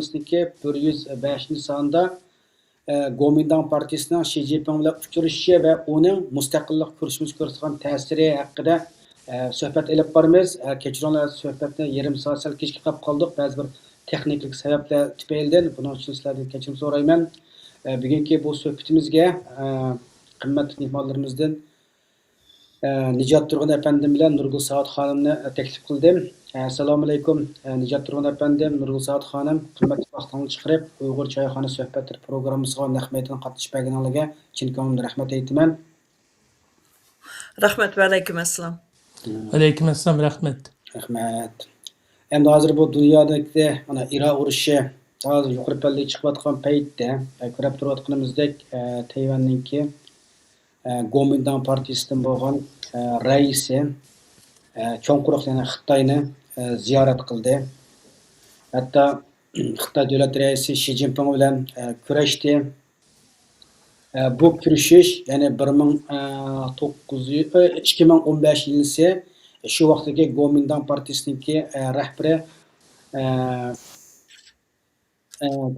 Ki 105 sonda Kuomintang partiyasining Xi Jinping bilan uchrashishi va uning mustaqillik kurashimizga ko'rsatgan ta'siri haqida suhbat olib boramiz. Kechiringlar, suhbatni yarim soat sal kechga qolib qoldik. Ba'zi bir texnik sabablar tufaylidan buning uchun sizlardan kechirim so'rayman. Bugungi bu suhbatimizga qimmatli mehmonlarimizdan Nijat Turg'un efendim bilan Nurgul Saat xonimni taklif qildim. Assalomu alaykum Nijat Turg'un efendim, Nurgul Saat xonim, qimmatli vaqtingizni chiqarib Uyg'ur choyxona suhbatlari programmasiga naqmaydan qatnashib berganingizga chin ko'ngildan rahmat aytaman. Rahmat va alaykum assalom. Alaykum assalom, rahmat. Rahmat. Endi hozir bu dunyodagi mana Iroq urushi hozir yuqori pallaga chiqayotgan paytda ko'rib turayotganimizdek Tayvanningki Kuomintang partiyasidan bo'lgan raisi cho'ng quruq yana Xitoyni ziyorat qildi. Hatto Xitoy davlat raisi Xi Jinping bilan kurashdi. Bu kurashish ya'ni 2015 yilisi shu vaqtdagi Kuomintang partiyasiningki rahbari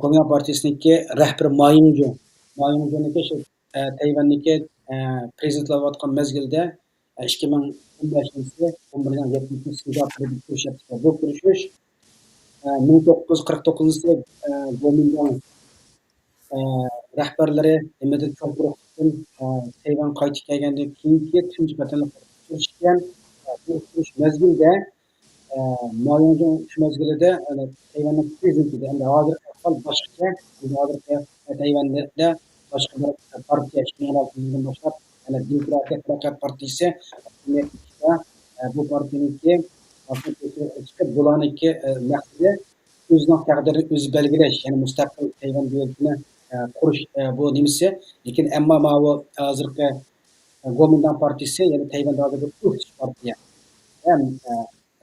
Kuomintang partiyasiningki rahbari Ma Ying-je'niki shu Tayvanniki prezidentlayotgan mezgilda 2015 yilisi 11-7 Singapurda kurashdi. Bu kurashish 1949 Kuomintang rahbarlari nimadir cho'nqiroqdan Tayvan qaytib kelgandan keyingi tunji qatorliq kurashgan bu kurash mezgilida Ma Ying-je'ng shu mezgilida Tayvanning prezidenti endi hozir ahvol boshqacha. Hozir Tayvanda boshqa bir partiya 2016 yildan boshlab Demokratik harakat partiyasi bu partiyaniki bularniki maqsadi o'zining taqdirini o'zi belgilash, ya'ni mustaqil Tayvan davlatini qurish bu nimasi. Lekin ammo bu hozirgi Kuomintang partiyasi, ya'ni Tayvanda hozir bir o'qitish partiya. Ham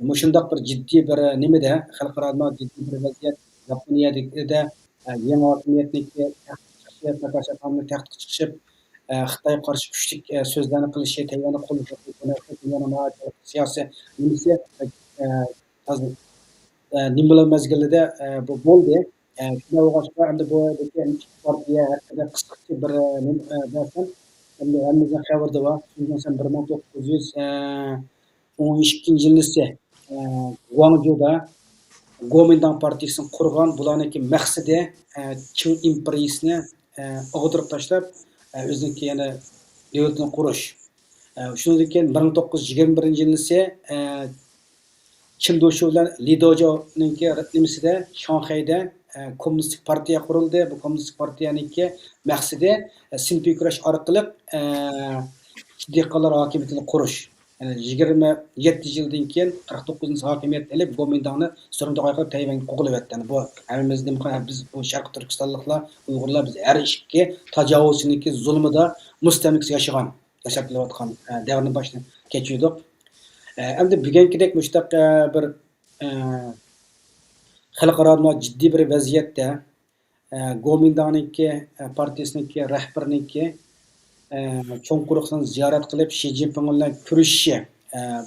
mushundoq bir jiddiy bir nimada xalqaro jiddiy bir vaziyat Yaponiyada yangi hokimiyatniki taxtga chiqishib Xitoy qarshi kuchli so'zlarni qilishi, Tayvanni qo'llash siyosiy nimasi nimlar mezgilida bu bo'ldi. Shunga o'xshab endi bu partiya haqida qisqacha bir desam, endi hammamizga xabarda bor. 1912 yilisi Guangzhouda Kuomintang partiyasini qurgan, bularniki maqsadi Qing imperiyasini og'dirib tashlab o'ziniki yana davlatni qurish. Shundan keyin 1921 yilisi Qin Doshu bilan Li Dojo'ningki nimasida Shanxayda kommunistik partiya qurildi. Bu kommunistik partiyaningki maqsadi sinfiy kurash orqali dehqonlar hokimiyatini qurish. Yani 27 yildan keyin 49 hokimiyat elib Kuomintangni surumda qo'yib Tayvanga qo'g'ilib etdi. Bu hammamizning biz bu Sharq Turkistonliklar, Uyg'urlar biz har ishki tajovuzchilik zulmida mustamlik yashagan davrni boshdan kechirdik. Endi bugünkidek mushtaq bir xalqaro jiddiy bir vaziyatda Kuomintangninki partiyasiningki rahbarininki cho'ng quruqdan ziyorat qilib Xi Jinping bilan kurashishi,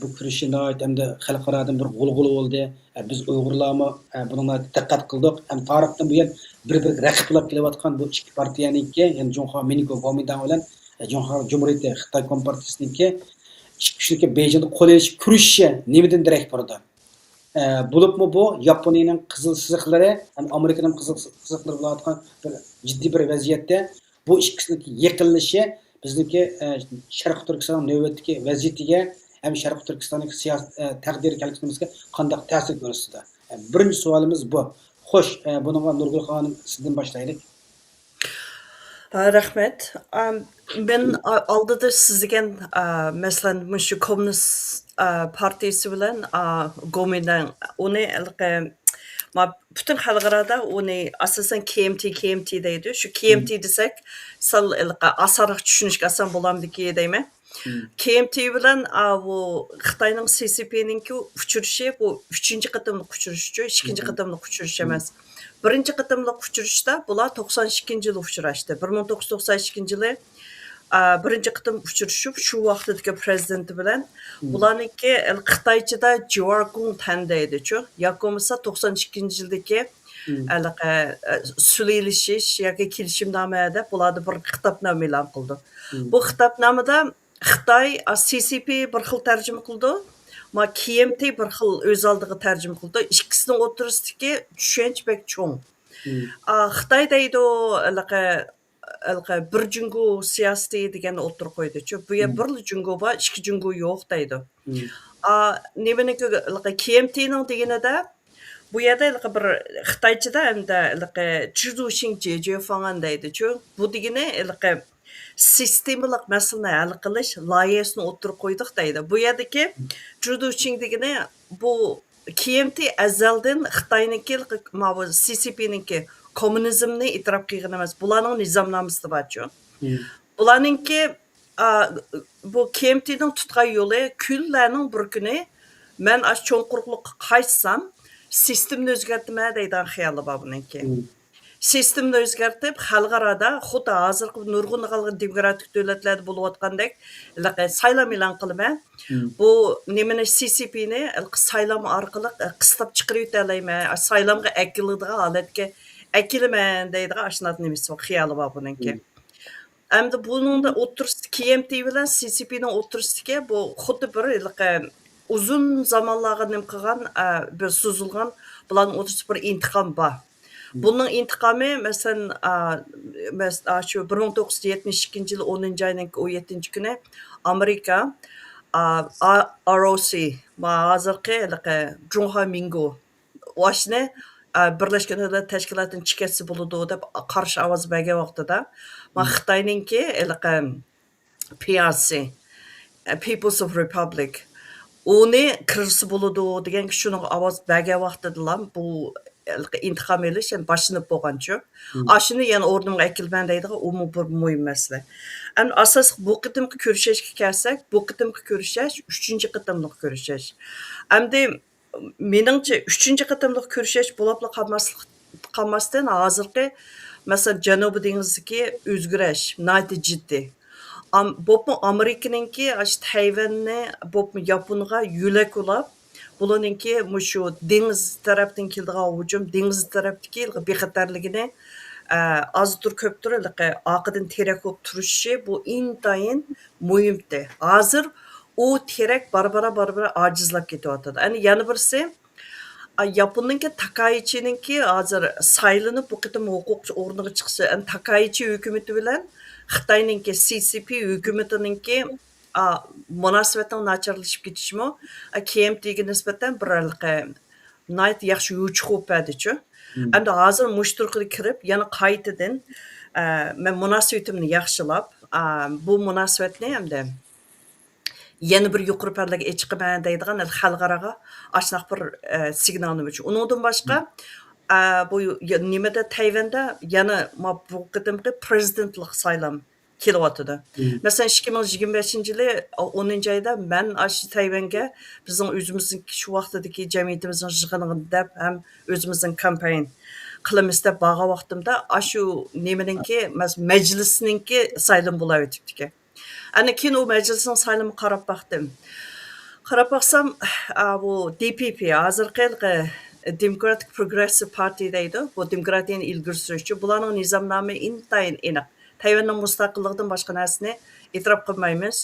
bu kurashni endi xalqarodan bir g'ulg'ula bo'ldi. Biz Uyg'urlarmi buni diqqat qildik. Ham tarixdan buyon bir raqiblab kelayotgan bu ikki partiyaningki, ya'ni Junxo Miniko Kuomintang bilan Junxo Jumhuriyati Xitoy Kompartiyasininki ikki Beijingda qo'l elish kurashishi nimadan darak berdi? Bo'libmi bu Yaponiyaning qizil chiziqlari, ham Amerikaning qizil chiziqlari bilan bir jiddiy bir vaziyatda bu ikkisiniki yaqinlashi bizniki Sharq Turkiston navbatdagi vaziyatiga ham Sharq Turkistonning siyosiy taqdiri kelishimizga qanday ta'sir ko'rsatdi? Birinchi savolimiz bu. Xo'sh, bunga Nurgul xonim sizdan boshlaylik. Rahmat. Ben aldıda sizga masalan shu Kommunist partiyasi bilan Kuomintang uni butun xalqarada uni asosan KMT deydi. Shu KMT desek sal asarıq tushunishga oson bo'lamdiki deyman. KMT bilan bu Xitoyning CCP'ninki uchirishi bu 3-chi qatimliq uchirish, 2-chi qatimliq uchirish emas. Birinchi qatimliq uchirishda bular 92-yil uchrashdi. 1992-yili birinchi qatim uchrashib shu vaqtdagi prezidenti bilan bularniki Xitoychada Jiwargung Tan deydi-chu. Yoki bo'lmasa 92-yildagi сөйлесіш yoki kelishimnomada bularni bir xitobnoma e'lon qildi. Bu xitobnomada Xitoy CCP bir xil tarjima qildi, KMT bir xil o'z oldiga tarjima qildi. Ikkisining o'rtasidagi tushunch bek cho'ng. Xitoy deydi bir jungo siyosati degan o'tir qo'ydi-chu. Bu yer bir jungo bor, ikki jungo yo'q deydi. Nemeniki KMTning deganida bu yerda bir Xitoychada hamda Chuzushin jeje falan deydi-chu. Bu degani sistemalik masalani hal qilish loyihasini o'tirib qo'ydik deydi. Bu yerdagi Chuzushin degani bu KMT azaldan Xitoyniki CCPniki kommunizmni e'tirof qilgan emas. Bularning nizomnomasida bor-chu. Bularninki bu KMTning tutgan yo'li kunlarning bir kuni men cho'nqurliqqa qaytsam sistemni o'zgartma deydigan xayoli bor buniki. Sistemni o'zgartib xalqarada xuddi hozirgi nurg'un demokratik davlatlarda bo'layotgandek saylam e'lon qilma. Bu nimani CCPni saylam orqali qistab chiqarib olayman, saylamga akiladigan holatga akilaman deydigan ashunday nimasi xayoli bor buniki. Endi buningda o'tirisida KMT bilan CCPning o'tirisida bu xuddi bir uzun zamonlarga nim qilgan bir so'zilgan bularning o'tirisida bir intiqom bor. Bunun intiqomi masalan shu 1972 yil 10-oyning 17 kuni Amerika ROC hozirgi Junho Mingo oshni Birlashgan Davlatlar Tashkilotining chekasi bo'ladi deb qarshi ovoz bergan vaqtida Xitoyninki PRC People's of Republic uni kirisi bo'ladi degan shuning ovoz bergan vaqtida bu intiqom elish boshlanib bo'lganchu. Shuni yana o'rnimga akilman deydigan u bir muhim masala. Asos bu qitimki ko'rishishga kelsak, bu qitimki ko'rishish 3-chi qitimliq ko'rishish. Endi meningcha 3-chi qitimliq ko'rishish bo'lib qolmasdan hozirgi masalan Janubiy dengizdagi o'zgarish nati jiddiy. Bo'pmi Amerikaninki Tayvanni bo'pmi Yaponga yo'lak ulab bularninki shu dengiz tarafdan keladigan hujum, dengiz tarafdagi bexatarligini azdir ko'pdir oqidan terak bo'lib turishi bu intayin muhimdi. Hozir u terak barbara ojizlab ketyapti. Yana birisi Yaponninki Takaichininki hozir saylanib bu qitim huquq o'rniga chiqsa, Takaichi hukumati bilan Xitoyninki CCP hukumatininki munosabatning nacharlashib ketishimi KMTga nisbatan bir yaxshi yo'chiq bo'ladi-chu. Endi hozir mushtarqaga kirib, yana qaytadan men munosabatimni yaxshilab, bu munosabatni hamda yana bir yuqori pallaga chiqaman deydigan xalqaraga ashunaq bir signalni berdi. Uningdan boshqa bu nimada Tayvanda yana bu qadimgi prezidentlik saylam kelyapti. Masalan 2025-yili 10-oyda men Tayvanga bizning o'zimizning shu vaqtdagi jamiyatimizning yig'inini deb ham o'zimizning kampaniya qilamiz deb borgan vaqtimda shu nimaninki majlisninki saylam bo'lib o'tibdi. Ana keyin u majlisning saylamini qarab baqdim. Qarab baqsam bu DPP hozirgi Democratic Progressive Party deydi. Bu demokratiyani ilgari suruvchi bularning nizomnomi intayin aniq. Tayvanning mustaqilligidan boshqa narsani e'tirof qilmaymiz.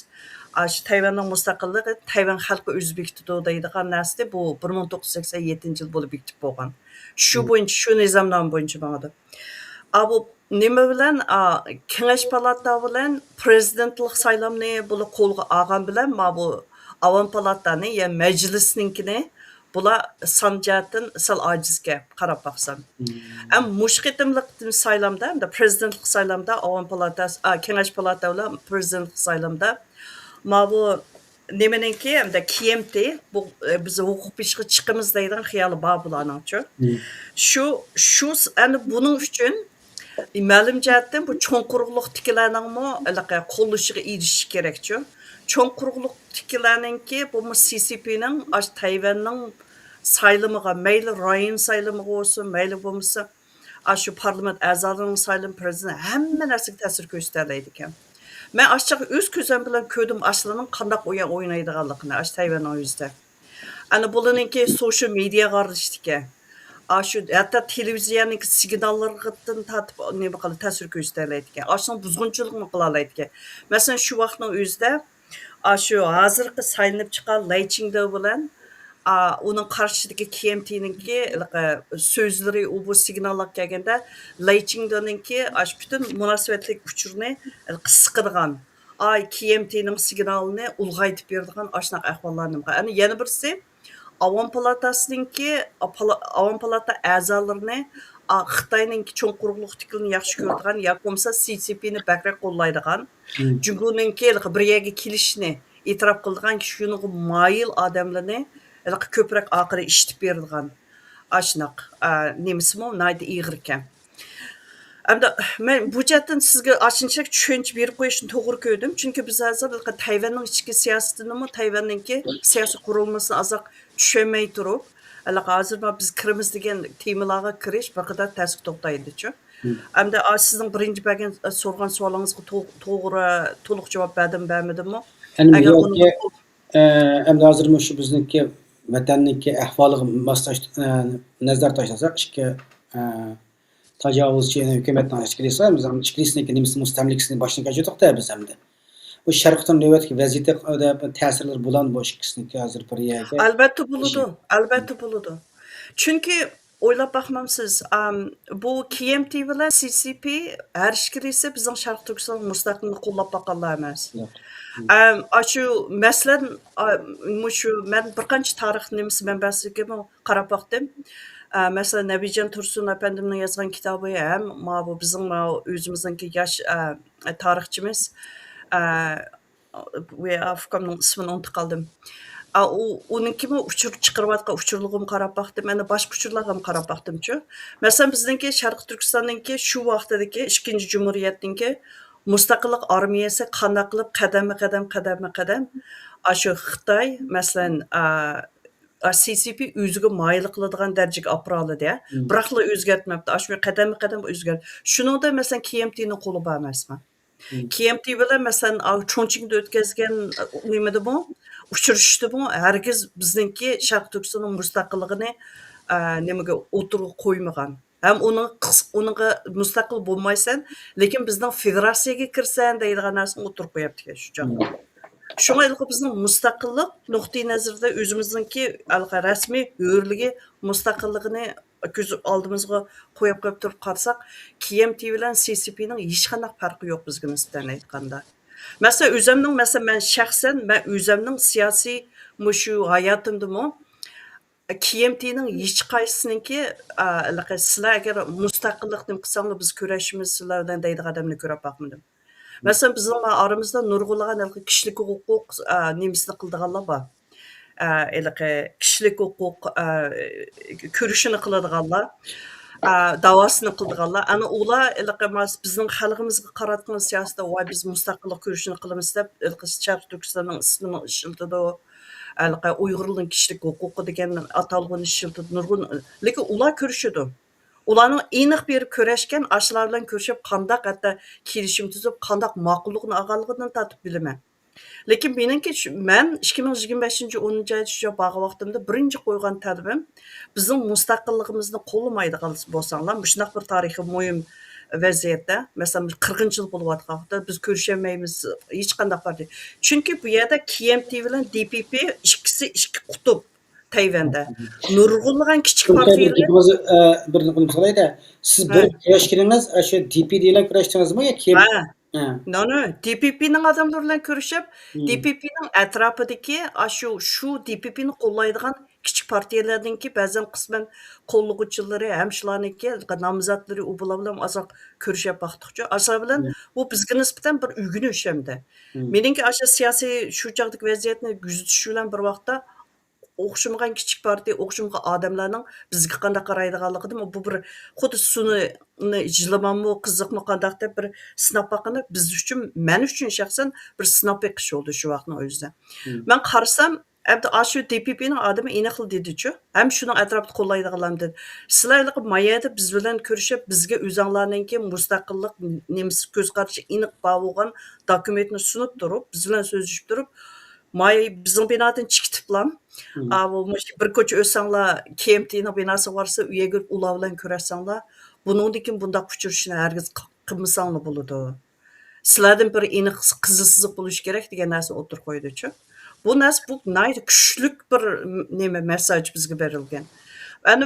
Shu Tayvanning mustaqilligi Tayvan xalqi o'z bekitdi deydigan narsa bu 1987-yil bo'lib bekitib bo'lgan. Shu bo'yicha shu nizomnoma bo'yicha bo'ladi. Bu nima bilan Kengash palata bilan prezidentlik saylamni buni qo'lga olgan bilan bu Avam palatani ya majlisninkini bular sanjatdan sal ojizga qarab baqsam. Mush qitimliq saylamda, prezidentlik saylamda Avam palatasi, Kengash palata bilan prezidentlik saylamda bu nimaninki hamda KMT bu biz huquq peshga chiqamiz deydigan xayoli bor bularning-chu. Shu ana buning uchun ma'lum jihatdan bu cho'ng quruqliq tiklarningmi qo'llashiga erishish kerak-chu. Cho'ng quruqliq tiklarninki bu CCPning Tayvanning saylamiga mayli rayon saylamiga bo'lsin, mayli bo'lmasa shu parlament a'zolarining saylami prezident hamma narsaga ta'sir ko'rsatadi ekan. Men ashcha o'z ko'zim bilan ko'rdim aslining qanday o'ynaydiganligini Tayvan o'zida. Ana bularninki social media qarashdiki Aşı hatta televiziyanın signallarından tatip ne bakalım ta'sir göstəriləydi ekan. Aşının buzğunçuluqmu qılalaydı ekan. Məsələn, şu vaqtның özdə aşı hazırkı saylanıp çıkan Lay Ching-do bilan onun qarşıdagi KMT'ninki sözleri bu signallar kelganda Lay Ching-do'ninki aş bütün münasibetlik uçurni qısqırgan. KMT'nin signalini ulg'aytib beradigan ashunaq ahvollarni. Ana yana birisi Avam Palatasınınki Avam Palata a'zolarini Xitoyninki cho'ng quruqliqnikini yaxshi ko'radigan yoki bo'lmasa CCPni bakrak qo'llaydigan, Jungoninki bir yerga kelishni e'tirof qiladigan shunga moyil odamlarni ko'proq oxiri eshitib beradigan ashunaq nemisimi naydi ig'ir ekan. Hamda men bu jihatdan sizga ashunchalik tushuncha berib qo'yishni to'g'ri ko'rdim. Chunki biz hozir Tayvanning ichki siyosatini, Tayvanninki siyosiy qurilmasini azoq tushunmay turib, hozir biz kirimiz degan temalarga kirish vaqtida ta'sir to'xtaydi-chu. Hamda sizning birinchi bergan so'rgan savolingizga to'liq javob berdim-bermadimmi? Agar uni endi hozir shu bizniki vatanniki ahvoliga moslash nazar tashlasak, ikki tajovuzchi hukumatning ichkirisi, biz ham ichkirisini nemis mustamlikasini boshdan kechirdik-da biz hamda. Bu sharqdan navbatga vaziyatga ta'sirlar bo'lan bu ikkisiniki hozir bir yerga. Albatta bo'ladi, albatta bo'ladi. Chunki o'ylab baxmamsiz, bu KMT bilan CCP har ikkisi bizning Sharq Turkiston mustaqilligini qo'llab boqqanlar emas. Shu masalan, shu men bir qancha tarix nemis manbasiga qarab boqdim. Mesela Nabijan Tursun efendimning yozgan kitobi ham bu bizning o'zimizningki yosh tarixchimiz ve Afgamning ismini unutib qoldim. Ununkimi uchur chiqarayotgan uchurligim qarab baqdim, mana boshqa uchurlarga ham qarab baqdim-chu. Masalan, bizningki Sharq Turkistonninki shu vaqtdagi 2-chi Cumhuriyatninki mustaqillik armiyasi qanday qilib qadam shu Xitoy masalan CCP o'ziga moyil qiladigan darajaga olib boradi. Biroqla o'zgartmabdi. Shu qadam o'zgardi. Shuningda masalan KMTning qo'li bor emasmi? KMT bilan masalan Chongqingda o'tkazgan nimada bu uchrashishdi bu hargiz bizningki Sharq Turkistonning mustaqilligini nimaga o'tirib qo'ymagan. Ham uninga mustaqil bo'lmaysan, lekin bizning federatsiyaga kirsan deydigan narsani o'tirib qo'yapti shu joyda. Şuna bizning mustaqillik nuqtai nazarda o'zimizningki rasmiy hurligi mustaqilligini ko'z oldimizga qo'yib turib qarsak, KMT bilan CCPning hech qanday farqi yo'q bizga nisbatan aytganda. Masalan, men shaxsan o'zimning siyosiy shu hayotimdami KMTning hech qaysisiniki sizlar agar mustaqillik deb qilsanglar biz kurashimiz sizlardan deydigan odamni ko'rib boqmadim. Mesela bizim aramızda nurgulagan kişilik hukuk nemisini qildiganlar bor. Kişilik hukuk ko'rishini qiladiganlar, davosini qildiganlar. Ana ular bizning xalqimizga qaratgan siyosatda voy biz mustaqillik ko'rishini qilamiz deb Sharq Turkistonning ismini ishiltidi. Uyg'urning kişilik huquqi degan atalg'ini ishiltidi. Nurg'un, lekin ular ko'rishidi. Ularning aniq berib ko'rashgan, ashlar bilan ko'rishib, qandaq hatto kelishim tuzib, qandaq ma'qullikni olganligidan tatib bilaman. Lekin meningki men 2025-10 shu bag'i vaqtimda birinchi qo'ygan talabim bizning mustaqilligimizni qo'llamaydigan bo'lsanglar, shunday bir tarixiy muhim vaziyatda, masalan 40-yil bo'layotganda biz ko'rishamaymiz hech qanday partiya. Chunki bu yerda KMT bilan DPP ikki qutb Tayvanda. Nurg'unlagan kichik partiyalar bir qilmaydi. Siz bir kurashganingiz shu DP bilan kurashdingizmi yoki No, DPP'ning odamlar bilan ko'rishib, DPP'ning atrofidagi shu DPP'ni qo'llaydigan kichik partiyalardanki ba'zan qisman qo'llag'uvchilari ham shularniki nomzodlari u bilan azoq ko'rishib baqdiqchi. Asal bilan bu bizga nisbatan bir o'rganish hamda. Meningki siyosiy shu chog'dagi vaziyatni kuzatish bilan bir vaqtda o'xshamagan kichik partiya, o'xshamagan odamlarning bizga qanday qaraydiganligini bu bir xuddi suni ijlamanmi, qiziqmi qandaq deb bir sinab boqqanda biz uchun, men uchun shaxsan bir sinab beqish bo'ldi shu vaqtning o'zida. Men qarasam, shu DPP'ning odami aniqli dedi-chu, ham shuning atrofida qo'llaydiganlar dedi. Sizlar mayada biz bilan ko'rishib, bizga o'zinglarningki mustaqillik nemis ko'z qarashi aniq bo'lgan dokumentni sunib turib, biz bilan so'zlashib turib, May bizim binadan çıktıplam. Olmuş bir koç ölsanglar, KMT'nin binası varsa üye görüp ula bilen körersanglar, bunundikin bunda uçuruşuna herkes kılmasanglar buludu. Sizlerden bir eniq qızısızlık buluş gerek degan narsa o'tirib qo'ydi-chu. Bu narsa bu naydi kuchlik bir nima mesaj bizga berilgan.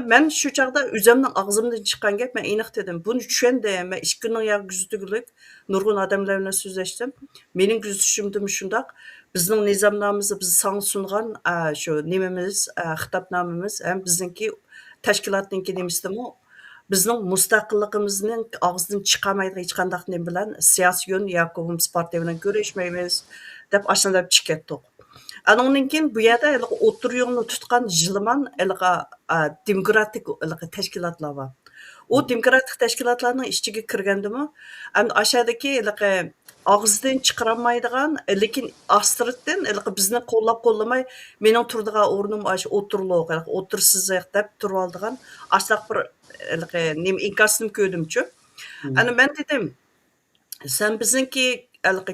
Men shu chaqda o'zimning og'zimdan chiqqan gap, men aniq dedim. Buni tushundim. Men 2 kunning yag'guzdigilik nurg'un odamlar bilan so'zlashdim. Mening kuzatishimda shundoq, bizning nizomnomamizni biz sang sungan shu nimamiz, xitobnomamiz ham bizningki tashkilotninki nimasidimi bizning mustaqilligimizning og'zidan chiqamaydigan hech qanday nima bilan siyosiy yo'l yoki Kommunist partiya bilan ko'rishmaymiz deb ashulab chiqib ketdik. Anondan keyin bu yerda o'tir yo'lni tutgan jilman demokratik tashkilotlar bor. O demokratik tashkilotlarning ichiga kirgandimi, aşağıdaki og'zidan chiqarolmaydigan, lekin astriddan bizni qo'llab-qo'llamay, mening turdigan o'rnim shu o'tirliq, o'tirsizlik deb turib oldigan ashlaq bir nima inkosini ko'rdimchu. Men dedim, sen bizniki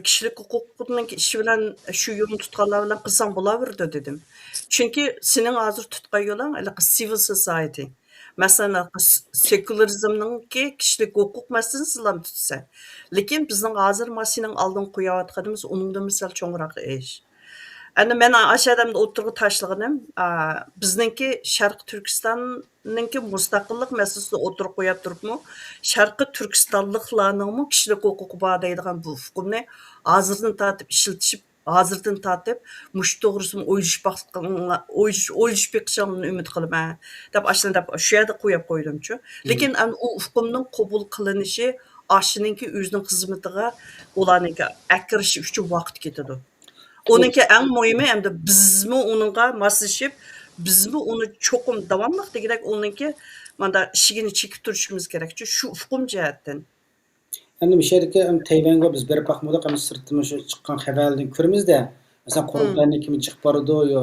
kishilik huquqning ishi bilan shu yo'lni tutganlar bilan qilsang bo'laverdi dedim. Chunki sening hozir tutgan yo'ling civil society. Masalan, sekularizmninki kishilik huquq masalasini sizlar tutsa. Lekin bizning hozir sening oldin qo'yayotganimiz uningdan misol cho'ngroq ish. Men aşağıda o'tirib tashlaganim, bizningki Sharq Turkistonninki mustaqillik masalasini o'tirib qo'yib turibmi, Sharqi Turkistonliklarning kishilik huquqi bor deydigan bu hukmni hozirdan tortib ishlatishib, hozirdan tortib mush to'g'risini o'ylashib beqishingni umid qilaman deb ashulab shu yerda qo'yib qo'ydimchu. Lekin u hukmning qabul qilinishi ashininki o'zining xizmatiga ularninki akirishi uchun vaqt ketadi. Onunki en muhimi hem de bizmi onunla maslashib, bizmi onu çokum davamlıq degidek onunki manda işigini çekip turishimiz kerakchi shu hukm jihatdan. Endi bu yerdagi Tayvanga biz berib baxmadik, ham sirtdan shu chiqqan xabarlardan ko'ramizda, masalan, qurultaydan kim chiqib bordi yo,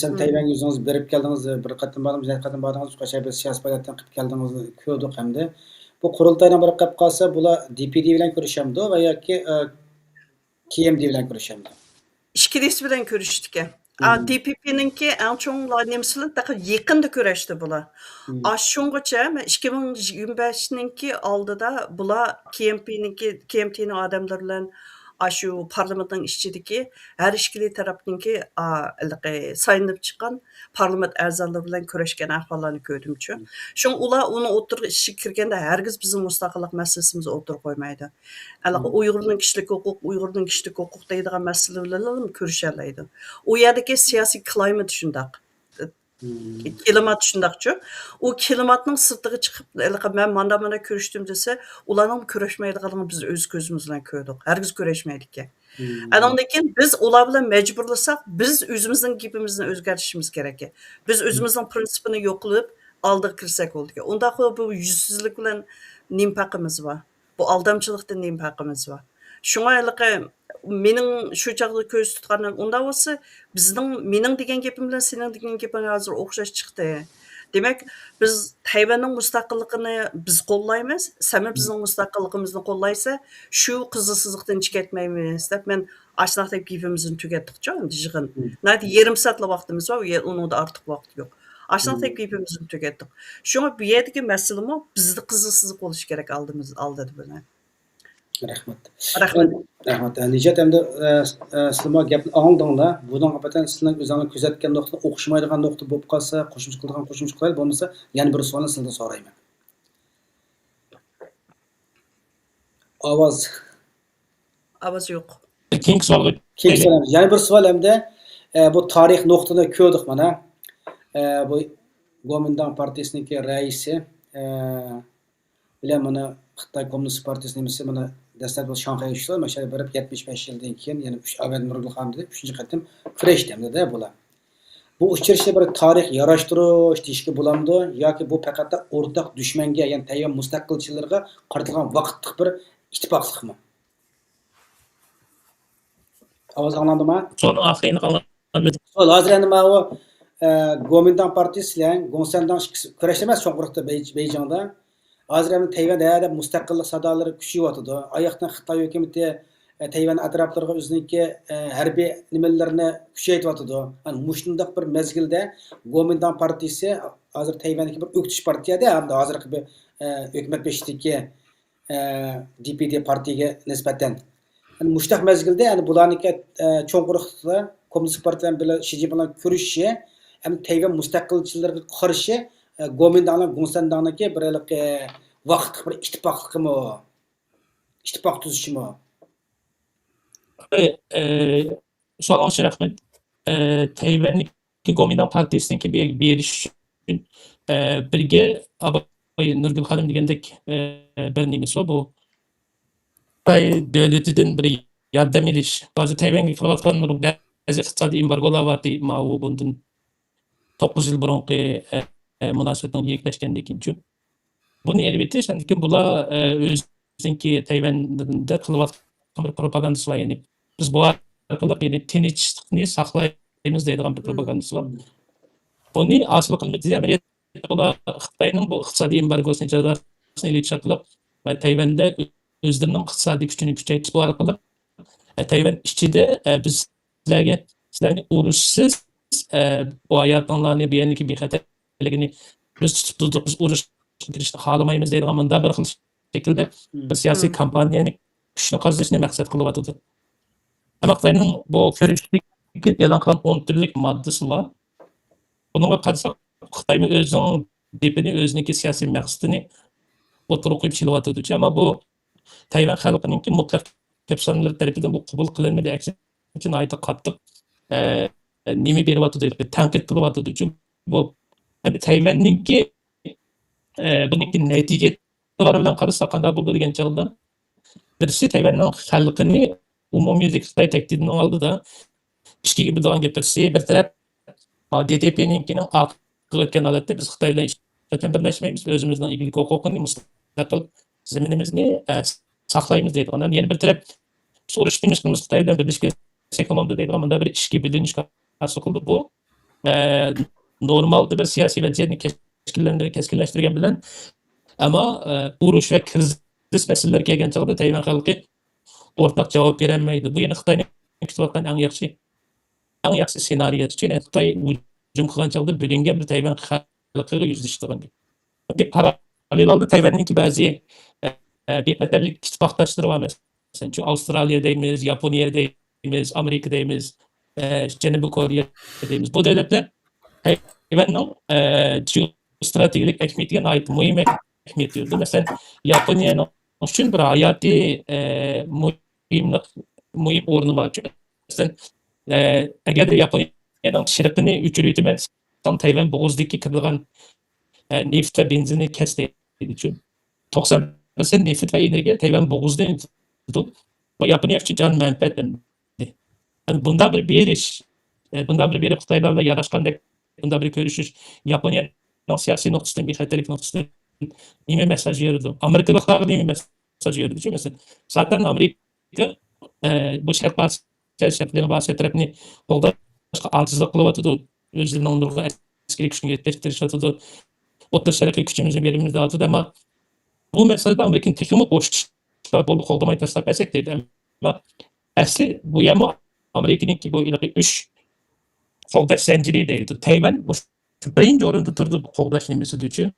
sen Tayvanga o'zingiz berib keldingiz, bir qatim bordingiz, bir qatim bordingiz, boshqa bir siyosiy faoliyatdan qilib keldingiz, ko'rdik hamda. Bu qurultaydan bir qilib qolsa, bular DPD bilan ko'rishamdi va yoki KMD bilan ko'rishamdi. İkilisi bilen görüştük. DPP'ninki en çoğunlar nemsilen daha yakında görüştü bular. Aşşongacha 2025'ninki aldıda bular KMT'nin adamlar bilen şu parlamentning ichidagi her ishkili tarafninki saylanib chiqqan parlament a'zolari bilan ko'rishgan ahvollarni ko'rdimchu. Shu ular uni o'tirib ishga kirganda hargiz bizning mustaqillik masalasimizni o'tirib qo'ymaydi. Uyg'urning kishilik huquq deydigan masalalar bilan ko'rishalaydi. U yerdagi siyosiy klimat shundoq. Klimat shundoqchu. U klimatning sirtiga chiqib, men mana ko'rishdim desa, ularning ko'rishmaydiganini biz o'z ko'zimiz bilan ko'rdik. Hargiz ko'rishmaydik. Andan keyin biz ular bilan majburlasak, biz o'zimizning gapimizni o'zgartirishimiz kerak. Biz o'zimizning prinsipini yo'qlab, oldiga kirsak bo'ldi. Unda bu yuzsizlik bilan nim haqimiz bor. Bu aldamchilikdan nim haqimiz bor. Shunga mening shu chaqda ko'z tutganim unda bo'lsa, mening degan gapim bilan sening degan gaping hozir o'xshash chiqdi. Demak, biz Tayvanning mustaqilligini biz qo'llaymiz, sen bizning mustaqilligimizni qo'llaysa, shu qizilsizlikdan chiqatmaymiz deb men ashnaqdek gapimizni tugatdik-chi, yig'in. Nadi yarim soatlik vaqtimiz bor, undan ortiq vaqt yo'q. Ashnaqdek gapimizni tugatdik. Shunga bu yerdagi masalami bizda qizilsizlik bo'lishi kerak oldida bilan. Rahmat. Rahmat. Rahmat. Nijat endi sizlar gapni angladinglar. Bundan apatan sizlar o'zingiz kuzatgan nuqta o'xshamaydigan nuqta bo'lib qolsa, qo'shimcha qiladigan bo'lmasa, yana bir savolni sizdan so'rayman. Ovoz yo'q. Keyingi savolga Yana bir savol hamda bu tarix nuqtani ko'rdik mana. Bu Kuomintang partiyasiniki raisi bilan mana Xitoy Kommunist partiyasi nimasi mana dastlab Shanxayga tushdi, mana shu berib 75 yildan keyin yana 3 Abad Nurulxonda 3-chi qatim kurashdimda bular. Bu uchrashishda bir tarix yarashtirish deyishga bo'lamdi yoki bu faqat o'rtaq dushmanga, ya'ni Tayvan mustaqilchilarga qaratilgan vaqtlik bir ittifoqlikmi? Ovoz anglandimi? so'ng oxirini qilganmiz. Hozir endi mana bu Kuomintang partiyasi bilan Gongsandang kurashda emas, cho'nqurliqda Beyjingda. Hozir ham Tayvanda mustaqillik sadolari kuchayyotdi. Oyoqdan Xitoy hukumatı Tayvan atroflariga o'ziniki harbiy nimalarni kuchaytiryotidi. Mushundaq bir mezgilda Kuomintang partiyasi hozir Tayvandagi bir o'ktish partiyada hamda hozirgi bir hukumat beshidagi DPD partiyaga nisbatan mushtaq mezgilda yani bularniki cho'ng quruqda Kommunist partiya bilan Xi Jinping bilan ko'rishishi ham Tayvan mustaqilchilarga qarshi Kuomintang bilan Gongsandangniki bir vaqt bir ittifoqligimi ittifoq tuzishimi So'rovga rahmat. Tayvanlik Kuomintang partiyasiniki berish uchun birga Abay Nurgul xonim degandek bir nimasi bu Xitoy davlatidan bir yordam olish. Hozir Tayvanga qilayotgan ba'zi iqtisodiy embargolar bor. Mao bundan 9 yil burungi munosabatni yaklashgandan keyin. Buni elbette chunki bular o'ziniki Tayvanda qilayotgan bir propagandasi var. Yani biz bu orqali yani tinchlikni saqlaymiz deydigan bir propagandasi var. Buni asl qilmaydi. Amaliyotda bular Xitoyning bu iqtisodiy embargosini jazosini ilib qilib va Tayvanda o'zlarining iqtisodiy kuchini kuchaytirish orqali Tayvan ichida sizlarga urushsiz bu hayotlarni beyanligi bexatarligini biz tutib turdik, biz urush girishni xohlamaymiz deydigan bunda bir xil shaklda bir siyosiy kampaniyani kuchni qozonishni maqsad qilyotdi. Ama Xitoyning bu ko'rishlik e'lon qilgan 10 turlik moddasi bor. Bunga qarasak Xitoy o'zining depini o'ziniki siyosiy maqsadini o'tirib qo'yib kelayotdi. Ammo bu Tayvan xalqininki mutlaq ko'p sonlar tarafidan bu qabul qilinmadi. Aksincha ayta qattiq nima beryapti deb tanqid qilyapti. Chunki bu Tayvanninki buniki natijalar bilan qarasak qanday bo'ldi degan chog'da birisi Tayvanning xalqini umumiy Xitoy tahdidini oldida ishga bildigan gapirsa bir taraf DTP'ninkini aql etgan holatda biz Xitoy bilan birlashmaymiz, o'zimizning egalik huquqini mustaqil zaminimizni saqlaymiz deydi. Ondan yana bir taraf so'rashimiz Xitoy bilan birlashgan ekonomda deydi. Ammo bir ishga bilinishga asıl qildi bu. Normalde bir siyasi vaziyetni keskinlashtirgan bilan ama urush ve kriz meseleleri kelgan chog'da Tayvan xalqi o'rtaq javob berolmaydi. Bu yana Xitoyning kutayotgan eng yaxshi senariyo. Chunki Xitoy hujum qilgan chog'da bo'lingan bir Tayvan xalqiga yuzlashtirgan. Paralel oldi Tayvanninki ba'zi bexatarlik ittifoqdoshlari var. Mesela şu Avustralya'dayız, Japonya'dayız, Amerika'dayız, Janubiy Kore'dayız. Bu devletler Tayvanning strategik ahamiyatiga ait muhim ahamiyat berdi. Mesela Yaponiyaning uchun bir hayotiy muhim o'rni bor. Mesela agar Yaponiyaning sharqini o'chirayotgan Tayvan bo'g'izidagi kirgan neft va benzinni kesdi uchun 90% neft va energiya Tayvan bo'g'izida tutib va Yaponiya uchun jon manfaat. Bundan bir berish, bundan bir berib Xitoylarla yarashgandek bunda bir görüşüş Japonya'nın siyasi noktasından bir xatarlik noktasından nime mesaj verdi. Amerikalılar nime mesaj verdi. Çünkü mesela zaten Amerika bu şartlarını bahsi tarafını oldu. Başka acizlik kılıvatıdı. Özlerinin onurluğu askeri gücünü yetiştirişatıdı. Orta şarkı gücümüzün verimimizi dağıtıdı ama bu meselede Amerika'nın tekimi boşçuklar bolu koldamayı tasarruf etsek deydi. Ama asli bu yama Amerika'nın ki bu ilaki 3 Qo'g'dash zanjiri deydi. Tayvan birinchi o'rinda turdi bu qo'g'dash nimasi uchun.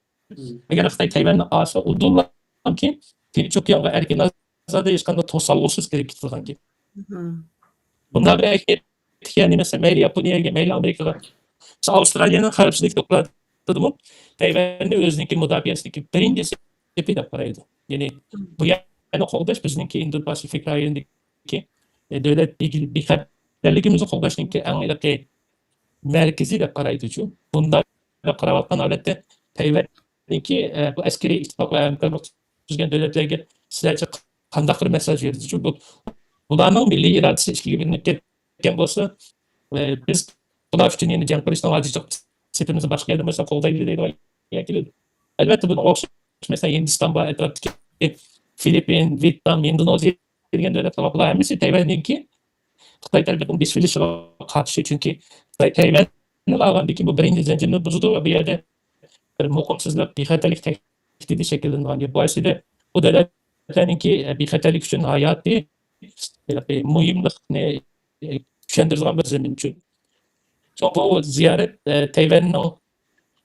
Agar Xitoy Tayvanni olsa, udullamki tinch okean va erkin azada hech qanday to'sqinliksiz kirib ketganki. Bunda bir yani mesela mayli Yaponiyaga, mayli Amerikaga, Avstraliyaning xavfsizlik dokladimi Tayvanni o'ziniki mudofaasiki birinchi sepida qaraydi. Ya'ni bu yana qo'g'dash bizniki Indo-Pasifik rayonidagi davlat bexatarligimizni qo'g'dashniki eng iliqi merkezi de qaraydi uchun. Bunda qarayotgan holatda Tayvanninki bu askariy ittifoq va hamkorlik tuzgan davlatlarga sizlarcha qanday bir mesaj berdi? Chunki bularning milliy irodasi ishga bilinib ketgan bo'lsa, biz bular uchun yana jang qilishdan ojiz sepimizni boshqa yerda bo'lsa qo'llaydi deydi. Albatta buni o'xshash mesela Hindiston va atrofdagi Filippin, Vyetnam, Indoneziya degan davlatlar bular hammasi Tayvanninki Xitoy tarafidan besfilishiga qarshi. Chunki Tayvanni algandagi bu birinchi zanjirni buzdi va bu yerda bir muqimsizlik, bexatarlik tahdidi shakllangan. Bu aslida bu davlatlarninki bexatarlik uchun hayotiy muhimlikni tushuntirgan bir zemin üçün. Bu ziyaret Tayvan'ın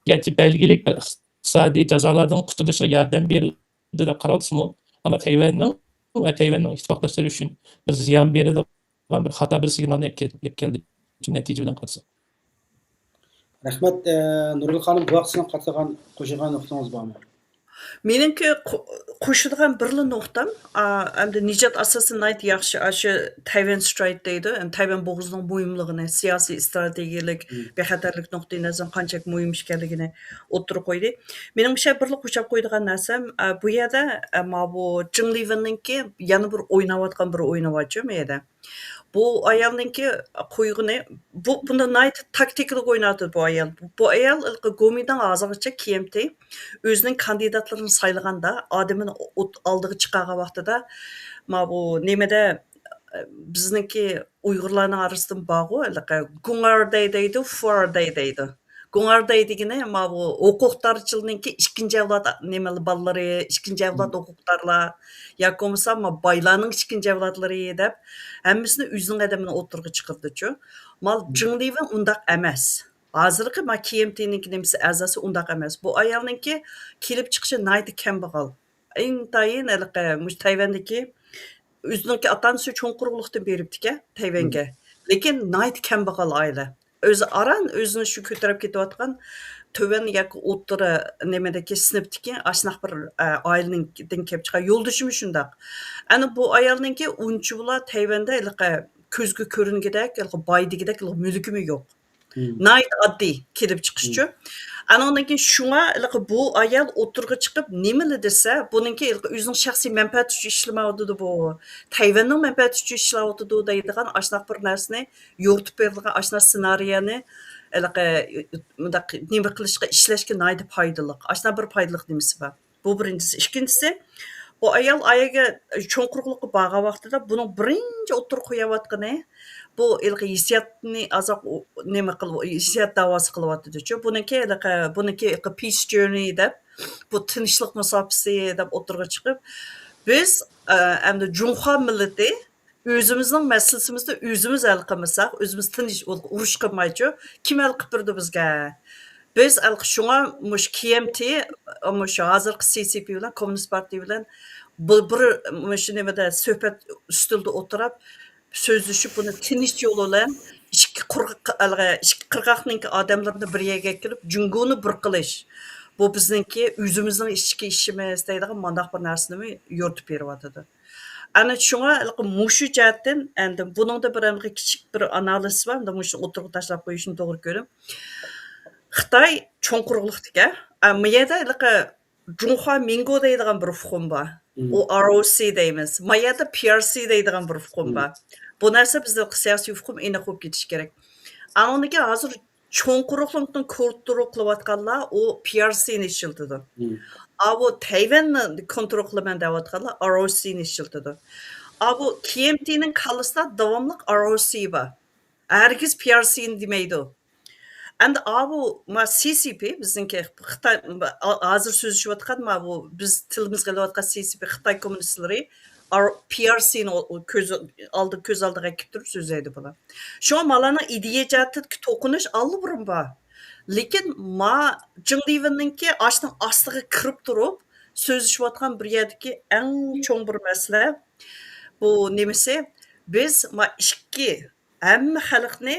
gerçi belgelik iqtisadi cezalardan kurtuluşa yardım verildi de qaralsın ama Tayvan'ın ve Tayvan'ın ittifaqdaşları üçün bir ziyan berdi bir hata bir signalni keldi netice bilan qarasa. Rahmat, Nurul Hanım, bu vaqtini qatlagan qo'shilgan nuqtangiz bormi? Meningki qo'shilgan birli nuqtam, endi Nijat asosan aytdi yaxshi, shu Tayvan Strait deydi, Tayvan bo'g'zining muhimligini, siyosiy, strategiyalik, bexatarlik nuqtai nazaridan qanchalik muhim ekanligini o'tirib qo'ydi. Menimcha birli qo'shib qo'yadigan narsam, bu yerda bu Jing Liwenninki yana bir o'ynayotgan bir o'yinavachi bu yerda. Bu ayolninki qo'yg'ini, bunda night taktikalik o'ynadi bu ayol. Bu ayol Gomidan hozirgacha KMT o'zining kandidatlarini saylaganda, odamini oldiga chiqargan vaqtida, bu nimada bizniki Uyg'urlarning orasidan bog'u, Gungarday deydi, Fuarday deydi. Gungarday degani bu huquqdorchilikninki ikkinchi avlod nimali bolalari, ikkinchi avlod huquqdorlar yoki bo'lmasa boylarning ikkinchi avlodlari deb hammasini o'zining adamini o'tirg'i chiqirdi-chu. Jing Liwen undaq emas. Hozirgi KMT'ninki nimasi a'zosi undaq emas. Bu ayolninki kelib chiqishi night kambag'al. Intayin Tayvandagi o'zininki ota-onasi cho'nqurliqdan beribdi-ka Tayvanga. Lekin night kambag'al oila. O'zi aran o'zini shu ko'tarib ketayotgan töven yoki o'rta nimadagi sinfdagi ashnaq bir oiladan kelib chiqqan yo'ldashim shundaq. Ana bu ayolninki unchula Tayvanda ko'zga ko'ringidek, boydagidek mulkimi yo'q. Night oddiy kelib chiqishchi. Ana ondan keyin shunga bu ayol o'tirg'i chiqib nimani desa, buningki o'zining shaxsiy manfaati uchun ishlamayotdi bu. Tayvanning manfaati uchun ishlayotdi deydigan ashnaq bir narsani yo'rtib berilgan ashnaq ssenariyani nima qilishga ishlashga naydi foydali. Ashnaq bir foydali nimasi bor. Bu birinchisi. Ikkinchisi, bu ayol ayaga cho'nqurliqqa borgan vaqtida buning birinchi o'tir qo'yayotgani bu hissiyotni azoq nima qilib hissiyot da'vosi qilyapti-chu. Buniki peace journey deb, bu tinchlik musofasi deb o'tirg'i chiqib, biz endi Junxo millati o'zimizning masalasimizda o'zimiz hal qilmasak, o'zimiz tinch urush qilmaychi, kim hal qilib turdi bizga? Biz shunga mush KMT, mush hozirgi CCP bilan Kommunist partiya bilan bir shu nimada suhbat ustida o'tirib so'zlashib buni tinch yo'l bilan ikki qirg'oqninki odamlarni bir yerga kelib junguni bir qilish. Bu bizningki o'zimizning ichki ishimiz deydigan mandaq bir narsani yo'rtib beryotdi. Ana shunga mushu jihatdan endi buningda bir kichik bir analiz bor, mushuni o'tirib tashlab qo'yishni to'g'ri ko'rib. Xitoy cho'nqurliqdagi, bu yerda Junxo Mingo deydigan bir fuqum bor. O ROC deymiz. Bu yerda PRC deydigan bir fuqum bor. Bu narsa bizda siyosiy fuqum aniq bo'lib ketishi kerak. Anoniki hozir cho'nqurliqni kontrol qilayotganlar o PRC'ni ishlatadi. Bu Tayvanni kontrol qilaman deyotganlar ROC'ni ishlatadi. Bu KMT'ning qalısida davomli ROC bor. Hargiz PRC'ni demaydi. Endi bu CCP bizningki Xitoy hozir so'zlashayotgan bu biz tilimizga qilayotgan CCP Xitoy kommunistlari PRC'ni ko'z oldiga kelib turib so'zlaydi bular. Shu malana ideya jihatdagi to'qinish albatta bor. Lekin Jing Liwenninki ashning ostiga kirib turib so'zlashayotgan bir yerdagi eng cho'ng bir masala bu nimasi biz ikki hamma xalqni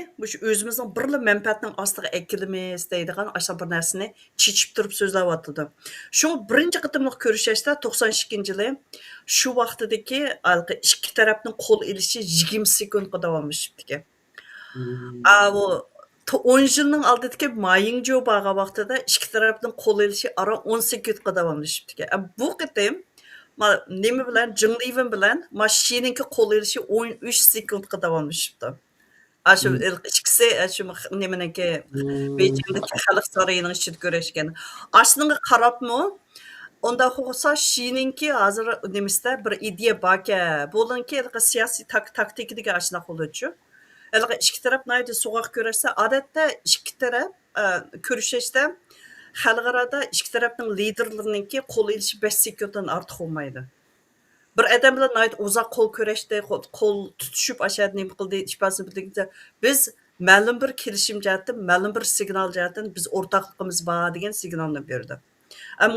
o'zimizning birli manfaatning ostiga ekilimiz deydigan asha bir narsani chechib turib so'zlayotdi. Shu birinchi qitimliq ko'rishishda 92-yili shu vaqtdagi ikki tarafning qo'l elishi 20 sekundga davomlashibdi. Bu 10 yilning oldidagi Mayingjo bo'lgan vaqtida ikki tarafning qo'l elishi ara 10 sekundga davomlashibdi. Bu qitim nima bilan Jing Liwen bilan Shininki qo'l elishi 13 sekundga davomlashibdi. Shu ikkisi shu nimaniki Beijingdagi xalq saroyining ichida ko'rishgan. Ashunga qarabmi, unda bo'lsa Shininki hozir nimasida bir ideya borki, bo'linki siyosiy taktikadagi ashuna bo'ladi-chu. Ikki taraf naydi so'g'aq ko'rishsa, odatda ikki taraf ko'rishishda xalqarada ikki tarafning liderlarininki qo'l elishi 5 sekunddan ortiq bo'lmaydi. bir adam bilan uzoq qo'l ko'rashdi, qo'l tutishib ashad nima qildi, ishpasini bildi. Biz ma'lum bir kelishim jihatdan, ma'lum bir signal jihatdan biz o'rtoqligimiz bor degan signalni berdi.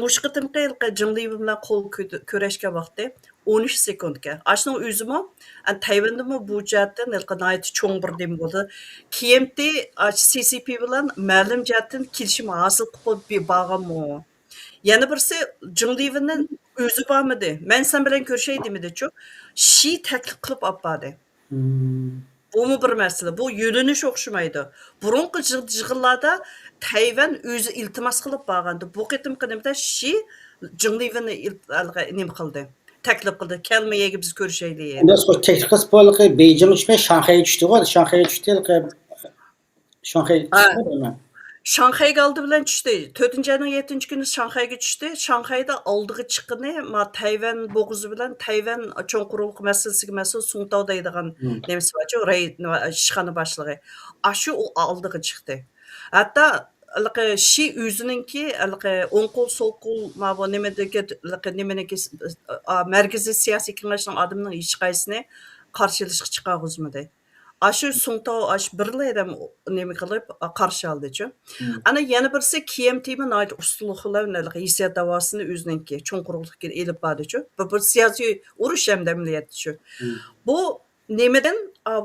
Mush qitimqi Jingli bilan qo'l ko'rashga vaqti 13 sekundga. Ashning o'zimi Tayvandimi bu jihatdan nihoyat cho'ng bir dem bo'ldi. KMT CCP bilan ma'lum jihatdan kelishim hosil qilib borganmi? Yana birisi Jinglining o'zi bormidi. Men sen bilan ko'rishay demidi-chu. Shi taklif qilib olib bordi. Bu bir masala. Bu yo'linish o'xshamaydi. Burunqi jig'illarda Tayvan o'zi iltimos qilib borgandi. Bu qitimqi nimada Shi Jinglivni nima qildi? Taklif qildi. Kelmayaga biz ko'rishaylik. Ondan sonra teklif qilib bo'ldi, Beijing uchun Shanxayga tushdi-ku. Shanxayga tushdi. Shanxay tushdi. Shanxayga oldi bilan tushdi. 4-ayning 7-kuni Shanxayga tushdi. Shanxayda oldiga chiqqani Tayvan bo'g'izi bilan Tayvan cho'ng quruq masalasiga mas'ul Sungtao deydigan nemisi bor-ku, ishxona boshlig'i. Shu oldiga chiqdi. Hatto Shi o'zininki o'ng qo'l so'l qo'l bu nimaniki markaziy siyosiy kengashning odamning hech qaysini qarshilashga chiqarg'izmadi. Shu Sungtao birla adam nima qilib qarshi oldi-chu. Ana yana birisi KMTmi ustunliklar hissiyat davosini o'zininki cho'ng quruqlikka elib bordi-chu. Bir siyosiy urush ham damlayapti-chu. Bu nimadan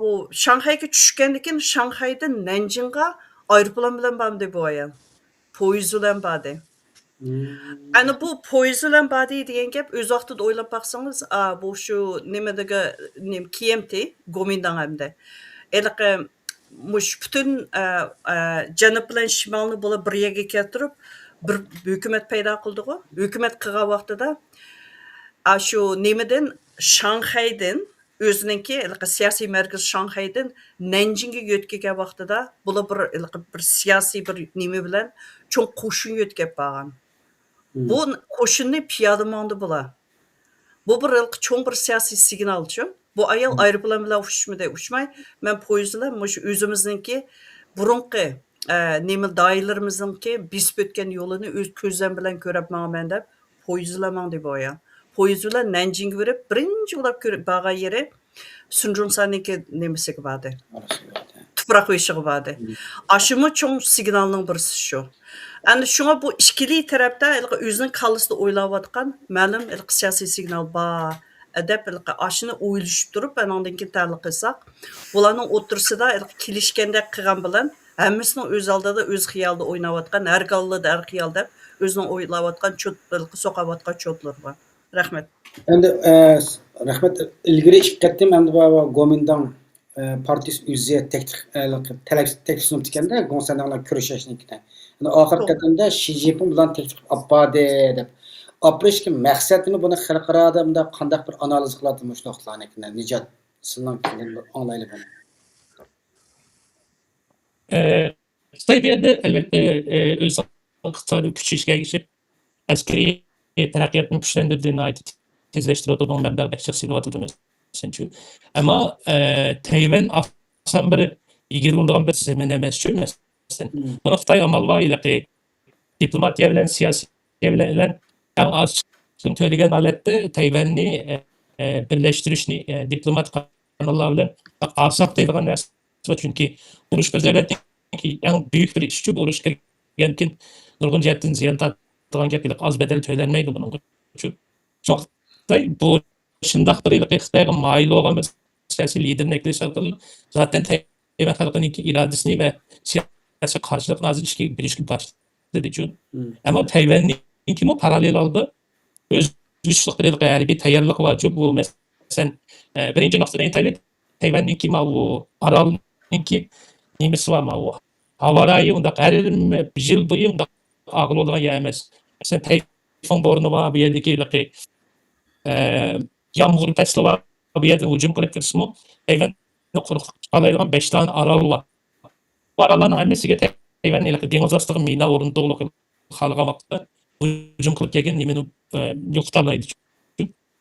bu Shanxayga tushgandan keyin Shanxaydan Nanjingga aeroplan bilan bordi bu ayol. Poyezd bilan bordi. Ana bu poyezd bilan bordi degan gap o'z vaqtida o'ylab baqsangiz, bu shu nimadagi KMT Gomindan hamda mush butun janub bilan shimolni bo'lib bir yerga keltirib bir hukumat paydo qildi-ku. Hukumat qilgan vaqtida shu nimadan Shanxaydan o'zininki siyosiy markaz Shanxaydan Nanjingga yo'tkagan vaqtida bular bir siyosiy bir nima bilan cho'ng qo'shin yo'tkab borgan. Bu qo'shinni piyoda mondi bular. Bu bir cho'ng bir siyosiy signalchi. Bu ayol aeroplan bilan uçmay, men poyezd bilan mush o'zimizningki burunqi nima doirlarimizningki besib o'tgan yo'lini o'z ko'zim bilan ko'rib ma'man deb poyezd bilan mandi bu ayol. Poyezd bilan Nanjingga berib, birinchi ulab ko'rib borgan yeri Sunjunsaniki nimasiga bordi. Tuproq o'shiga bordi. Ashimi cho'ng signalning birisi shu. Ana shunga bu ikkili tarafda o'zining qallisida o'ylayotgan ma'lum siyosiy signal bor. Adab ashini o'ylashib turib, andan keyin ta'liq qilsak, bularning o'tirsida kelishganda qilgan bilan hammasining o'z oldida o'z xiyolida o'ynayotgan, har gallada har xiyol deb o'zining o'ylayotgan so'qayotgan chotlar bor. Rahmat. Endi rahmat ilgari ishib ketdim. Endi bu Gomindan partiyasi o'zi taklif sunib ekanda, Gongsandan kurashishnikda. Endi oxirgi qatimda Shi Jinping bilan taklif olib bordi deb. Aprishki maqsadini buni xalqaro bunda qanday bir analiz qiladi mushtoqlarni Nijot sizdan anglaylik buni. Xitoy bu yerda albatta o'z iqtisodiy kuchishga erishib askariy taraqqiyotni kuchlantirdiğini tezleştirdiğini onlardan bahsediyor silyaptimiz. Ama Tayvan aslında bir 20 bir zaman emas mesela. Bunu Xitoy amallar ile diplomatiya bilan siyosiy bilan az söyleyen alette Tayvan'ı birleştirişni diplomat kanallar bilan asap deydigan narsa. Çünkü urush özələtki en büyük bir işçi urush kelgankin nurgun jihatdan ziyon tortadigan gap az bedel to'lanmaydi buning uchun. Xitoy bu shundaq bir Xitoyga mayil bo'lgan siyosiy liderni eklashadi. Zaten Tayvan xalqining irodasini va siyosiy qarshilikni hozir ishga berishga boshladi uchun. Ammo Tayvanning bu paralel oldi o'z güçlükleri bir tayyorlik var. Bu mesela birinci noktada Tayvan'ınki bu Aral'ınki nimesi var mı o? Havarayı onda qararım bir yıl boyu onda ağıl olan yemez. Mesela Tayfun borunu var bir yerdeki yağmur pesli var bir yerde hücum kılıp kısmı Tayvan'ı kurup alaylan 5 tane Aral var. Bu Aral'ın hemmesi Tayvan'ın deniz astığı mina orunda olup halka baktı. Hücum kılıp gelgen nimeni yoxtamaydı.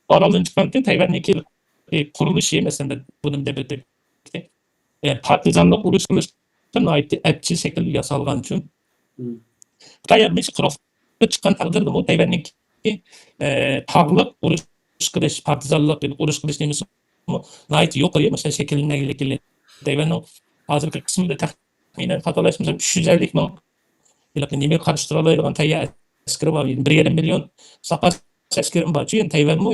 Aral'ın çıkarken Tayvan'daki kuruluş mesela bunun debeti. Partizanlık uruş kılıştan ait etçi şekilde yasalgan için. Xitoy yapmış kuruluşta çıkan takdirde bu Tayvan'daki tağlık uruş qilish, partizanlik, urush qilish nemasi nihoyat yuqori masalan shakllanganligi. Tayvanning hozirgi qismida taxminan xatolashmasam 350 ming nima qarshi tura oladigan tayyor askari bor. 1,5 million zapas askari bor. Chunki Tayvanmi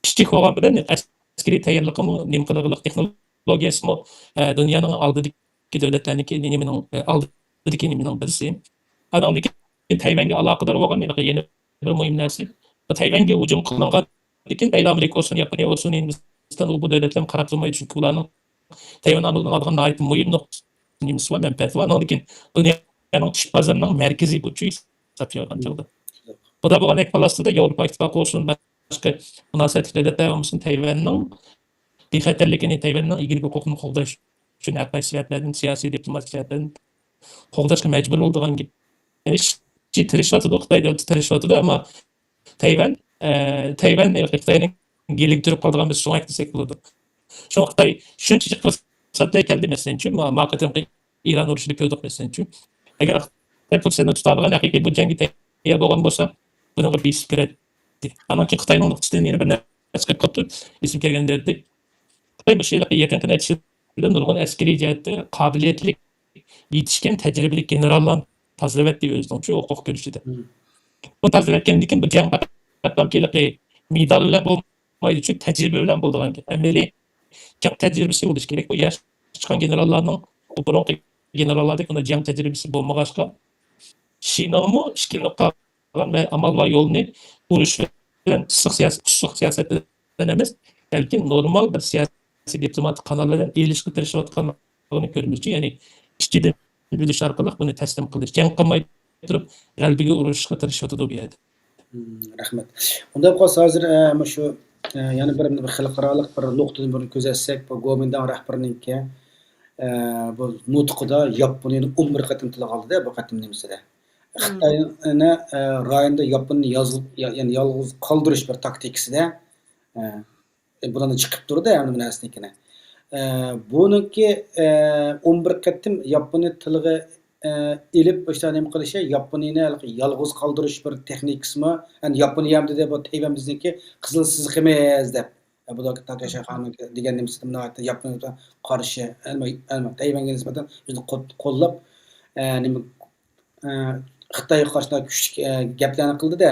kichik bo'lgan bilan askariy tayyorligimi, nima qiladigan texnologiyasimi dunyoning oldidagi davlatlarniki nimaning oldidagi nimaning birisi. Andan keyin Tayvanga aloqador bo'lgan yana bir muhim narsa. Tayvanga hujum qilingan lekin Amerika olsun, Yaponiya olsun, Hindiston bu davlatlar qarab turmaydi chunki ularning Tayvan oladigan nihoyat muhim nimasi var, menfaati var. Lekin dunyoning ish bozorining markaziy burchi hisoblangan chog'da. Bu da bo'lgan ekvalastida Yevropa ittifoqi olsun, boshqa munosabatli davlatlar olsun Tayvanning bexatarligini, Tayvanning egillik huquqini qo'llash uchun har qaysi jihatlardan siyosiy diplomatik jihatlardan qo'llashga majbur bo'lgan. Yani tirishayotdi, Xitoy davlati tirishayotdi, ammo Tayvan Xitoyning gelib turib qolgan bir so'ngak desak bo'ladi. Shu Xitoy shunchalik fursatlar keldi masalanchi, muvaqqatan Iran urushini ko'rdik masalanchi. Agar Xitoy fursatni tuta olgan haqiqiy bu jangga tayyor bo'lgan bo'lsa, buni besib kiradi. Ammo Xitoyning nuqtasidan yana bir narsa qoldi. Esim kelganda Xitoy bu şeylarga yaqin natijada nurg'un askariy jihatda qobiliyatli yetishgan tajribali generallarni tazrivatdi o'zining shu huquq ko'rishida. Bu tazrivatdan lekin bu jang balki medal bilan bo'lmaydi, chunki tajriba bilan bo'ladigan. Amaliy jang tajribasi bo'lishi kerak. Bu yosh chiqqan generallarning burungi generallardek unda jang tajribasi bo'lmag'achqa Shinami ishkilinib qolgan va amal va yo'lni urush bilan issiq siyosatdan emas, balki normal bir siyosiy diplomatik kanallardan elishga tirishayotganligini ko'ramiz. Ya'ni ishchidan bilish orqali buni taslim qilish, jang qilmay turib g'albiga urishga tirishayotdi bu yerda. Rahmat. Unda qolsa hozir shu yana bir xalqaroliq bir nuqtadan bir ko'zatsak, bu Gomindan rahbarininki bu nutqida Yaponiyani 11 qatim tilga oldi-da bu qatim nimasida. Xitoyni rayonda Yaponni ya'ni yolg'iz qoldirish bir taktikasida bularni chiqib turdi yani bu narsanikini. Buniki 11 qatim Yaponiya tiliga elib boshqa nima qilishi, Yaponiyani yolg'iz qoldirish bir texnikasimi, yani Yaponiya ham dedi bu Tayvan bizniki qizil siziq emas deb. Bu da Takashi Xon degan nimasi Yaponiyaga qarshi, Tayvanga nisbatan o'zini qo'llab nima Xitoyga qarshi kuchli gaplarni qildi-da.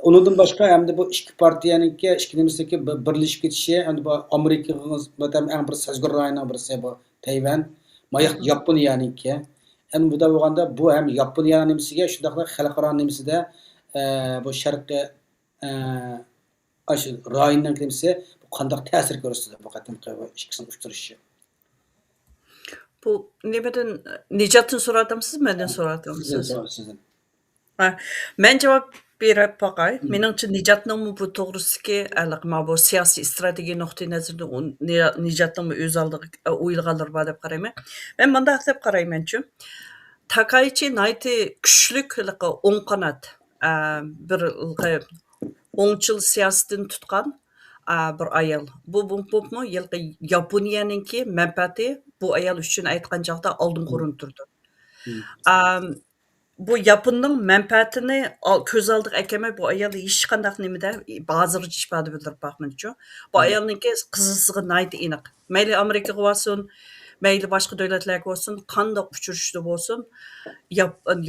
Undan boshqa hamda bu ikki partiyaniki, ikki nimasiniki birlashib ketishi, endi bu Amerikaga nisbatan eng bir sazgur rayonning birisi bu Tayvan, Yaponiyaniki. Endi bu da bo'lganda bu ham Yaponiya nimasiga, shundaqla xalqaro nimasida bu sharqqa shu rayonning nimasi qanday ta'sir ko'rsatdi bu qatimqi ikkisini uyshtirishi. Bu nimadan Nijatdan so'radimsiz, mendan so'radimsiz? Sizdan. Men javob berib boqay. Meningcha Nijatning bu to'g'risidagi bu siyosiy strategiya nuqtai nazaridan Nijatning o'z oldiga o'ylaganlar bor deb qarayman. Men bunday deb qaraymanchi. Takaichi nayti kuchlik o'ng qanot bir o'ngchil siyosatini tutgan bir ayol. Bu Yaponiyaningki manfaati bu ayol uchun aytgan chog'da oldin ko'rinib turdi. Bu Yaponning manfaatini ko'z oldiga kelmay bu ayol hech qanday nimada hozircha ifoda bildirib boqmaydi. Bu ayolningki qizilsig'i nayti aniq. Mayli Amerikaga bo'lsin, mayli boshqa davlatlarga bo'lsin, qanday uchrashishda bo'lsin,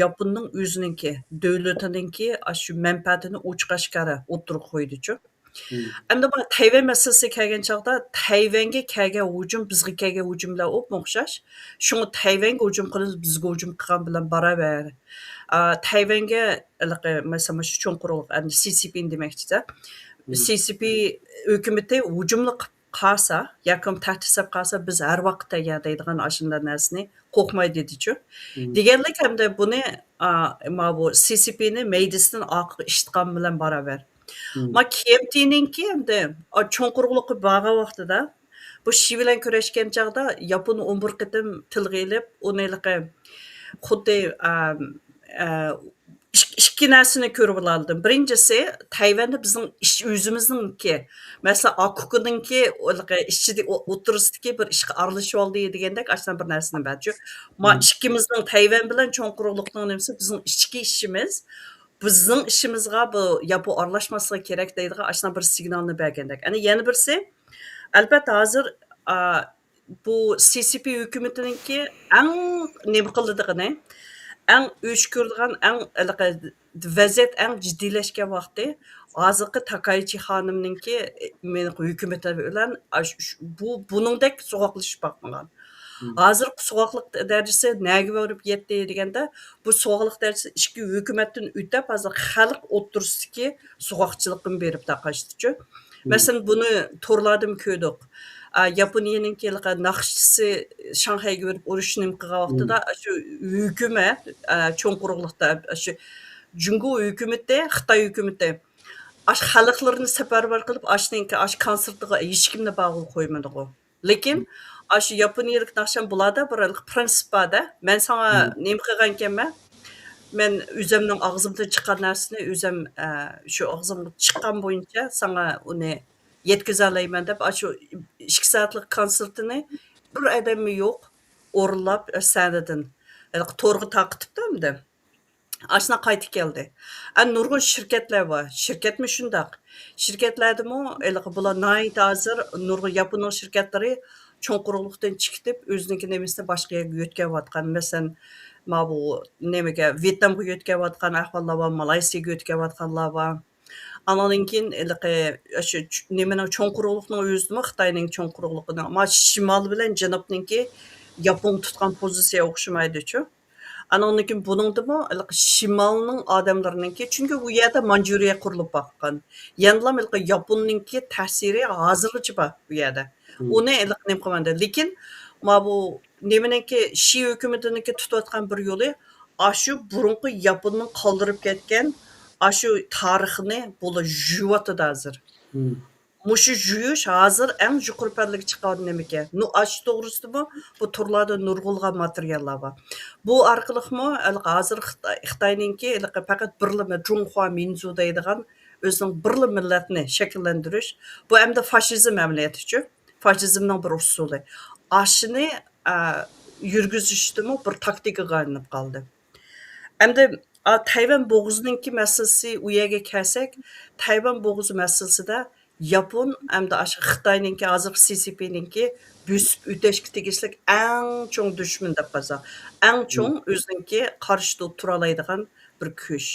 Yaponning o'zininki, davlatiningki shu manfaatini ochiq-oshkora o'tirib qo'ydi-chu. Endi bu Tayvan masalasiga kelgan chog'da Tayvanga kelgan hujum bizga kelgan hujumlar o'xshash. Shunga Tayvanga hujum qilib bizga hujum qilgan bilan barobar. Tayvanga masalan shu cho'nquruq endi CCP demoqchi-da. CCP hukumati hujumli qarsa, yoki tahdid qarsa biz har vaqt tayyor deydigan ashunday narsani qo'rqmaydi dedi-chu. Deganlik hamda buni bu CCPni meydisidan oqiga eshitgan bilan barobar. Ma KMT'ninki endi cho'nquruqlikqa borgan vaqtida bu Xi bilan kurashgan chog'da Yapon 11 qatim tilga elib, uni xuddi ikki narsani ko'rib oldim. Birinchisi Tayvanda bizning o'zimizningki, masalan, Akukuninki ishchida o'tirisidagi bir ishga aralashib oldi degandek ashuna bir narsani bor. Ma ikkimizning Tayvan bilan cho'nquruqlikning nimasi bizning ichki ishimiz bizning ishimizga bu yapon aralashmasligi kerak deydigan ashuna bir signalni bergandek. Ana yana birisi albatta hozir bu CCP hukumatiningki eng nima qiladiganini, eng o'shkurdigan, eng vaziyat eng jiddiylashgan vaqti hozirgi Takaichi xonimninki meni hukumati bilan buningdek so'g'oqlashib boqmagan. Hozir so'g'oqliq darajasi naga borib yetdi deganda, bu so'g'oqliq darajasi ikki hukumatdan o'tib, hozir xalq o'ttirsidagi so'g'oqchilikni berib taqashdichu. Masalan, buni torlardan ko'rdik. Yaponiyaninki naqshchisi Shanxayga berib urushni qilgan vaqtida shu hukumat cho'ng quruqliqda shu Jungo hukumati, Xitoy hukumati xalqlarni safarbar qilib, konsertiga hech kimni bog'lab qo'ymadi. Lekin shu yaponiyalik naqshan bularda bir prinsip borda. Men sana nima qilgan ekanman? Men o'zimning og'zimdan chiqqan narsani o'zim shu og'zimdan chiqqan bo'yicha sana uni yetkiza olayman deb shu 2 soatlik konsertini bir odammi yo'q o'rinlab sanadan to'rga taqitibdi. Aslında qaytib keldi. Nurg'un shirkatlar bor. Shirkatmi shundoq. Shirkatlardimi bular nihoyat hozir nurg'un yapon shirkatlari cho'ng quruqlikdan chiqib o'zining nemisini boshqa yerga yo'tkayotgan. Masalan, bu nimaga Vyetnamga yo'tkayotgan ahvollar bor, Malayziyaga yo'tkayotganlar bor. Andan keyin shu nimaning cho'ng quruqlikning o'zimi Xitoyning cho'ng quruqligining, ammo shimol bilan janubninki yapon tutgan pozitsiya o'xshamaydi-chu. Andan keyin buningdimi shimolning odamlarininki, chunki u yerda Manjuriya qurilib boqqan. Yanılam Yaponninki ta'siri hozirgacha bor bu yerda. Uni nima qilmadi. Lekin bu nimaninki Shi hukumatiniki tutayotgan bir yo'li shu burunqi Yaponning qoldirib ketgan shu tarixini bo'la juyotdi hozir. Mushu juyish hozir eng yuqori palliga chiqqan nimiga. Ash to'g'risida bu turlarda nurg'ulg'an materiallar bor. Bu orqaliqmi hozir Xitoyninki faqat birlama Junhua Minzu deydigan o'zining birli millatni shakllantirish, bu hamda fashizm amaliyoti-chu. Fashizmning bir usuli. Ashini yurgizishdimi bir taktikaga aylanib qoldi. Hamda Tayvan bo'g'uzininki masalasi u yerga kelsak, Tayvan bo'g'uzi masalasida Yapon hamda Xitoyninki hozir CCPninki bosib o'tashga tegishli eng cho'ng dushman deb qarasa, eng cho'ng o'zininki qarshida tura oladigan bir kuch.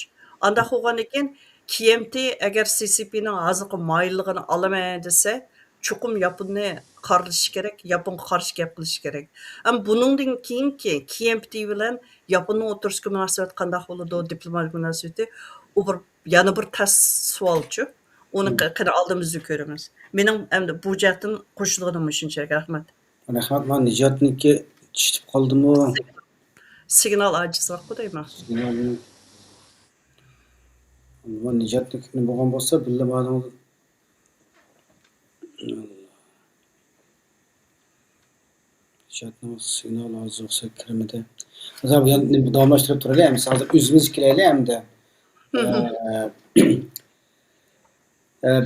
Anda bo'lgan ekan, KMT agar CCPning hozirgi moyilligini olaman desa, chuqum Yaponni qarshi kerak, Yaponga qarshi gap qilish kerak. Ham buningdan keyinki KMT bilan Yaponning o'tirishga munosabat qanday bo'ladi, diplomatik munosabati, u yana bir tas savolchi. Onu qana oldimizda ko'ramiz. Mening endi bu jihatdan qo'shilganim shunchalik. Rahmat. Rahmat. Men Nijotniki tushib qoldimi? Signal ojizroq deyman. Bu Nijotniki bo'lgan bo'lsa, bilmadim. Nijotning signal ojizroqsa kirmidi. Hozir bu davomlashtirib turaylik. Hozir o'zimiz kelaylik hamda.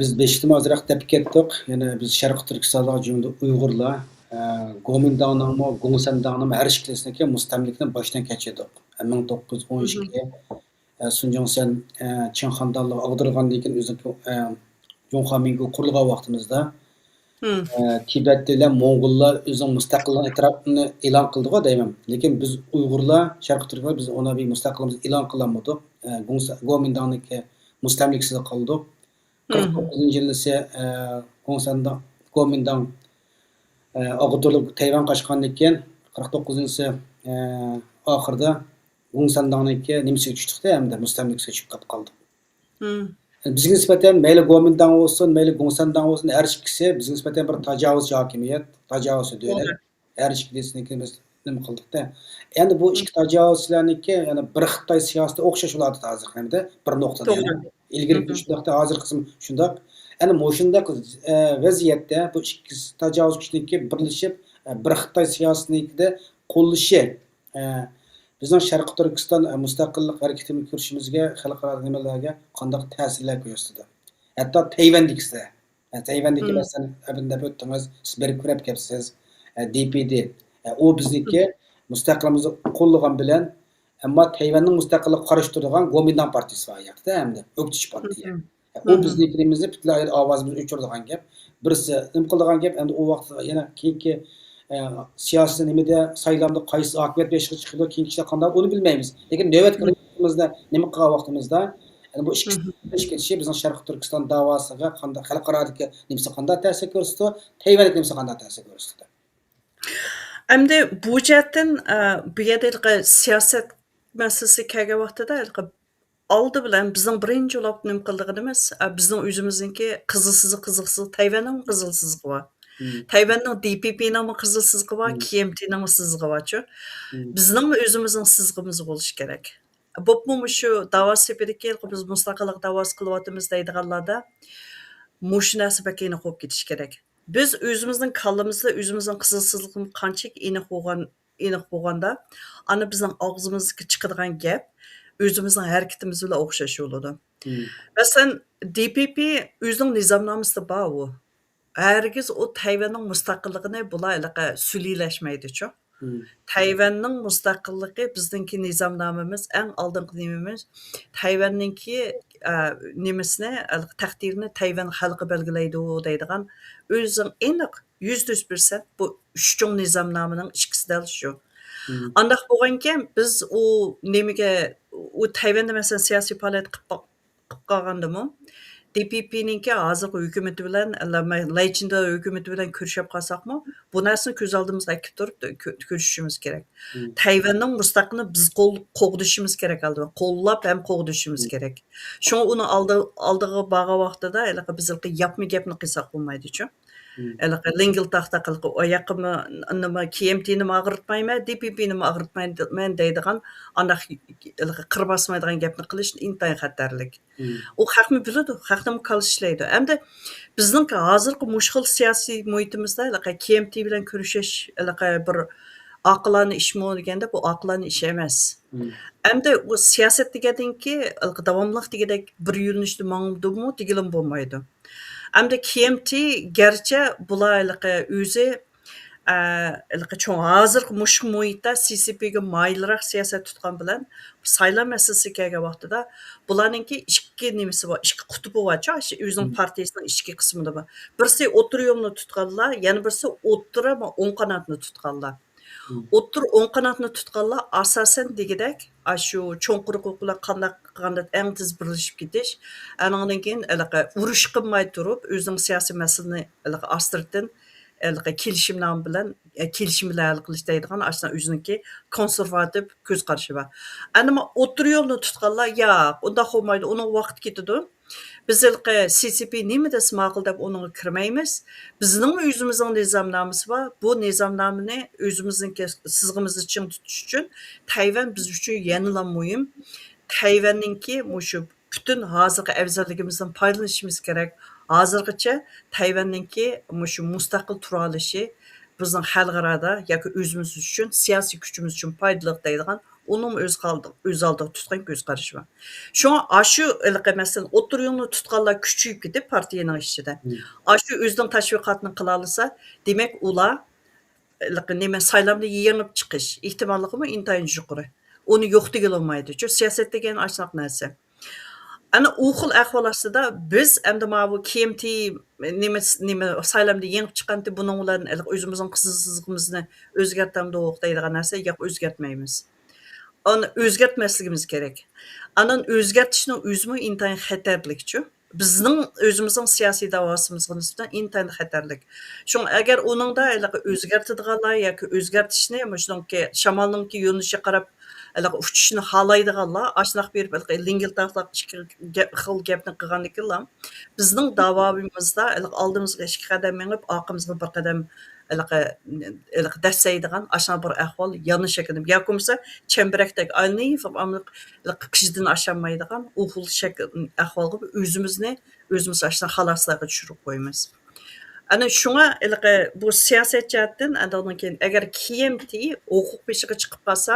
Biz beşiktim azraq deb ketdik. Yani biz Sharq Turkistonda jumda Uyg'urlar, Gomindangning, Gongsandanning har ikkisini mustamlikni boshdan kechirdik. 1912 Sunjongsan Chinxandallar ag'dirgandan keyin o'zi Junhua Mingu qurilgan vaqtimizda Tibetliklar, Mo'ng'ullar o'zining mustaqillik e'tirofini e'lon qildi-ku deyman. Lekin biz Uyg'urlar, Sharq Turklar biz ona bir mustaqilligimizni e'lon qilmadik. Gomindangning mustamliksiz qoldik. 49 yıl ise Gomindang ağıtılıp Tayvan qaçqandan keyin 49 yıl ise ahırda Gongsandangniki nimasiga tushdiqda hamda mustamlikasiga tushib qoldi. Bizga nisbatan mayli Gomindang bo'lsin, mayli Gongsandang bo'lsin, har ikkisi bizga nisbatan bir tajovuz hokimiyat, tajovuz davlat. Har ikkisiniki biz nima qildikda. Endi bu ikki tajovuzlarniki, ya'ni bir Xitoy siyosati o'xshash bo'ladi hozir hamda bir nuqtada. İlgili shundaqda hozir qism shundoq. Ana mo'shundaq vaziyatda bu ikki tajovuz kuchniki birlashib bir Xitoy siyosatida qo'llashi bizning Sharq Turkiston mustaqillik harakatini ko'rishimizga, xalqaro nimalarga qanday ta'sirlar ko'rsatdi. Hatto Tayvandikisda. Tayvandiki masalan, abinda o'tdingiz, siz berib ko'rib kelibsiz. DPD. O bizniki mustaqilligimizni qo'llagan bilan Ammo Tayvanning mustaqillik qarashi turgan Kuomintang partiyasi bor yoqda hamda o'qitish partiya. O biznikimizni butunlay ovozimizni o'chiradigan gap. Birisi nima qiladigan gap, endi u vaqt yana keyingi siyosiy nimada saylamda qaysi oqibat beshiga chiqadi, keyingilar qanday uni bilmaymiz. Lekin navbatgi vaqtimizda nima qilgan vaqtimizda bu ishga ketishi bizning Sharq Turkiston davosiga qanday xalqarodagi nimasi qanday ta'sir ko'rsatdi, Tayvanga nimasi qanday ta'sir ko'rsatdi. Endi bu jihatdan bu yerda siyosat masalasi kelgan vaqtida oldi bilan bizning birinchi bo'lib nima qilganimiz bizning o'zimizniki qizilsiz Tayvanning qizil sizig'i bor. Tayvanning DPP'ning qizil sizig'i bor, KMT'ning sizig'i bor-chu. Bizning o'zimizning sizig'imiz bo'lishi kerak. Bo'pmi shu davo sepidagi biz mustaqillik davosi qilyapmiz deydiganlarda mushu narsa bakayni qo'yib ketish kerak. Biz o'zimizning kallamizda o'zimizning qizilsizligimiz qanchalik aniq bo'lganda, ana bizning og'zimizga chiqadigan gap o'zimizning harakatimiz bilan o'xshash bo'ladi. Masalan, DPP o'zining nizomnomasida bor u. Hargiz o Tayvanning mustaqilligini bular suliylashmaydi-chu. Tayvanning mustaqilligi bizningki nizomnomamiz eng oldingi nimamiz. Tayvanningki nimasini, taqdirini Tayvan xalqi belgilaydi deydigan o'zing aniq 100% bu uchun nizomnomining ikkisidan shu. Andaq bo'lgankan biz u nimaga u Tayvanda masalan siyosiy faoliyat qilib qolgandimi? DPP'ninki hozirgi hukumati bilan, Laychinda hukumati bilan ko'rishib qolsaqmi, bu narsani ko'z oldimizga kelib turib ko'rishimiz kerak. Tayvanning mustaqilligini biz qo'g'dishimiz kerak albatta. Qo'llab ham qo'g'dishimiz kerak. Shunga uni oldiga borgan vaqtida biz yapma gapni qilsak bo'lmaydi-chu. Lingil taxta qilib oyoqimni nima KMT'ni ag'ritmayman, DPP'ni ag'ritmayman deydigan anaqa qirbasmaydigan gapni qilish intayin xatarlik. U xalqni biladi, xalqni kalishlaydi. Endi bizning hozirgi mushkil siyosiy muhitimizda KMT bilan ko'rishish bir aqlani ishmi deganda bu aqlani ish emas. Endi bu siyosat deganki davomli degandek bir yo'nalishda mangdimi degilim bo'lmaydi. Endi KMT garchi bular o'zi hozirgi mushkil muhitda CCPga mayliroq siyosat tutgan bilan saylam masalasi kelgan vaqtida bularningki ikki nimasi bor, ikki qutubi bor-chu, o'zining partiyasining ichki qismida bor. Birisi o'tir yo'lni tutganlar, yana birisi o'tira o'ng qanotni tutganlar. O'tir o'ng qanotni tutganlar asosan degidek shu cho'nquruq bilan qanday eng tez birlashib ketish, andan keyin urush qilmay turib o'zining siyosiy masalani astirdan kelishimlar bilan hal qilish deydigan o'ziniki konservativ ko'z qarashi bor. Ana o'tir yo'lni tutganlar yo'q, unda bo'lmaydi, uning vaqti ketadi. Biz CCP nima desa ma'qul deb uning kirmaymiz. Bizning o'zimizning nizomnomamiz bor. Bu nizomnomani o'zimizning sizg'imizni ching tutish uchun Tayvan biz uchun yanada muhim. Tayvanningki shu butun hozirgi afzalligimizdan foydalanishimiz kerak. Hozirgacha Tayvanningki shu mustaqil tura olishi bizning xalqaro yoki o'zimiz uchun siyosiy kuchimiz uchun foydali deydigan onun o'z oldiga tutgan ko'z qarashi bor. Shunga shu masalan o'tir yo'lni tutganlar kuchayib ketib partiyaning ichida. Shu o'zining tashviqotini qila olsa, demak ular nima saylamda yengib chiqish ehtimolligi intayin yuqori. Uni yo'q degan olmaydi. Chunki siyosat degan ashunaq narsa. Ana u xil ahvol ostida biz endi bu KMT nima saylamda yengib chiqqanda buning bilan o'zimizning qizilsizligimizni o'zgartamdiq deydigan narsa yo'q, o'zgartmaymiz. Onu o'zgartmasligimiz kerak. Anan o'zgartishning o'zimi intayin xatarlikchu. Bizning o'zimizning siyosiy davosimizga nisbatan intayin xatarlik. Shunga agar uningda o'zgartadiganlar yoki o'zgartishni shuningki shamolningki yo'nalishiga qarab uchishni xohlaydiganlar ashunaq berib lingil taqlaq xil gapni qilgandikilar bizning davomimizda oldimizga ikki qadam mengib orqamizga bir qadam dastsaydigan ashuna bir ahvol yonish ekan. Yoki bo'lmasa chambarakdek aylanib qishdan ashamaydigan u xil shakl ahvolga o'zimiz ashuna xaloslarga tushirib qo'yamiz. Ana shunga bu siyosat jihatdan undan keyin agar KMT huquq peshiga chiqib qolsa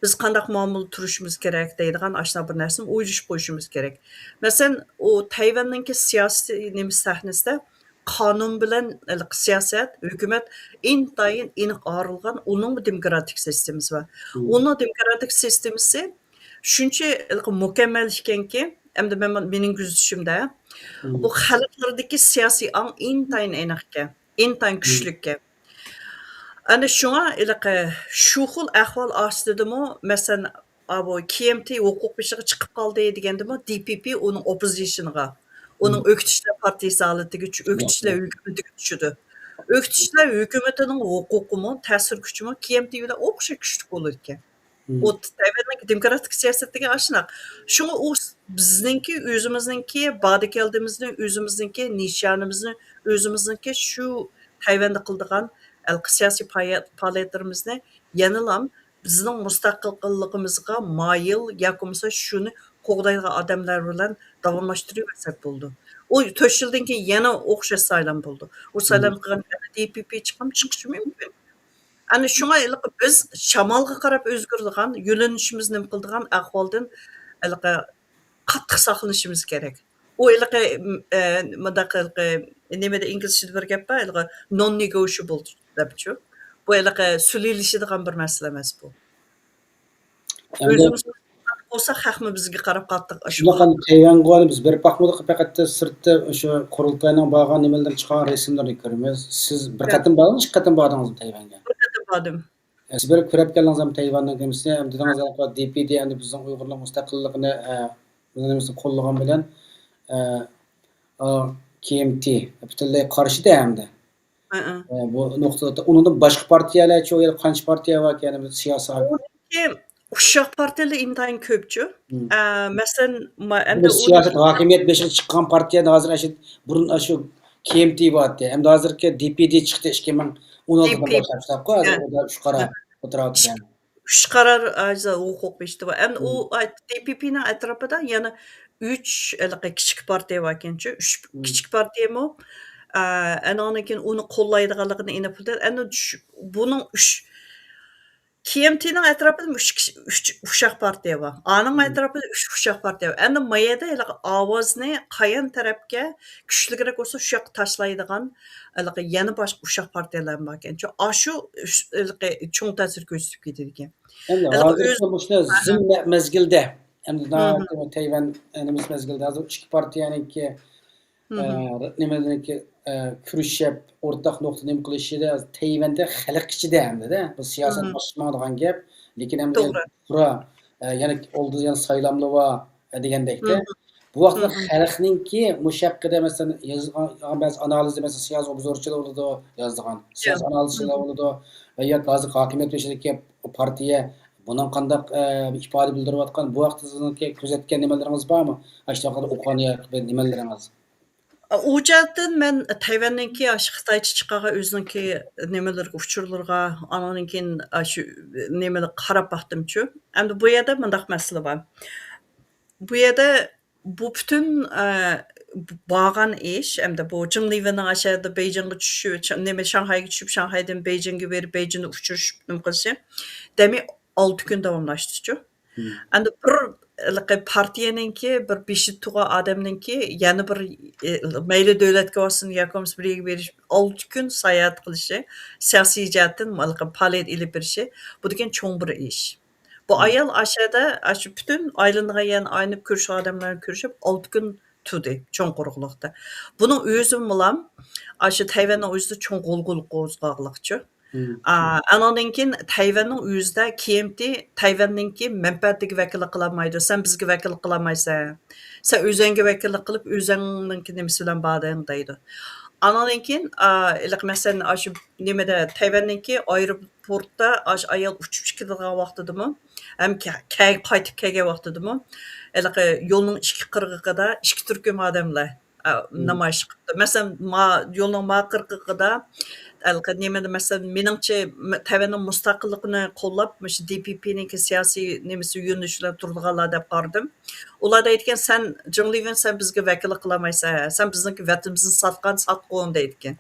biz qanday muomala turishimiz kerak deydigan ashuna bir narsani o'ylashib qo'yishimiz kerak. Masalan, u Tayvanningki siyosiy nima sahnasida qonun bilan siyosat, hukumat intayin aniq ayrılgan onun demokratik sistemasi var. Onun demokratik sistemasi shuncha mukammal ekanki, endi mening kuzatishimda bu xalqlardagi siyosiy ong intayin aniq ekan, intayin kuchli ekan. Ana shunga shu xil ahvol ostidami, masalan, bu KMT huquq beshiga chiqib qoldi degandimi, DPP uning oppositionga, uning o'qitishlar partiyasi holatiga, o'qitishlar hukumatiga tushdi. O'qitishlar hukumatining huquqimi, ta'sir kuchimi KMT bilan o'xshash kuchli bo'lar ekan. O Tayvanning demokratik siyosatiga ashunaq. Shunga u bizningki, o'zimizningki, badi keldimizni, o'zimizningki nishonimizni, o'zimizningki shu Tayvanda qildigan siyosiy faoliyatlarimizni yanalam bizning mustaqilligimizga moyil yoki bo'lmasa shuni qo'g'daydigan odamlar bilan davomlashtirib bo'ldi. U 4 yildan keyin yana o'xshash saylan bo'ldi. U saylan qilgan DPP chiqishi mumkin. Ana shunga biz shamolga qarab o'zgaradigan, yo'linishimizni nima qiladigan ahvoldan qattiq saqlanishimiz kerak. U mundaq nimada inglizchada bir gap bor, non-negotiable debchu. Bu so'lilishadigan bir masala emas bu. O'zimiz bo'lsa haqmi bizga qarab qattiq shunaqa Tayvanga biz berib baxmadiq, faqat sirtda o'sha qurultayning borgan nimalardan chiqqan rasmlarni ko'ramiz. Siz bir qatim bordingiz, ikki qatim bordingizmi Tayvanga? Bir qatim bordim. Siz berib ko'rib keldingizmi Tayvandan kimisi? Dedingiz DPD endi bizning Uyg'urlar mustaqilligini bizning qo'llagan bilan KMT butunlay qarshida hamda. Bu nuqtada undan boshqa partiyalar-chi, yo'q qancha partiya bor ekan siyosiy Uşaq partiyalar intayin ko'pchu. Masalan, endi siyosat hokimiyat beshiga chiqqan partiyada hozir burun shu KMT bo'lyapti. Endi hozirgi DPD chiqdi 2016dan boshlab hozir shu qara o'tiryapti. Uch qarar huquq beshdi va endi u DPPning atrofida yana 3 kichik partiya bor ekan-chi. 3 kichik partiyami anidan keyin uni qo'llaydiganligini aniqladi. Endi buning 3 KMT'ning atrofida 3 uşaq partiya bor. Aning atrofida 3 uşaq partiya bor. Endi mayada ovozni qayan tarafga kuchliroq bo'lsa shu yoqqa tashlaydigan yana boshqa uşaq partiyalar bor ekan. Shu cho'ng ta'sir ko'rsatib ketadi ekan. Endi hozir bu zim mezgilda, endi Tayvan mezgilda hozir ikki partiyaniki nimadaniki kurashib o'rtaq nuqta nima qilishida Tayvanda xalq ichida hamda bu siyosat boshlanadigan gap, lekin ham pura yana oldi yana saylamlar va degandekda bu vaqtda xalqninki mushaqqida masalan yozgan ba'zi analiz masalan siyosiy obzorchilar bo'ladi, yozgan siyosiy analizchilar bo'ladi va yoki hozir hokimiyat beshidagi partiya bundan qandaq ifoda bildirayotgan bu vaqtda sizniki kuzatgan nimalaringiz bormi? Ashtaqa o'qiyotgan nimalaringiz? U jihatdan men Tayvanningki Xitoycha chiqqan o'ziniki nimalarga uchurlarga anadan keyin shu nimalar qarab baxtimchu. Endi bu yerda mundaq masala bor. Bu yerda bu butun borgan ish, endi bu Jinglivenning aşağıda Beijingga tushishi, nima Shanghayga tushib, Shanghaydan Beijingga berib, Beijingni uchirish nima qilishi, demak 6 kun davomlashdi-chu. Endi bir partiyaningki bir beshi tug'a odamningki yana bir mayli davlatga olsin yoki biriga berish 6 kun sayohat qilishi, siyosiy jihatdan faoliyat ilib berishi bu degan cho'ng bir ish. Bu ayol aşağıda shu butun aylangan aynib ko'rish odamlarni ko'rishib 6 kun turdi cho'ng quruqlikda. Buning o'zi bilan shu Tayvanning o'zida cho'ng g'ulg'ul qo'zg'oqliqchi. Anadan keyin Tayvanning o'zida KMT Tayvanningki manfaatiga vakillik qilolmaydi. Sen bizga vakillik qilolmaysan. Sen o'zingga vakillik qilib o'zingning nimasi bilan bording deydi. Anadan keyin masalan shu nimada Tayvanningki aeroportda ayol uchib chiqadigan vaqtidami, ham qaytib kelgan vaqtidami, yo'lning ikki qirg'og'ida ikki turkum odamlar namoyish qildi. Masalan, yo'lning ma qirg'og'ida nimada masalan meningcha Tayvanning mustaqilligini qo'llab, shu DPPning siyosiy nimasi yo'nalishlar turdiganlar deb qaradim. Ular aytgan, sen Jingliven sen bizga vakillik qilolmaysan, sen bizniki vatanimizni satqon deydigan.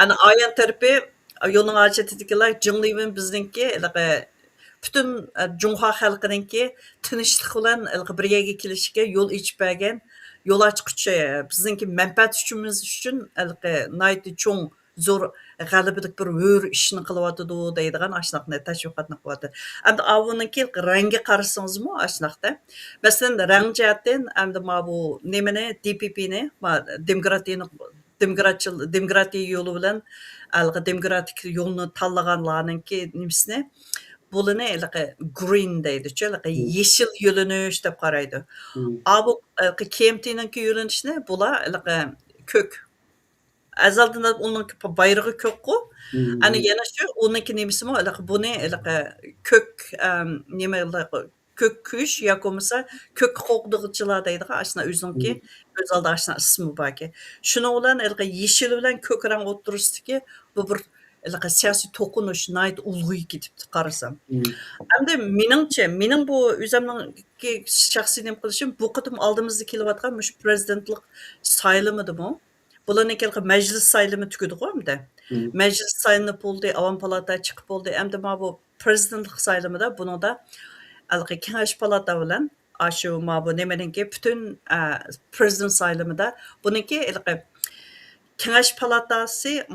Ana ayan tarafi yo'lning hojatidagilar Jingliven bizniki butun Junxo xalqininki tinchlik bilan bir yerga kelishiga yo'l ichib bergan yol açqıçı bizningki menfaat üçün nayti çoğ zor g'alabilik bir өр ishni qilyotidi deydigan ashnaqni tashviqotni qilyapti. Endi avuniki rangi qarasangizmi ashnaqda. Masalan, rang jihatdan endi bu nimani DPPni, demokratiya yo'li bilan demokratik yo'lni tanlaganlarninki nimasini bulini green deydi-chi, yeşil yo'linish deb qaraydi. Bu KMT'ninki yo'linishni bular ko'k. Azaldan onun bayrığı kökku. Ana yana şu onunki nemisi mi? Bu ne? Kök neme kök kuş ya komsa kök kokduğuçılar deydi. Aslında özünki öz aldı aslında ismi baki. Şunu olan yeşil bilen kök rang oturuştu ki bu bir siyasi tokunuş nayt ulğuy gidip qarasam. Hem de mening bu özümningki şahsi nem qilishim bu qitim aldığımızda kelyapgan mush prezidentlik saylımıdı bu. Bularninki meclis saylımı tüküdü qo'ymidi. Meclis saylımı bo'ldi, avam palata chiqib bo'ldi. Endi bu prezidentlik saylımida buningda kengash palata bilan shu bu nimaninki butun prezident saylımida buniki kengash palatasi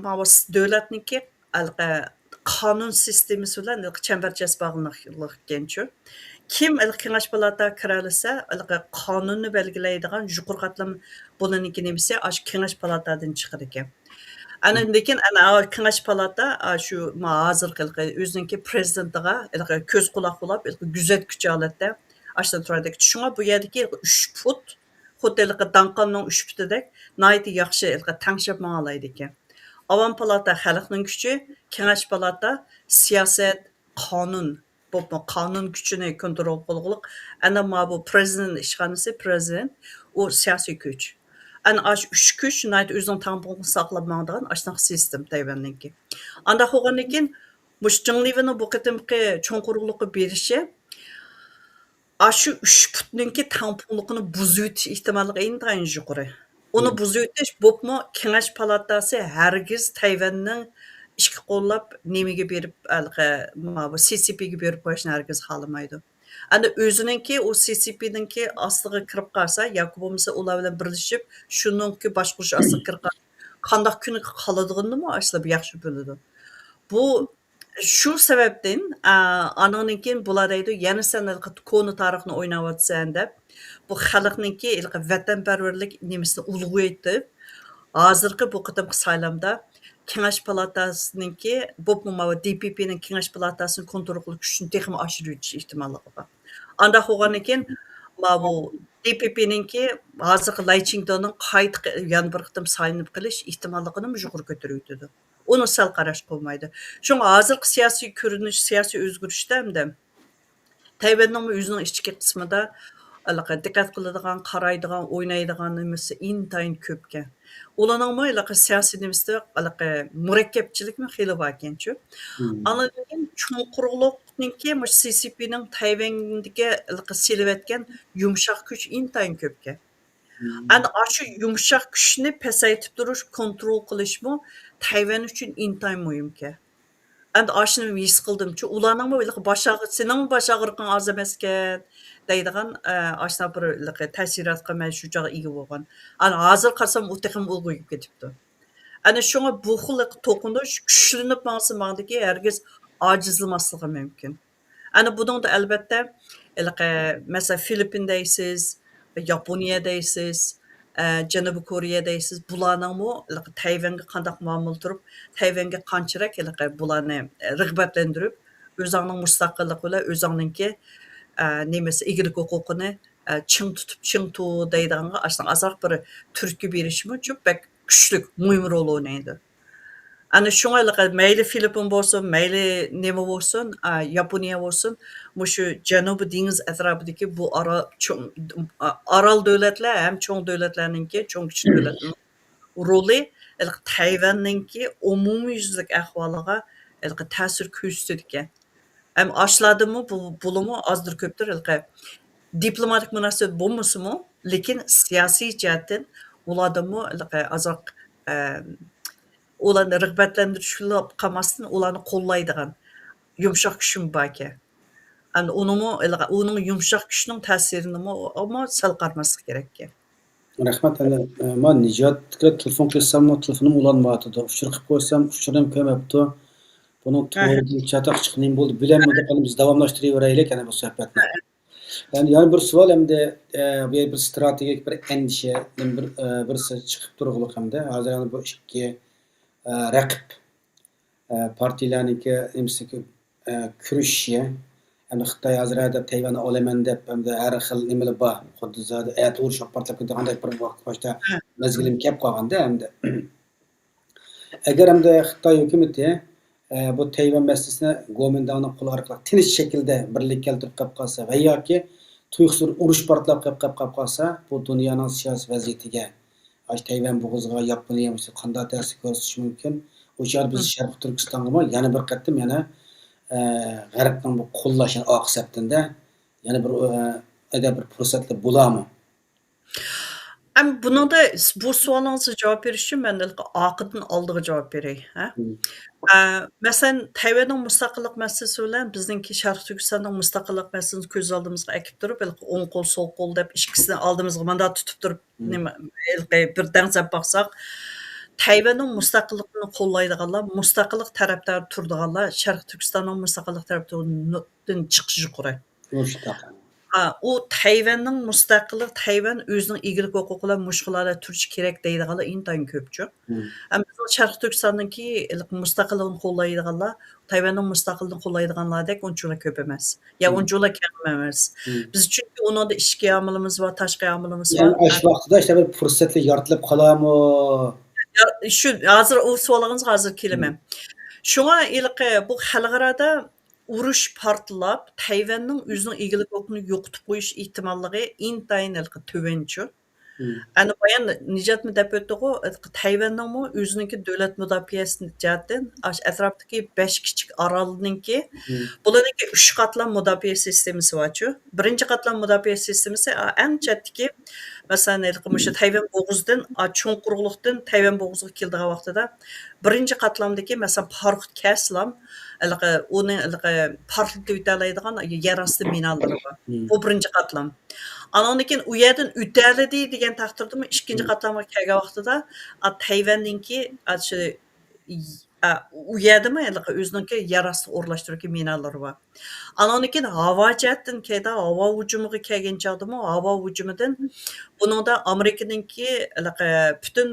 davlatniki qonun sistemasi bilan chambarchas bog'liqlik ekanchu. Kim kengash palata kiralasa, qonunni belgilaydigan yuqori qatlam bularniki nimasi shu kengash palatadan chiqar ekan. Lekin kengash palata shu hozirgi o'ziniki prezidentiga ko'z quloq bo'lib, kuzatuvchi holatda ashdan turadi. Shunga bu yerdagi 3 fut xuddi danqonning 3 futidek nihoyatda yaxshi tangshab manglaydi ekan. Avam palata xalqning kuchi, kengash palata siyosat, qonun qonun kuchini kontrol qilgulik. Ana bu prezident ishxonasi, prezident u siyosiy kuch. Ana shu 3 kuch nihoyat o'zining tamponni saqlab mangdigan ashnaqa sistem Tayvanninki. Anda bo'lgandan keyin mush Jinglivni bu qitimqi cho'nqurliqni berishi shu 3 futninki tamponliqini buzib o'tish ehtimolli intayin yuqori. Uni buzib o'tish bo'pmi kengash palatasi hargiz Tayvanning ishga qo'llab nemaga berib bu CCPga berib qo'yishni hargiz xohlamaydi. Ana o'zininki o CCPninki ostiga kirib qolsa yoki bo'lmasa ular bilan birlashib shuningki boshqarish ostiga kirib qolsa qanday kuni qoladiganimi aslida yaxshi bo'ladi. Bu shu sababdan anandan keyin bular deydi yana sen koni tarixni o'ynayotsan deb bu xalqninki vatanparvarlik nimasini ulg'aytib hozirgi bu qitimqi saylamda kengash palatasininki bu DPPning kengash palatasini kontrol qilish kuchini texmi oshirish ehtimoli bor. Anda bo'lgandan keyin bu DPPninki hozirgi Lai Ching-tening qayta yana bir qitim saylanib qilish ehtimolligini yuqori ko'tarib Onu sal qarash qolmaydi. Shunga hozirgi siyosiy ko'rinish, siyosiy o'zgarishda hamda Tayvanning o'zining ichki qismida diqqat qiladigan, qaraydigan, o'ynaydigan nimasi intayin ko'pkan. Ularning siyosiy nimasida murakkabchilikmi xili bor ekan-chu. Lekin cho'nqurliqninki CCPning Tayvanga selivatgan yumshoq kuch intayin ko'pkan. Ana shu yumshoq kuchni pasaytib turish, kontrol qilishmi Tayvan uchun intayin muhimki. Endi shuni his qildimchi, ularning sening bosh og'riqing oz emas ekan deydigan ashna bir ta'sirotga men shu joyga ega bo'lgan. Ana hozir qarsam u texim ulg'ayib ketibdi. Ana shunga bu xil to'qinish kuchlanib mangsi hargiz ojizlamasligi mumkin. Ana buningda albatta masalan Filippindaysiz, Yaponiyadaysiz, Janubiy Koreyadaysiz. Bularningmi Tayvanga qanday muomala turib, Tayvanga qancharak bularni rag'batlantirib, o'zining mustaqilligi bilan o'ziningki nemasi egalik huquqini ching tu deydiganga aslida azroq bir turtki berishmi uchun bak kuchli muhim rol o'ynaydi. Ana shunga mayli Filippin bo'lsin, mayli nima bo'lsin, Yaponiya bo'lsin, shu Janubiy dengiz atrofidagi bu orol davlatlar ham cho'ng davlatlarningki, cho'ng kuchli davlatning roli Tayvanninki umumyuzlik ahvoliga ta'sir ko'rsatdi ekan. Ham ashladimi bulimi ozdir ko'pdir diplomatik munosabat bo'lmasimi, lekin siyosiy jihatdan ulardami azroq ularni rag'batlantirish qilmasdan ularni qo'llaydigan yumshoq kuchim bor ekan. Uning yumshoq kuchning ta'sirini sal qarmaslik kerak ekan. Rahmat. Men Nijatga telefon qilsam, telefonim ulanmayapti. Uchur qilib qo'ysam, uchurim ko'mabdi. Buning to'g'ri chatoq chiqning bo'ldi. Bilamadi qolib biz davomlashtiraveraylik ana bu suhbatni. Yani bir savol hamda bir strategik bir endişe birisi chiqib turg'liq hamda hozir yani bu ikki raqib partiyalarniki nimsiki kurashishi yani Xitoy hozir hadab Tayvanni olaman deb hamda har xil nimalar bor. Xuddi zodi urush portlab ketgandek bir vaqt boshda mezgilim kelib qolganda hamda agar hamda Xitoy hukumati bu Tayvan masalasini Gomindanning qo'li orqali tinch shaklda birlik keltirib qolib qolsa va yoki tuyuqsiz urush portlab qolib qolsa bu dunyoning siyosiy vaziyatiga Tayvan bo'g'oziga Yaponiya qanday ta'sir ko'rsatishi mumkin? O'sha biz Sharq Turkistonga yana bir qatim yana g'arbning bu qo'llashi oqibatida yana bir agar bir fursatlar bo'ladimi? Ama buna da bu sualınıza cevap veriş için ben de akıdın aldığı cevap vereyim. Mesela Tayvan'ın müstakillik meselesi bilen bizimki Şarkı Türkistan'ın müstakillik meselesini göz aldığımızda ekip durup on kol sol kol deyip ikisini aldığımızda mandat tutup durup bir dengizep baksak Tayvan'ın müstakillikini kollaydıqanlar, müstakillik taraftarı turduğanlar Şarkı Türkistan'ın müstakillik taraftarından çıkışı yukarı. O Tayvan'ın müstakillik, Tayvan özünün igilik huquqlar, muşqullara turç kerak deydiganlar intayin köpçü. Ama biz Şarkı Türkistan'daki müstakilligini kollaydiganlar, Tayvan'ın müstakilligini kollaydiganlardek onçula köp emas. Ya onçula kəm emas. Biz çünkü onun da işki amilimiz var, taşqi amilimiz var. Yani aş vaqtida işte bir fursatlar yaratılıp qalamı? Şu hazır o sualınız hazır kelimem. Şuna ilqi bu xalqarada urush portlab Tayvanning o'zining egilik huquqini yo'qotib qo'yish ehtimolligi intayin tuvanchi. Ana bayan Nijatmi deb o'tdi-ku, Tayvanning o'ziniki davlat mudofaasi jihatdan atrofdagi 5 kichik orolninki bularniki 3 qatlam mudofaa sistemasi bor-ku. Birinchi qatlam mudofaa sistemasi eng chetdagi masalan o'sha Tayvan bo'g'ozidan, cho'nqurliqdan Tayvan bo'g'oziga keldigan vaqtida birinchi qatlamdagi masalan Parxut Kaslam uni portlatib o'talaydigan yerosti minalari bor. Bu birinchi qatlam. Andan keyin u yerdan o'taladi degan taqdirda ikkinchi qatlamga kelgan vaqtida Tayvanninki u yerdami o'ziniki yerosti o'rlashtiruvchi minalari bor. Andan keyin havo jihatdan keldi, havo hujumiga kelgan chog'dami havo hujumidan buningda Amerikaninki butun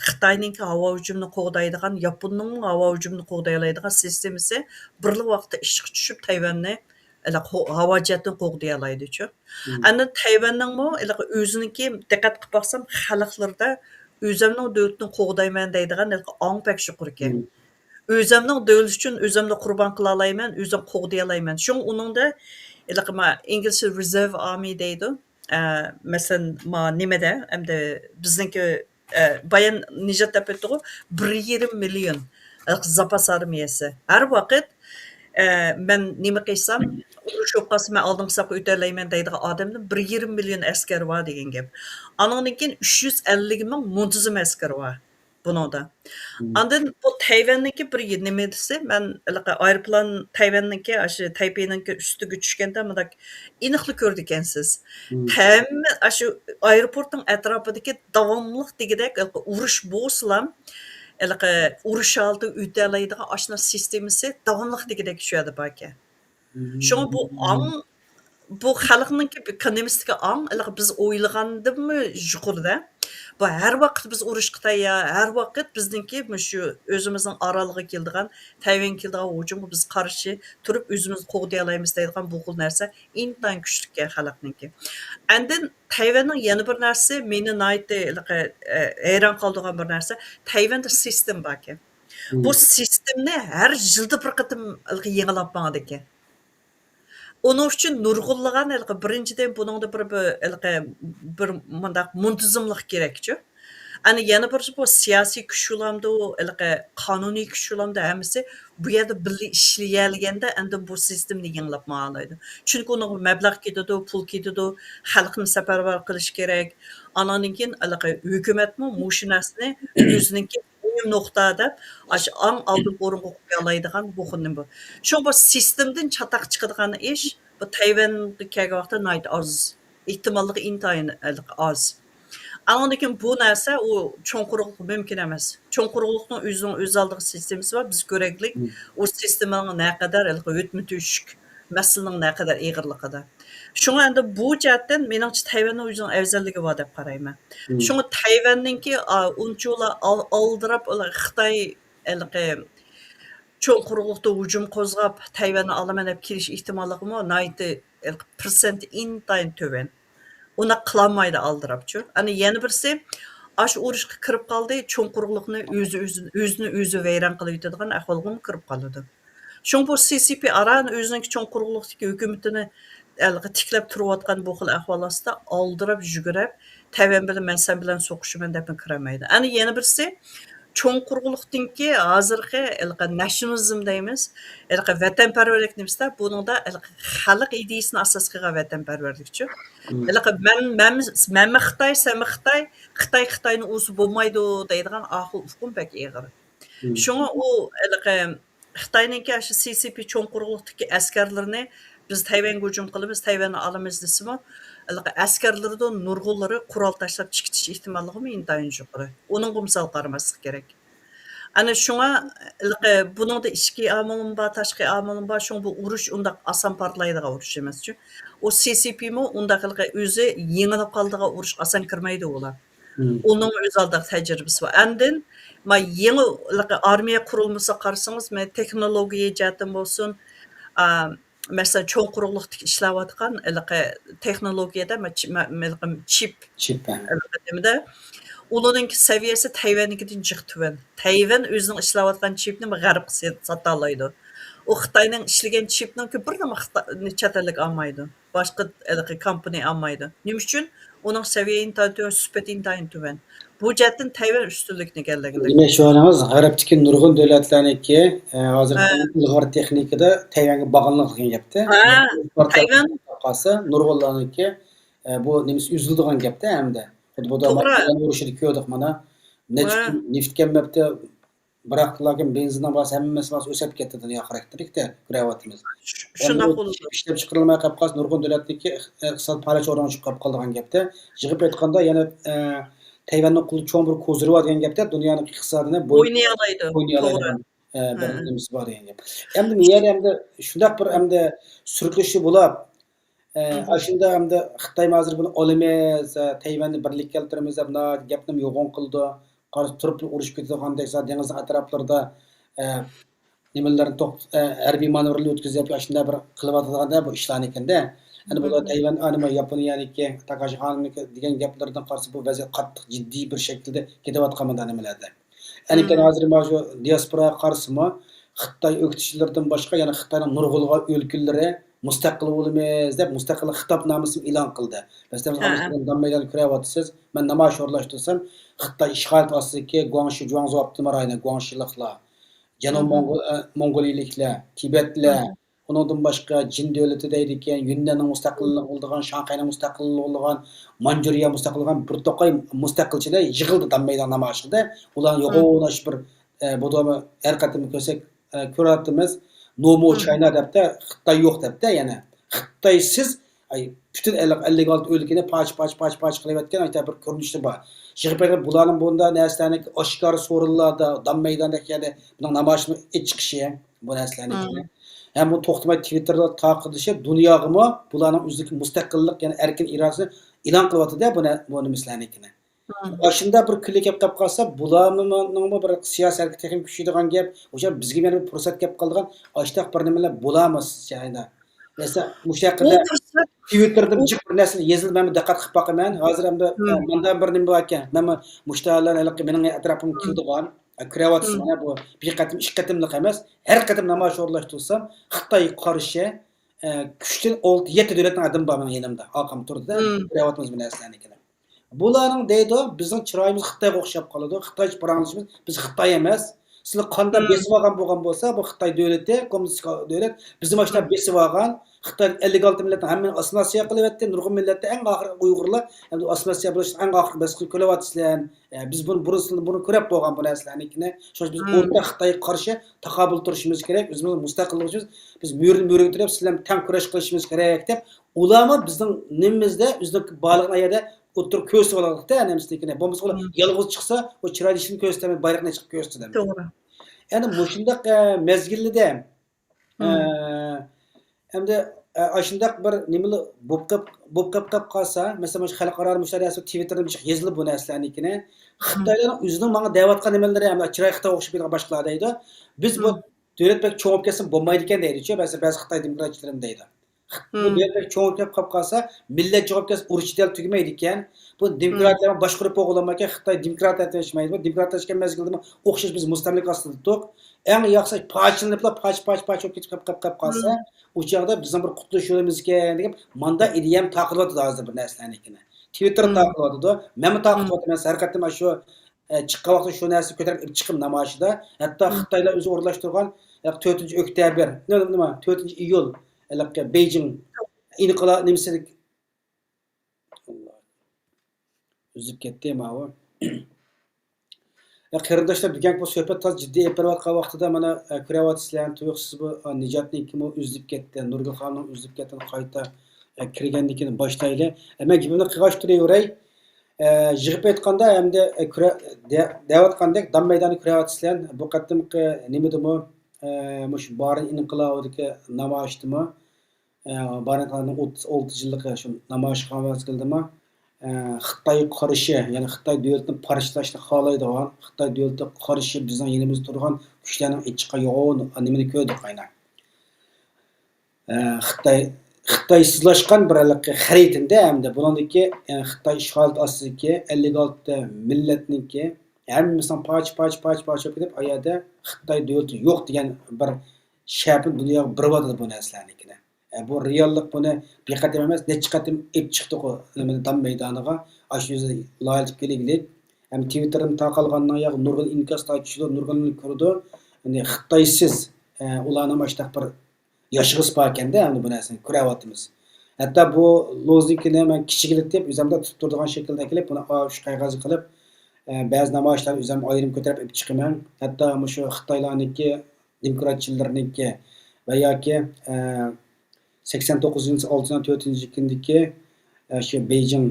Xitoyninki havo hujumini qo'g'daydigan, Yaponning havo hujumini qo'g'day oladigan sistemasi bir vaqtda ishga tushib Tayvanni havo jihatdan qo'g'day oladi-ku. Ana Tayvanning o'ziniki diqqat qilib baxsam xalqlarda o'zimning davlatini qo'g'dayman deydigan ong pek shukurki. O'zimning davlat uchun o'zimni qurbon qila olmayman, o'zim qo'g'day olmayman. Shu uningda ingliz Reserve Army deydi. Masalan, nimada hamda bizniki bayan Nijat deb o'tdi-ku 1,5 million zapas armiyasi. Har vaqt men nima qilsam, urush o'qasini oldim saq o'talayman deydigan odamning 1,5 million askar bor degan gap. Andan keyin 350 ming muntazam askar bor buningda. Andan bu Tayvanniki bir nima desa, men aeroplan Tayvanniki, shu Taypeyninki ustiga tushganda bunday aniqlik ko'rdi ekansiz. Hamma shu aeroportning atrofidagi davomli degidek urush bo'lsam, urush oldi o'talaydigan oshna sistemasi davomli degidek shu yerda bor ekan. Shunga bu xalqninki ekonomistik ong biz o'ylagandimi yuqorida. Bu har vaqt biz urushga tayyor, har vaqt bizningki shu o'zimizning orolga keldigan, Tayvan keldigan hujumga biz qarshi turib o'zimizni qo'g'day olamiz deydigan bu xil narsa intayin kuchli xalqninki. Andin Tayvanning yana bir narsa meni hayron qoldirgan bir narsa, Tayvanda sistem bor ekan. Bu sistemni har yilda bir qatim yangilab boradi ekan. Onun uchun nurg'unlagan birinchidan buningda bir mundaq muntazamlik kerak-ku. Ana yana bir bu siyosiy kuchlamda, qonuniy kuchlamda hammasi bu yerda birga ishlayolganda endi bu sistemni yanglab ma'nolaydi. Chunki uning mablag' ketadi, pul ketadi, xalqni safarbar qilish kerak. Andan keyin hukumatmi mushu narsani o'zininki nuqtada eng oldin o'ringa qo'ya oladigan bu xilni bu. Shu bu sistemdan chataq chiqadigan ish bu Tayvanga kelgan vaqtda az. Ehtimolli intayin az. Andan keyin bu narsa u cho'ng quruqlik mumkin emas. Cho'ng quruqlikning o'zining o'z oldiga sistemasi bor. Biz ko'raylik, u sistemaning naqadar o'tmi tüşük, masalaning naqadar ig'irligida. Shunga endi bu jihatdan meningcha Tayvanning o'zining afzalligi bor deb qarayman. Shunga Tayvanninki unchoqlar aldirab ular Xitoy cho'ng quruqlikda hujum qo'zg'ab Tayvanni olaman deb kelish ehtimolligimi nihoyatda persent intayin töven. Ona qılanmaydı aldırapçı. Hani yeni birisi aş urushga kirib qoldi, cho'ng quruqlikni o'zini vayron qilib yetadigan ahvolga kirib qoladi. Shung bu CCP aran o'zining cho'ng quruqlikdagi hukumatini tiklab turayotgan bu xil ahvol ostida oldirab yugurib, Tayvan bilan men sen bilan so'qishiman deb kiramaydi. Ani yana birisi cho'ng quruqlikdinki hozirgi nationalizm deymiz, vatanparvarlik nimsida buningda xalq ideyasini asos qilgan vatanparvarlikchi. Men Xitoy, sen Xitoy, Xitoyni o'zi bo'lmaydi deydigan ahil ufqum pek ig'ir. Shunga u Xitoyninki shu CCP cho'ng quruqlikdagi askarlarini biz Tayvanga hujum qilamiz, Tayvanni olamiz desimi, askarlardan nurg'unlari qurol tashlab chiqitish ehtimolligi intayin yuqori. Uning misol qaramaslik kerak. Ana shunga buningda ichki omilim bor, tashqi omilim bor. Shunga bu urush undaq oson portlaydigan urush emas-ku. O CCPmi undaq o'zi yengilib qoldigan urush oson kirmaydi ular. Onun o'z oldiga tajribasi bor. Andin yangi armiya qurilmasi qarasangiz, texnologiya jihatdan bo'lsin, mesela cho'ng quruqlikda ishlayotgan texnologiyada chip demida ularning saviyasi Tayvannikidan jiq tuvan. Tayvan o'zining ishlayotgan chipni g'arbga sota oladi. O Xitoyning ishlagan chipning bir nima chet ellik olmaydi. Boshqa kompaniya olmaydi. Nima uchun? Uning saviya intayin sifat intayin tuvan. Bu jihatdan Tayvan ustunlikni egallaydi. Demak, shu anamiz g'arbdagi nurg'un davlatlarniki hozirgi ilg'or texnikada Tayvanga bog'liq qilgan gapda. Tayvan qolsa nurg'unlarniki bu nimasi uzildigan gapda hamda. Xuddi bu da urushida ko'rdik mana. Neft kelmabdi. Biroq lekin benzindan bas hammasi o'sib ketdi dunyo xarakterikda ko'ryapmiz. Shunday bo'ldi. Ishlab chiqarilmay qolib qolsa nurg'un davlatniki iqtisod palach o'rnga chiqib qolgan gapda. Yig'ib aytganda yana Tayvanning quli cho'ng bir ko'zirib degan gapda dunyoning iqtisodini o'ynay oladi. To'g'ri. Bir nimasi bor degan gap. Endi yer endi shundaq bir endi surkilishi bo'lib, shunda endi Xitoy hozir buni olamiz, Tayvanni birlik keltiramiz deb gapni yo'g'on qildi. Qarshi turib urush ketayotgandek dengiz atroflarida nimalarni harbiy manevrlar o'tkazib, shunda bir qilyotganda bu ishlar ekanda. Endi bu Tayvan, Yaponiyadagi Takashi Han'niki degan gaplardan qarshi bu vaziyat qattiq jiddiy bir shaklda ketayotgan nimalarda. Endi hozir shu diaspora qarsimi Xitoy o'qituvchilaridan boshqa yana Xitoyning nurg'ulg'an o'lkalari mustaqil bo'lamiz deb mustaqil xitobnomasini e'lon qildi. Masalan, Amerikadan ko'ryapsiz, men namoyish o'rlashtirsam, Xitoy ishg'ol ostidagi Guangxi, Guangzhou avtonom rayoni, Guangxiliklar, Janubiy Mongoliyaliklar, Tibetlar, undan boshqa Jin davlati deydi ekan, Yunnan mustaqillik bo'lgan, Shanxayning mustaqillik bo'lgan, Manjuriya mustaqillik bo'lgan bir to'qay mustaqilchilar yig'ildi maydon namoyishida. Ular yo'g'onash bir bu da har qatim ko'ryapmiz. No more China debdi, Xitoy yo'q debdi, yana Xitoysiz bütün 56 o'lkani pach qilayotgan ayta bir ko'rinishlar bor. Shig'paylar bularning bunda narsalarni oshkor so'rinlarda, dam maydondagi buning namoyishni chiqishi bu narsalarni ham bu to'xtamay Twitterda taqidishib, dunyog'imi bularning o'zidagi mustaqillik, ya'ni erkin irodasini e'lon qilyapti-da bu nimalarnikini. Shunda bir klik kelib qolsa, bularning bir siyosiy harakatga ham kuchaydigan gap, o'sha bizga yana bir fursat kelib qolgan, ashtaq bir nimalar bo'lamiz yani. Mesela mushaqida Twitterda bir narsani yozilmami diqqat qilib boqaman. Hozir ham mendan bir nima bor ekan. Mana mushtalarlar mening atrofimga keldigan, ko'ryapsiz mana bu bir qatim, ikki qatimlik emas, har qatim namoyish o'rlashtirsam, Xitoy qarshi kuchli 6-7 davlatning odam bor mening yanimda. Oqam turdi-da, ko'ryapmiz bu narsalarni. Bularning deydi, bizning chiroyimiz Xitoyga o'xshab qoladi. Xitoy bilanishimiz, biz Xitoy emas. Sizlar qanday besib olgan bo'lgan bo'lsa, bu Xitoy davlati, kommunistik davlat, bizim mana besib olgan Xitoy 56 millatning hammani assimilyatsiya qilyapti. Nurg'un millatda eng oxirgi Uyg'urlar, endi assimilyatsiya bo'lish eng oxirgi bosqich ko'ryapsizlar. Biz buni ko'rib bo'lgan bu narsalarni. Shuning biz o'rta Xitoyga qarshi taqobil turishimiz kerak. O'zimiz mustaqilligimiz, biz mo'rin turib, sizlar bilan teng kurash qilishimiz kerak deb, ularni bizning nimamizda, o'zning baliq ayada o'tirib ko'rsatib olaylik-da anamiznikini. Bo'lmasa yolg'iz chiqsa, o chiroyli ishini ko'rsatmay bayroqni chiqib ko'rsatdi. To'g'ri. Endi mushundaq mezgilida endi ashundaq bir nimali bo'lib qolsa, masalan, shu xalqaro musharrasi Twitterda yozilib bu narsalarnikini Xitoylar o'zining menga deyotgan nimalari ham chiroy Xitoy o'xshab ketgan boshqalar deydi. Biz bu davlat bek cho'ngib ketsin bo'lmaydi ekan deydi-chi, ba'zi Xitoy demokratchilarim deydi. Bu davlat bek cho'ngib qolib qolsa, millat cho'ngib ketsa urush del tugmaydi ekan. Bu demokratlar boshqarib o'g'illanmagan Xitoy demokratlashmaydi. Bu demokratlashgan mezgilda o'xshash biz mustamlik ostida turdik. Eng yaxshi parchalanib olib ketib qolsa, u chog'da bizning bir qutulish yo'limiz ekan deb manda ideyam taqilyapti hozir bir narsalarnikini. Twitter taqilyapti. Men taqilyapman, sarqatim shu chiqqan vaqtda shu narsa ko'tarib chiqim namoyishida, hatto Xitoylar o'zi o'rlashtirgan 4-oktyabr, nima 4-iyul Beijing inqilob nimasilik uzib ketdi ma'u. Qarindoshlar degan bu suhbat toz jiddiy olib borayotgan vaqtida mana ko'rayapsizlar, tuyuqsiz bu Nijotning kimi uzib ketdi, Nurgulxonning uzib ketgan qayta kirganligini boshlayli. Men gapimni qig'ashtiravray. Yig'ib aytganda hamda deyotgandek dam maydoni ko'rayapsizlar. Bu qatimqi nimidimi? Mush Barin inqilobidagi namoyishdimi? Barinning 36 yillik shu namoyish qilindimi? Xitoy qarshi, ya'ni Xitoy davlatini parchalashni xohlaydigan, Xitoy davlatiga qarshi bizning yerimizda turgan kuchlarning ichiga yo'g'on nimani ko'rdik aynan. Xitoysizlashgan bir xaritada hamda buningki Xitoy ishg'ol ostidagi 56 millatniki hammasining poch ketib ayada Xitoy davlati yo'q degan bir shapin dunyoga birvotadi bu narsalarnikini. Bu reallik buni bir qatim emas, necha qatim ep chiqdi nimani dam maydoniga, shu yerda loyilib keliglik. Ham Twitterdan taqalgandan yo'q nurg'un inkos taychidi, nurg'un ko'rdi. Ya'ni Xitoysiz ularni mashtaq bir yashig'is bor ekanda, endi bu narsani ko'ryapmiz. Hatto bu lozikini men kichiklik deb o'zimda tutib turadigan shaklda kelib, buni shu qog'oz qilib, ba'zi namoyishlar o'zim ayrim ko'tarib ep chiqaman. Hatto shu Xitoylarniki, demokratchilarniki va yoki 89-6-4-kundagi shu Beijing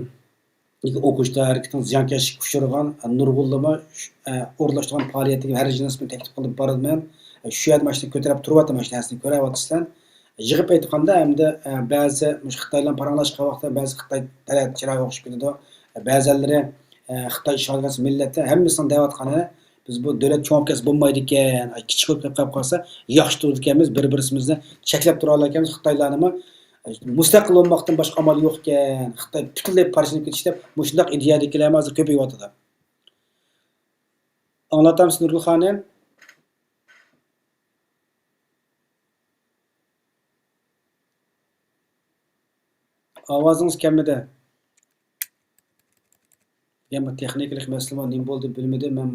o'qishda harakatning ziyonkashlik uchirgan nurg'unlama o'rlashtirgan faoliyatiga har jinsni taklif qilib boraman. Shu yerda mashina ko'tarib turyapti, mashinasini ko'ryapsizlar. Yig'ib aytganda hamda ba'zi Xitoylar paranglashgan vaqtda ba'zi Xitoy taraf chiroy o'xshab ketadi. Ba'zilari Xitoy ishg'olgas millatlar hammasini deyotgani biz bu davlat cho'mkas bo'lmaydi ekan, kichik qilib qolsa yaxshi turdi ekanmiz, bir-birimizni cheklab tura olamiz Xitoylarni mustaqil bo'lmoqdan boshqa amal yo'q ekan. Xitoy butunlay parchalanib ketish deb shunday ideyadagilar hozir ko'payyapti. Anglatamsiz Nurgulxonim? Ovozingiz kamida. Yana texnik masala nima bo'ldi bilmadim men.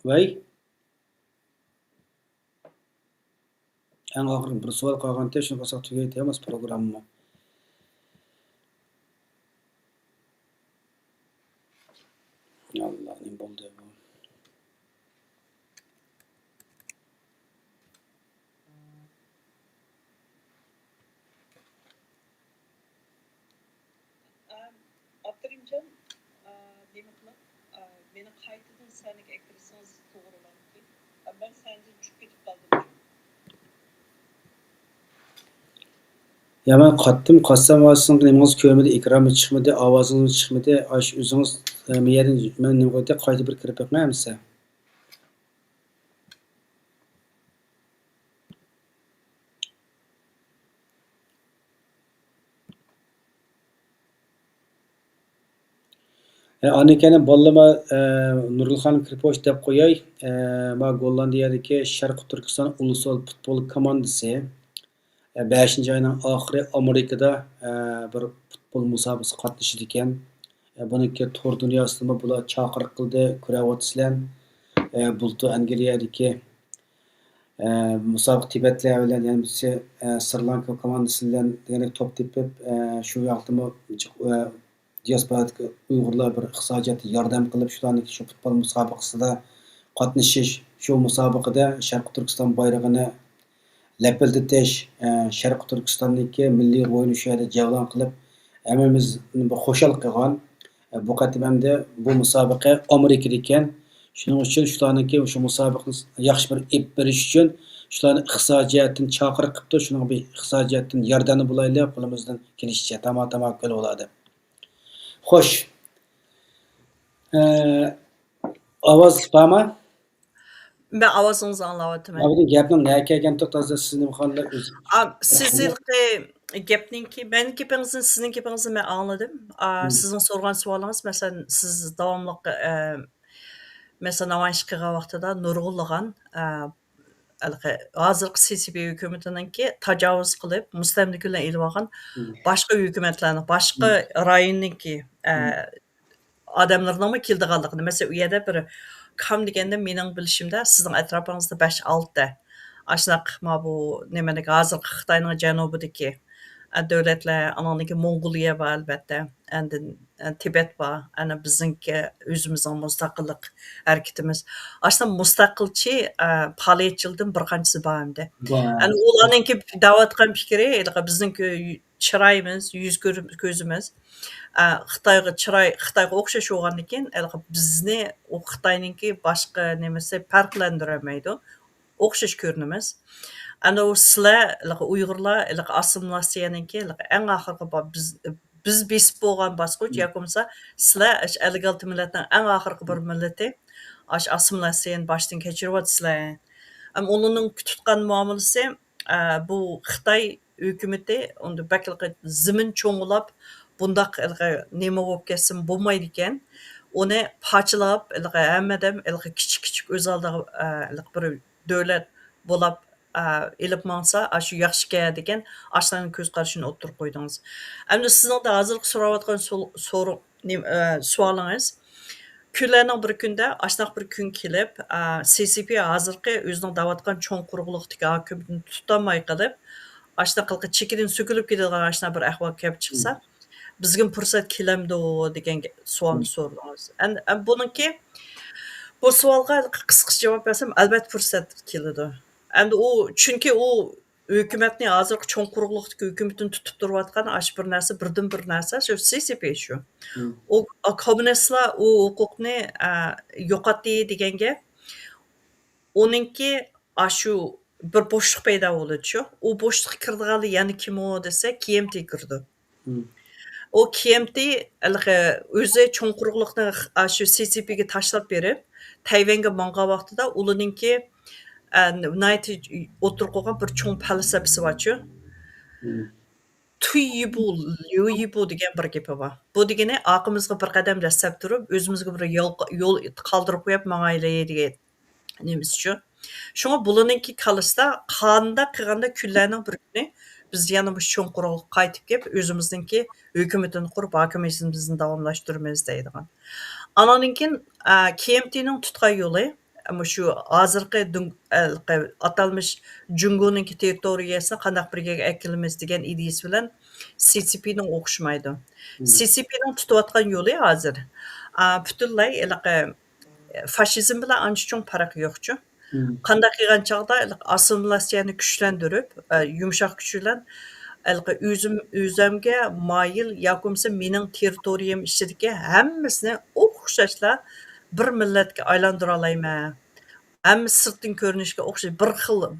Voy. Eng oxirgi bir savol qolganda shuni qilsak tugaytiramiz programmani. Allah nima bo'ldi bu? Abdurimjon, nima qilib, meni qaytadan saniga akrisangiz to'g'rilanki, men sandan tushib ketib qoldim. Ya men qassam olsin nimangiz ko'rmadi, ekrani chiqmadi, ovozingiz chiqmadi. Ash o'zingiz yerdan men nima qildi, qayta bir kirib qo'ymayapsiz? Anikani bollama Nurgulxon Kripoch deb qo'yay. Ma Gollandiyadagi Sharq Turkiston ulusal futbol komandasi 5-oyning oxiri Amerikada bir futbol musobaqasi qatnashdi ekan. Buniki to'r dunyosida bular chaqiriq qildi, ko'ryapsizlar. Bultu Angliyadagi musobaqa Tibetlar bilan, ya'ni Sri Lanka komandasi bilan yana top tepib, shu yoqdimi diasporadagi Uyg'urlar bir iqtisodiyotga yordam qilib, shularning shu futbol musobaqasida qatnashish, shu musobaqada Sharq Turkiston bayrog'ini lapilditish, Sharq Turkistondagi milliy o'yinlarda javlon qilib, hammamizni bir xushal qilgan. Bu qatim hamda bu musobaqa Amerikada ekan. Shuning uchun shularniki shu musobaqani yaxshi bir ep berish uchun shularni iqtisodiyatdan chaqiriq qilibdi. Shuning bir iqtisodiyatdan yordami bo'laylik, qo'limizdan kelishicha tamom qilib oladi. Xo'sh. Ovoz bormi? Ben avazınızı anlavatımın. Abi gapning nega kelgan to'xtasa sizni xonlar o'zi. Siz ilki gapninki, ben gapingizni, sizning gapingizni ben anladım. Sizin sorgan sualınız, mesela siz davamlıq mesela namoyish qilgan vaqtida nurg'unlagan hozirgi CCP hukumatiniki tajovuz qilib mustamlikalar elib olgan boshqa hukumatlarni, boshqa rayonniki odamlarning keldiganligini, mesela u yerda bir kam deganda mening bilishimda sizning atrofingizda 5-6 ta ashnaq bu nimaning hozirgi Xitoyning janubidagi davlatlar, ananiki Mongoliya bor albatta, endi Tibet bor, ana bizniki o'zimizning mustaqillik harakatimiz. Aslında mustaqilchi faoliyatchilardan bir qanchasi bor endi. Ana ularninki da'vatgan fikri, bizniki chiroyimiz, yuz ko'zimiz Xitoyga o'xshash bo'lgandan keyin bizni u Xitoyninki boshqa nimasi farqlantirmaydi. O'xshash ko'rinamiz. Ana u sizlar Uyg'urlar assimilyatsiyaniki eng oxirgi biz besib bo'lgan bosqich yoki bo'lmasa sizlar 56 millatning eng oxirgi bir millati assimilyatsiyani boshdan kechiryapsizlar. Ularning tutgan muomalasi bu Xitoy hukumati unda bakilqi zimin cho'ng'ilab bundaq nima bo'lib ketsin bo'lmaydi ekan. Uni parchalab hammadan kichik o'z oldiga bir davlat bo'lib elib mansa shu yaxshi degan ashlarning ko'z qarashini o'ttirib qo'ydingiz. Endi sizning da hozir so'rayotgan savolingiz kunlarning bir kunda ashnaq bir kun kelib CCP hozirgi o'zining davatgan cho'ng quruqliqdagi hukumatni tutamay qilib ashnaqilqi chekidan so'kilib ketadigan ashna bir ahvol kelib chiqsa bizga fursat kelamdi degan savolni so'radingiz. Buniki bu savolga qisqacha javob bersam albatta fursat keladi. Endi chunki u hukumatni hozirgi cho'ng quruqliqdagi hukumatni tutib turayotgan bir narsa, birdan bir narsa shu CCP shu. U kommunistlar u huquqni yo'qotdi deganga uninki shu bir bo'shliq paydo bo'ldi shu. U bo'shliqqa kirdiganlar yana kim u desa KMT kirdi. O KMT o'zi cho'ng quruqliqni shu CCPga tashlab berib, Tayvanga mangan vaqtida ularninki o'tirib qo'ygan bir cho'ng falsafasi bor-ku. Tuyyibu, yo'yibu degan bir gapi bor. Bu degani oqimizga bir qadam dastlab turib, o'zimizga bir yo'l qoldirib qo'yib mangaylar degan nimasi shu. Shunga bularninki qalisda qanda qilganda kunlarning bir kuni biz yana bu cho'ng quruqliqqa qaytib kelib, o'zimizningki hukumatini qurib, hokimiyatimizni davomlashtiramiz deydigan. Ananinkin KMTning tutgan yo'li ama shu hozirgi atalmish Jungoninki territoriyasini qandaq bir yerga akilamiz degan ideyasi bilan CCPning o'xshamaydi. CCPning tutayotgan yo'li hozir butunlay fashizm bilan ancha cho'ng farqi yo'q-ku. Qandaq qilgan chog'da assimilyatsiyani kuchlantirib, yumshoq kuch bilan o'zimga moyil yoki bo'lmasa mening territoriyam ichidagi hammasini o'xshashla bir millatga aylantira olayman. Hammasi sirtdan ko'rinishga o'xshash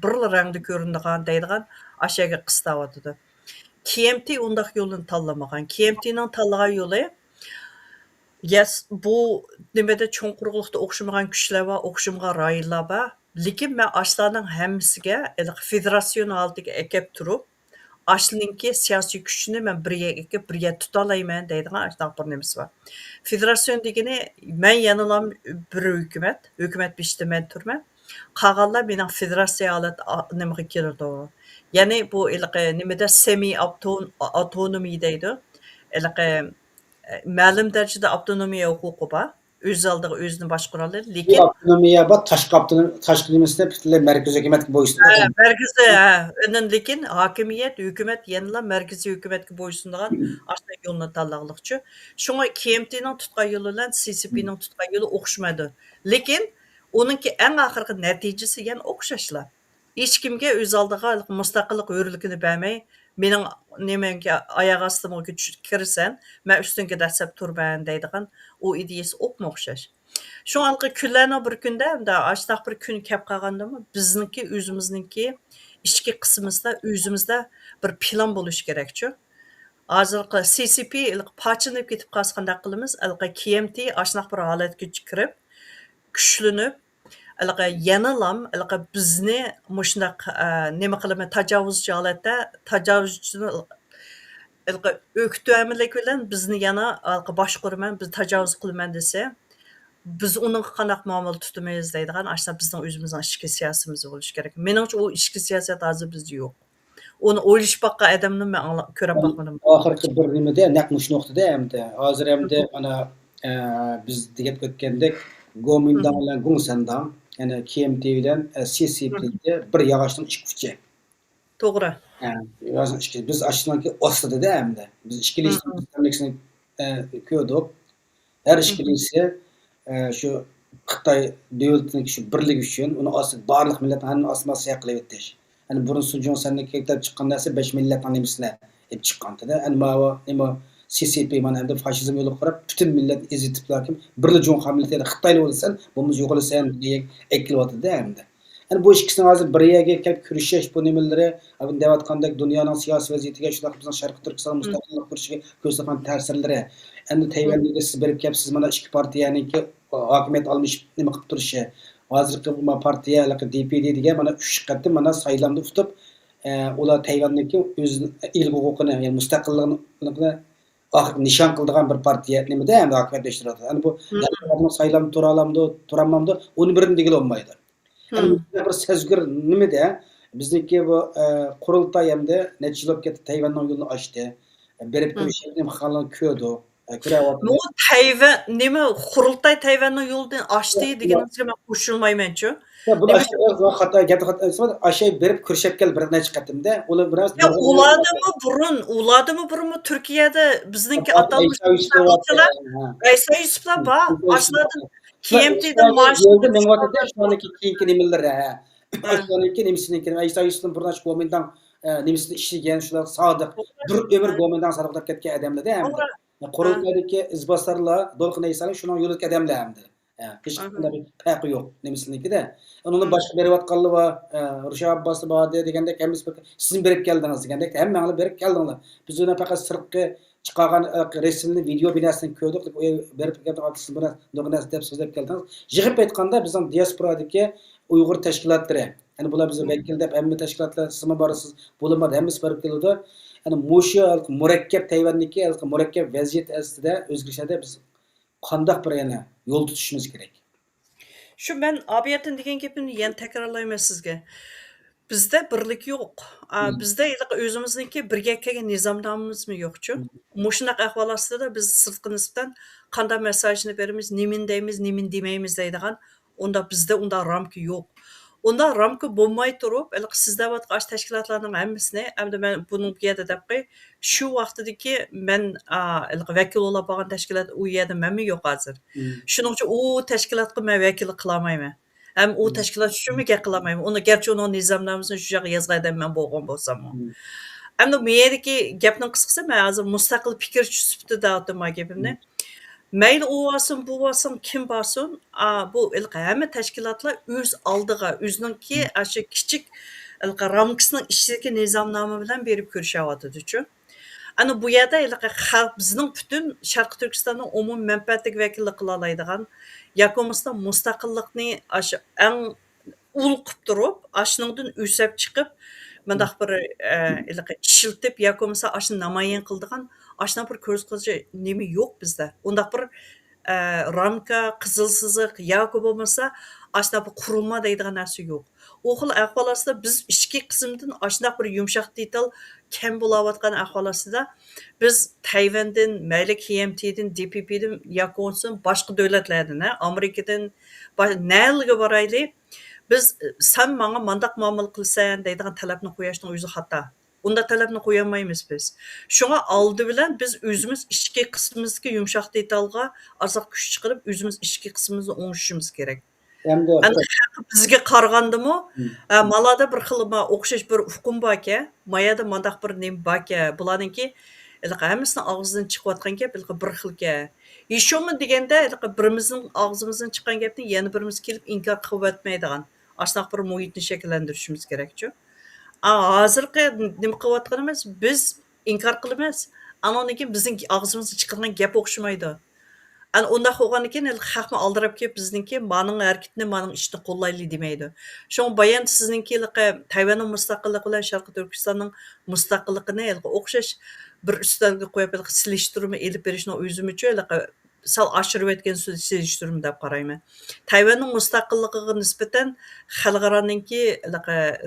bir rangda ko'rinadigan deydigan ashaga qistavotdi. KMT undaq yo'lni tanlamagan. KMTning tanlagan yo'li bu nimada cho'ng quruqliqda o'xshamagan kuchlar va o'xshamagan rayonlar bor. Lekin men ashlarning hammasiga federatsion holatiga akab turib, ashlinki siyosiy kuchni men birga tuta olayman deydigan ashlar bir nimasi bor. Federatsion degani men yanalam bir hukumat beshda men turman. Qolganlar mening federatsiya holat nimaga kirdi. Ya'ni bu nimada semi avtonomiya deydi. Ma'lum darajada avtonomiya huquqi bor. O'z oldiga o'zini boshqara oladi, lekin avtonomiya bor, tashqi nimasida butunlay markaziy hukumatga bo'ysunadi. Markaziy, lekin hokimiyat, hukumat yanada markaziy hukumatga bo'ysunadigan ashna yo'lni tanlamoqchi. Shunga KMTning tutgan yo'li bilan CCPning tutgan yo'li o'xshamaydi. Lekin uninki eng oxirgi natijasi yana o'xshashlar. hech kimga o'z oldiga mustaqillik hurligini bermay, mening nimaga oyoq ostimga kirsan, men ustingga dastlab turman deydigan u ideyasi o'qma o'xshash. Şoňalgy kunlarning bir kunda, aştaq bir kun kelip qalgandymı, bizniki özümizniki içki qismimizda özümizde bir plan boluş gerekçi. Hazırkı CCP paçınıp ketip qalsaqandaq qılımız, KMT aşnaq bir halatga kirip, güçlünüp, yanalam, bizni muşnaq nima qılımı tajavuzchi holatda, tajavuzchini öktüämlik bilen bizni yana başqurman, biz tajavuz qılman dese, biz onun qanaq muamele tutamayız deydigan aslında bizning özümüzning içki siyasatimiz bo'lish kerak. Meningcha o içki siyasat hozir bizda yo'q. Onu o'ylashib baqqan odamni men ko'rib boqmadim. Oxirgi bir nimada naq mush nuqtada hamda hozir hamda ana biz degap ketgandek Gomindan bilan Gungsandan yani KMT bilan CCP'de bir yağaçdan chiquvchi. To'g'ri. Yozun ishki biz ashunaki ostida hamda biz ishkilikni ko'rdik. Her ishkilisi şu Xitoy davlatining shu birligi uchun uni ostida barliq millatning hamma osmasiga qilib o'tish. Yani burun Sujon sanni kelib chiqqan narsa 5 millatning nimasini hep chiqqanda. Yani nima CCP mana endi faşizm yo'li qarab bütün millat ezitiblar kim birli Jumhur millatida Xitoyli bo'lsan, bumuz yo'qolasan deyə ekilyotdi hamda. Yani bu ikkisini hozir bir yerga kelib kurishish bu nimalari bu deyotgandek dunyoning siyosiy vaziyatiga shunday bizning Sharq Turkiston mustaqillik kurishiga ko'rsatgan ta'sirlari. Endi Tayvanga siz berib kelibsiz mana ikki partiyaniki hokimiyat olmuş nima qilib turishi. Hozirgi bu partiya DPD degan mana 3 qatim mana saylamda tutib, ular Tayvanniki o'z ilk huquqini, ya'ni mustaqilligini nishon qildigan bir partiya nimada ham hokimiyatlashtiriyotir. Yani bu saylam turamamdı, onu birini degil olmaydi. Yani bir sezgir nimada bizniki bu qurultay hamda necha yil o'tib ketdi Tayvanning yo'lini ochdi. Berib ko'rishni xalqlar ko'rdi. Bu Tayvan nima qurultay Tayvanning yo'lidan ochdi deganingizga men qo'shilmayman-chu. Ya bu aşağı berib ko'rishib kel bir necha qatimda ular biroz uladimi burun Türkiye'de bizniki atalmış Aysa Yusuflar bor. Aşlardan KMT'den maaşlı men vaqtda shuniki keyingi nimalar Aşlarniki nimasiniki Aysa Yusufning burnash Gomindan nimasini ishlagan shular sodiq bir ömür Gomindan sarqib ketgan odamlar-da hamda. Qurultaydagi izbosarlar Dolqin Aysani shuning yo'lidagi odamlar hamda. Hech qanday bir farqi yo'q nimasiniki-da. Onu boshqa berayotganlar va Rusha Abbas bor degandek siz berib keldingiz degandek hammanglar berib keldinglar. Biz uni faqat sirtqi chiqargan rasmni video binasini ko'rdik, berib kelgan bilan do'g'nas deb so'zlab keldingiz. Yig'ib aytganda bizning diasporadagi Uyg'ur tashkilotlari, ya'ni bular bizning vakil deb hamma tashkilotlar ismi borsiz, bo'linmadi hammasi berib keldi. Yani mushu murakkab Tayvanniki murakkab vaziyat ostida o'zgarishda biz qanday bir yana yo'l tutishimiz kerak. Şu ben abiyatin degan gapimni yana takrorlayman sizga. Bizda birlik yo'q. Bizda o'zimizniki birga kelgan nizomnomamizmi yo'qchu. Mushunaq ahvol ostida biz sirtqi nisbatan qanday mesajni beramiz, nimin deymiz, nimin demaymiz deydigan onda bizda ramka yo'q. Onda ramka bo'lmay turib, siz deyotgan tashkilotlarning hammasini, hamda men buni yerda deb qo'y, shu vaqtdagi men vakil bo'lib qolgan tashkilot u yerda menmi yo'q hozir. Shuning uchun u tashkilotga men vakillik qilolmayman. Hem o tashkilot uchun mi qilolmayman. Uni garchi uni nizomnomamizni shu yerga yozgan men bo'lgan bo'lsam. Hamda bu yerdagi gapning qisqasi men hozir mustaqil fikr sifatida deyapman gapimni. Mayli u olsin, bu olsin, kim bo'lsin, bu hamma tashkilotlar o'z oldiga o'zininki shu kichik ramkasining ichidagi nizomnoma bilan berib ko'rishyapti-chu. Ana bu yerda bizning butun Sharq Turkistonning umumiy manfaatlik vakillik qila oladigan yoki mustaqillikni eng ul qilib turib, ashuningdan o'sib chiqib, mundaq bir ishiltib yoki ashuni namoyon qildigan ashuna bir ko'rsatuvchi nima yo'q bizda. Undaq bir ramka, qizil siziq yoki bo'lmasa, ashuna bir qurilma deydigan narsa yo'q. O xil ahvol ostida biz ichki qismdan ashuna bir yumshoq detal kam bo'layotgan ahvol ostida biz Tayvandan, mayli KMTdan, DPPdan yoki bo'lsin boshqa davlatlardan, Amerikadan naliga borayli, biz sen menga mandaq muomala qilsan deydigan talabni qo'yishning o'zi xato. Unda talabni qo'yolmaymiz biz. Shunga oldi bilan biz o'zimiz ichki qismimizga yumshoq detalga azoq kuch chiqarib, o'zimiz ichki qismimizni o'ngishimiz kerak. Endi Anda bizga qaragandimi, malada bir xil o'xshash bir hukm borki, mayada mandaq bir nim borki, bularninki hammasini og'zidan chiqayotgan gap bir xilga. Yeshumi deganda birimizning og'zimizdan chiqqan gapni yana birimiz kelib inkor qilib o'tmaydigan. Asnaq bir muhitni shakllantirishimiz kerakchu. Hozirgi nima qilayotganimiz biz inkor qilamiz. Anoniki bizning og'zimizdan chiqqan gap o'xshamaydi. Undaq bo'lgandan keyin xalqni aldirab kelib bizningki maning harakatni, maning ishni qo'llayli demaydi. Sho'ng bayan sizningki Tayvanning mustaqilligi bilan Sharqiy Turkistonning mustaqilligini o'xshash bir ustalga qo'yib silishtirma elib berishni o'zim uchun sal oshirib o'tgan silishtirma deb qarayman. Tayvanning mustaqilligiga nisbatan xalqaroninki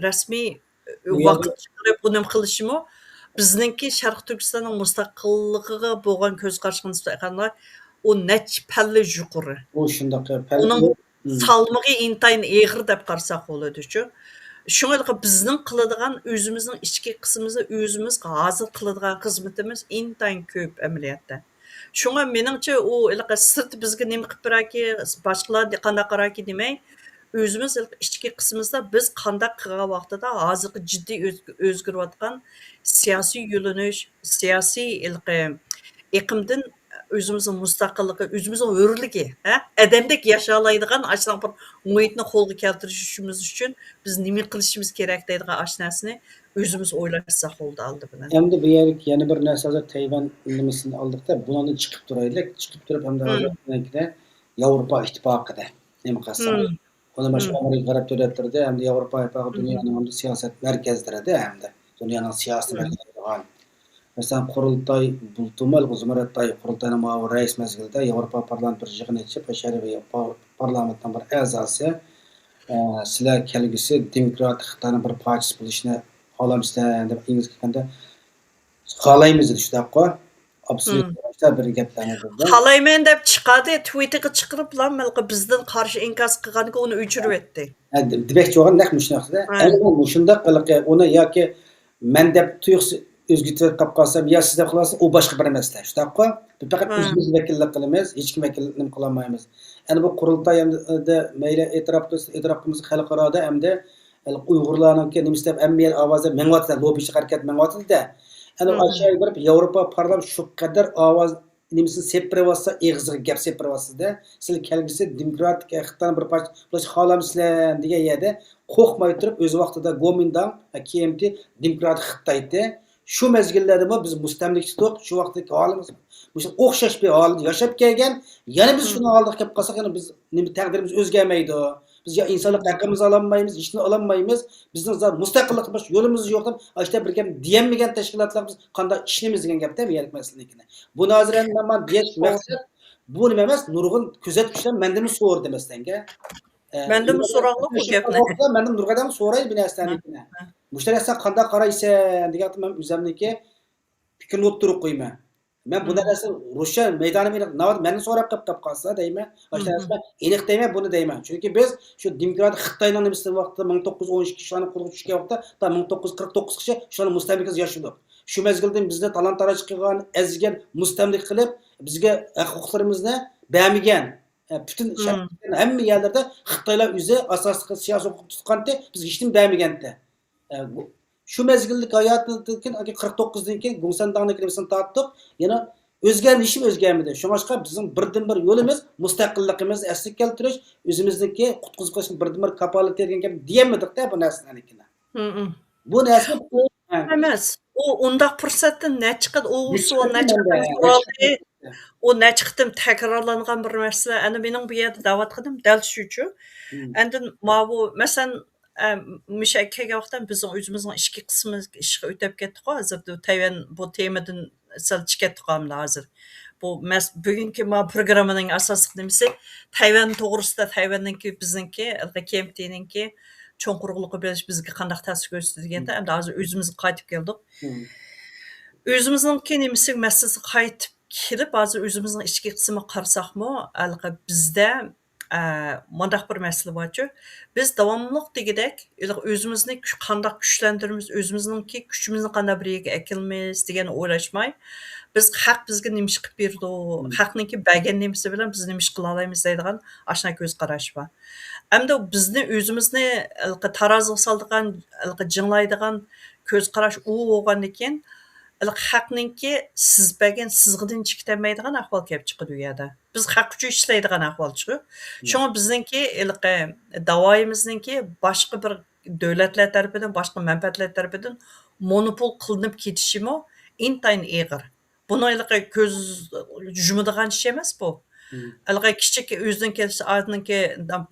rasmiy vaqt chiqarib uni qilishimi bizningki Sharqiy Turkistonning mustaqilligiga bo'lgan ko'z qarashga nisbatan o nech palla yuqori. u shundoq Uning salmog'i intayin eg'ir deb qarasak bo'ladi-chu. Shunga bizning qiladigan o'zimizning ichki qismimizda o'zimiz hozir qiladigan xizmatimiz intayin ko'p amaliyotda. Shunga meningcha u sirt bizga nima qilib beraki, boshqalar qanday qaraki demay, o'zimiz ichki qismimizda biz qanday qilgan vaqtida hozirgi jiddiy o'zgarayotgan siyosiy yo'linish, siyosiy iqimdan o'zimizning mustaqilligi, o'zimizning hurligi, adamdek yashalaydigan ashunaq bir muhitni qo'lga keltirishimiz uchun biz nima qilishimiz kerak deydigan ashnasini o'zimiz o'ylashsak bo'ldi oldi bilan. Endi bu yerlik yana bir narsa Tayvan nimasini oldiqda, bundan chiqib turaylik, chiqib turib hamda Yevropa ittifoqida nima qilsam, uni boshqa Amerika qarab davlatlarda hamda Yevropa ittifoqi dunyoning siyosat markazlarida hamda dunyoning siyosiy markazlarida Mesela Qurultay Bultumal Uzmaratay Qurultayning ma'mur rais mezgilida Yevropa parlament bir yig'in etib, Bashariy parlamentdan bir a'zosi sizlar kelgusi demokratik Xitoyning bir parchasi bo'lishni xohlamsizlar deb ingliz kelganda xohlaymiz dedi shundoqqa. Absolut bir gaplarni dedi. Xohlayman deb chiqadi, Twitterga chiqarib bizdan qarshi inkos qilganiga uni o'chirib etdi. Demakchi bo'lgan naq shunaqda. Endi shundoq qilib uni yoki men deb tuyuqsi o'zgartirib qolib qolsam, yo siz deb qilasiz, u boshqa bir masala. Shundoqqa biz faqat o'zimiz vakillik qilamiz, hech kim vakillik qila olmaymiz. Endi bu qurultay hamda mayli e'tirof qilamiz xalqaroda hamda Uyg'urlarning nima deb ammiy ovozda mengyapti, lobbichi harakat mengyapti-da. Endi aşağı bir Yevropa parlament şu kadar ovoz nimasini sepiryapsa, eg'izga gap sepiryapsizda, siz kelgusi demokratik Xitoyning bir parcha bo'lish xohlamsizlar degan yerda qo'rqmay turib o'z vaqtida Gomindan KMT demokratik Xitoyda shu mezgillarda biz mustamlik tutuq, shu vaqtdagi holimiz o'sha o'xshash bir holda yashab kelgan, yana biz shuni oldiga kelib qolsak, yana biz nima taqdirimiz o'zgarmaydi. Biz ya insonlik haqqimizni ololmaymiz, hech nima ololmaymiz. Bizning zot mustaqillik qilish yo'limiz yo'q deb, ashta bir gap diyanmagan tashkilotlarimiz qanday ishlaymiz degan gapda berib masalikni. Bu noziran men besh maqsad bu nima emas, nurg'un kuzatuvchilar mendan so'r demasdanga. Mendan so'raqli bu gapni. Mendan nurg'adam so'raydi bu narsani. Mushtarasa qanday qaraysan degan men o'zimniki fikrni o'tirib qo'yman. Men bu narsa Rusya maydonida navbat meni so'rab qolib qolsa deyman. Ashtarasida aniq deyman, buni deyman. Chunki biz shu demokratik Xitoyning nimasi vaqtida 1912 kishini qo'lga tushgan vaqtda 1949 kishi shuni mustamlikasiz yashadik. Shu mezgilda bizni talon-taroj qilgan, ezgan, mustamlik qilib, bizga huquqlarimizni bermagan bütün hamma yerlarda Xitoylar o'zi asosiy siyosiy huquq tutganda biz hech nima bermaganda. Şu mezgillik hayatından 49'dan keyin Gumsandağ'ın kelimesini tattık. Yana o'zgarishim o'zgarmadi. Shunga bizim birdan-bir yo'limiz mustaqilligimizni asli keltirish, o'zimizniki qutqizib qo'yishni birdan-bir kapolat bergan gap deyemedik-da bu narsani. Bu narsa emas. U undaq fursatdan ne chiqadi? O sual ne chiqadi? O ne chiqdim takrorlangan bir narsa. Ana mening bu yerda da'vat qildim dal shuchu. Endi bu masalan müşakkaga vaqtdan bizning o'zimizning ichki qismimiz ishga o'tib ketdik hozir. Tayvan bu temadan sal chiqib qoldi hozir. Bu bugungi programmaning asosiy nimasi Tayvan to'g'risida Tayvanningki bizningki KMT'ninki cho'nqurliqi bilish bizga qanday ta'sir ko'rsatdi deganda endi hozir o'zimizga qaytib keldik. O'zimizningki nimasi masalasi qaytib kelib hozir o'zimizning ichki qismiga qarasaqmi, bizda mandaq bir masala borchu. Biz davomliq degidek o'zimizni qanday kuchlantiramiz, o'zimizningki kuchimizni qanday bir yerga akilmaymiz degan o'ylashmay, biz haq bizga nima ish qilib berdi, haqningki bergan nimasi bilan biz nima ish qila olamiz deydigan ashna ko'z qarash bor. Hamda bizni o'zimizni taroziga soladigan, jinglaydigan ko'z qarash u bo'lgandan keyin haqninki siz bergan sizg'idan chiqamaydigan ahvol kelib chiqadi u yerda. Biz haq uchun ishlaydigan ahvol chiqadi. Shunga bizningki davoyimizningki boshqa bir davlatlar tarafidan, boshqa manfaatlar tarafidan monopol qilinib ketishimi intayin og'ir. Buni ko'z yumadigan ish emas bu. Kichik o'zidan kelsa adninki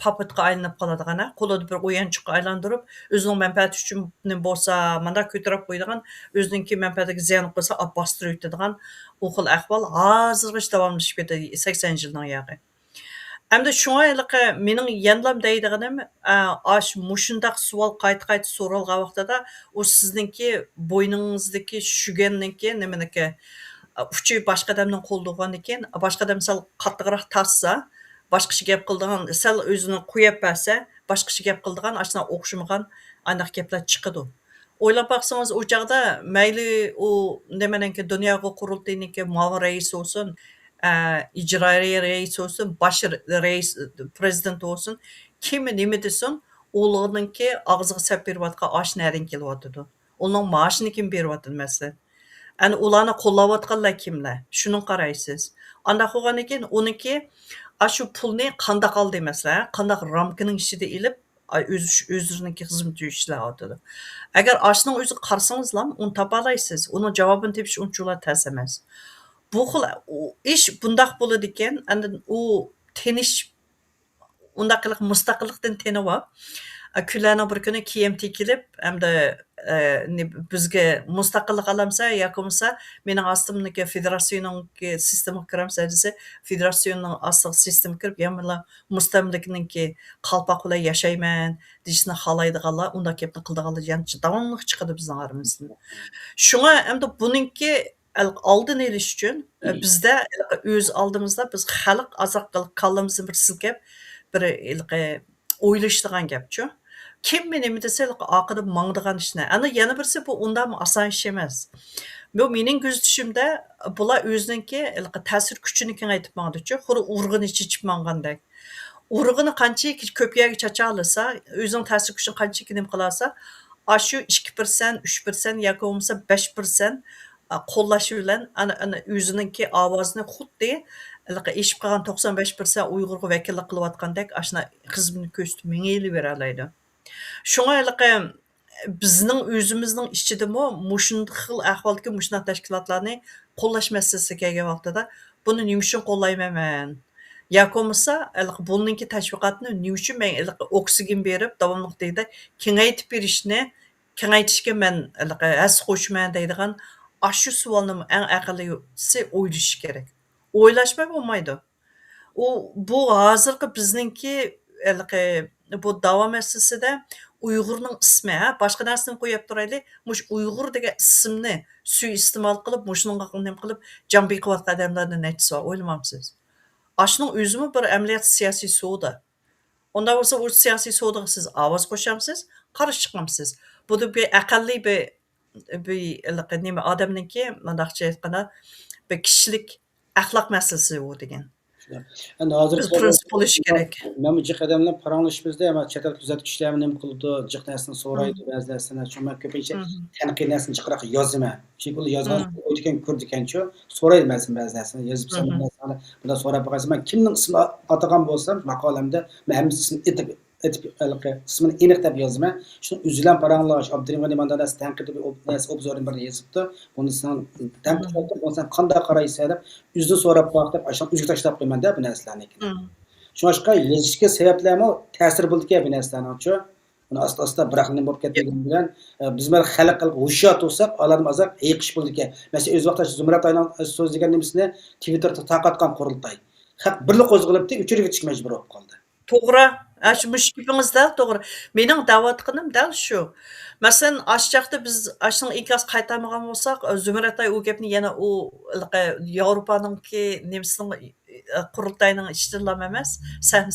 puppetga aylanib qoladigan, qo'lida bir o'yinchoqqa aylantirib, o'zining manfaati uchun bo'lsa, mana ko'tarib qo'yadigan, o'zininki manfaatiga ziyon qilsa, olib bostirib o'tadigan u xil ahvol hozirgacha davomlashib ketadi 80 yilning yog'i. Hamda shunga mening yanlam deydiganim, mushundaq savol qayta-qayta so'ralgan vaqtida u sizningki bo'yningizdagi shuganninki nimaniki uchi boshqa odamning qo'ldagandan keyin boshqa odam sal qattiqroq tassa, boshqacha gap qildigan, sal o'zini qo'yib bersa, boshqacha gap qildigan, ashuna o'xshamagan aniq gaplar chiqadi. O'ylab baqsangiz, u chaqda mayli u nimaniki dunyoga qurultayniki muavin rais bo'lsin, ijroiya rais bo'lsin, bosh rais prezident bo'lsin, kim nima desin, ularninki og'ziga sap berayotgan osh narin kelyotidi. Uning maoshini kim beryotidi masalan? Ani ularni qo'llayotganlar kimlar? Shuni qaraysiz. Anda qo'ygandan keyin uniki shu pulni qandaq oldi masalan, qandaq ramkaning ichida ilib o'zininki xizmat ishlayotidi. Agar ashning o'zi qarasangiz-lam, uni topalaysiz. Uning javobini tepish unchalar tas emas. Bu xil ish bundaq bo'ladi ekan, u tinish undaqlik mustaqillikdan tinib olib, kunlarning bir kuni KMT kelib, hamda bizga mustaqillik olamsa, yoki bo'lmasa mening ostimdagi federatsiyaning sistemaga kiramsa desa, federatsiyaning ostiga sistemaga kirib, yana mustamlikninki qalpoqlar yashayman deyishni xohlaydiganlar, unda gapni qildiganlar yana davomli chiqadi bizning aramizdan. Shunga hamda buningki oldini olish uchun bizda o'z oldimizda biz xalq azoq qilib kallamizni bir silkab, bir o'ylashadigan gapchi. Kim nima desa, oqida mangdigan ishni. Ana yana birisi bu undan oson ish emas. Bu mening kuzatishimda bular o'zininki ta'sir kuchini kengaytib mangdichi, xuri urg'ini chichib mangandek. Urg'ini qanchaki ko'p yerga chacha olsa, o'zining ta'sir kuchini qanchaki nim qilsa, shu 2%, 3% yoki bo'lmasa 5% qo'llash bilan ana o'zininki ovozini xuddi eshib qolgan 95% Uyg'urga vakillik qilayotgandek ashuna xizmatni ko'rsatib mengayli bera oladi. Shunga bizning o'zimizning ichidami mushunday xil ahvoldagi mushunday tashkilotlarni qo'llash masalasiga kelgan vaqtida buni nima uchun qo'llayman? Yoki bo'lmasa buningki tashviqotni nima uchun men oksigen berib davomli deydi kengaytib berishni kengaytishga men as qo'shman deydigan shu savolni eng aqllisi o'ylash kerak. O'ylashmay bo'lmaydi. Bu hozirgi bizningki bu davom masalasida Uyg'urning ismi, boshqa narsani qo'yib turaylik, mush Uyg'ur degan ismni suiiste'mol qilib, mushunga nim qilib, jon beqiyotgan odamlarni nechsa o'ylamamsiz. Ashning o'zimi bir amaliyot siyosiy savdo. Unda bo'lsa, o siyosiy savdoga siz ovoz qo'shamsiz, qarshi chiqamsiz. Bu bir aqlli bir nima odamningki, mundaqcha aytganda, bir kishilik axloq masalasi u degan. Endi hozir prinsip bo'lishi kerak. Men bu jiq odamlar paranglashibizda, ama chet el kuzatuvchilar nima qildi, jiq narsani so'raydi, ba'zi narsani. Chunki ko'pincha tanqid narsani jiqroq yozaman. Chunki yozgan o'tgan ko'rdikanchu, so'raydi ba'zi narsani, yozib narsani. Bunda so'rab qo'ysa, men kimning ismini atagan bo'lsam, maqolamda men hammasini ismini aniq deb yozaman. Shuni o'zidan paranglash, Abdurahmon Mandaras tanqid obzorini bir yozibdi. Buni sen tanqid qilib, sen qanday qaraysan deb o'zini so'rab qo'yib, ashun o'ziga tashlab qo'yman deb bu narsalarni. Shunga yozishga sabablarmi ta'sir bo'ldi-ki bu narsalarni-chu. Buni asta-asta biraqni bo'lib ketgan bilan biz mana xalq qilib hushyor tursak, ularni azab yiqish bo'ldi-ki. Masalan, o'z vaqtida Zumrat Aylan so'z degan nimasini Twitterda taqatgan qurultay. Haq birlik qo'zg'alibdi, o'chirib ketishga majbur bo'lib qoldi. To'g'ri. Shu mushkilimiz dal to'g'ri. Mening da'vatqinim dal shu. Masalan, chaqda biz ashning inkos qaytarmagan bo'lsak, Zumratay u gapni yana u Yevropaningki nimasining qurultayning ishtirlam emas,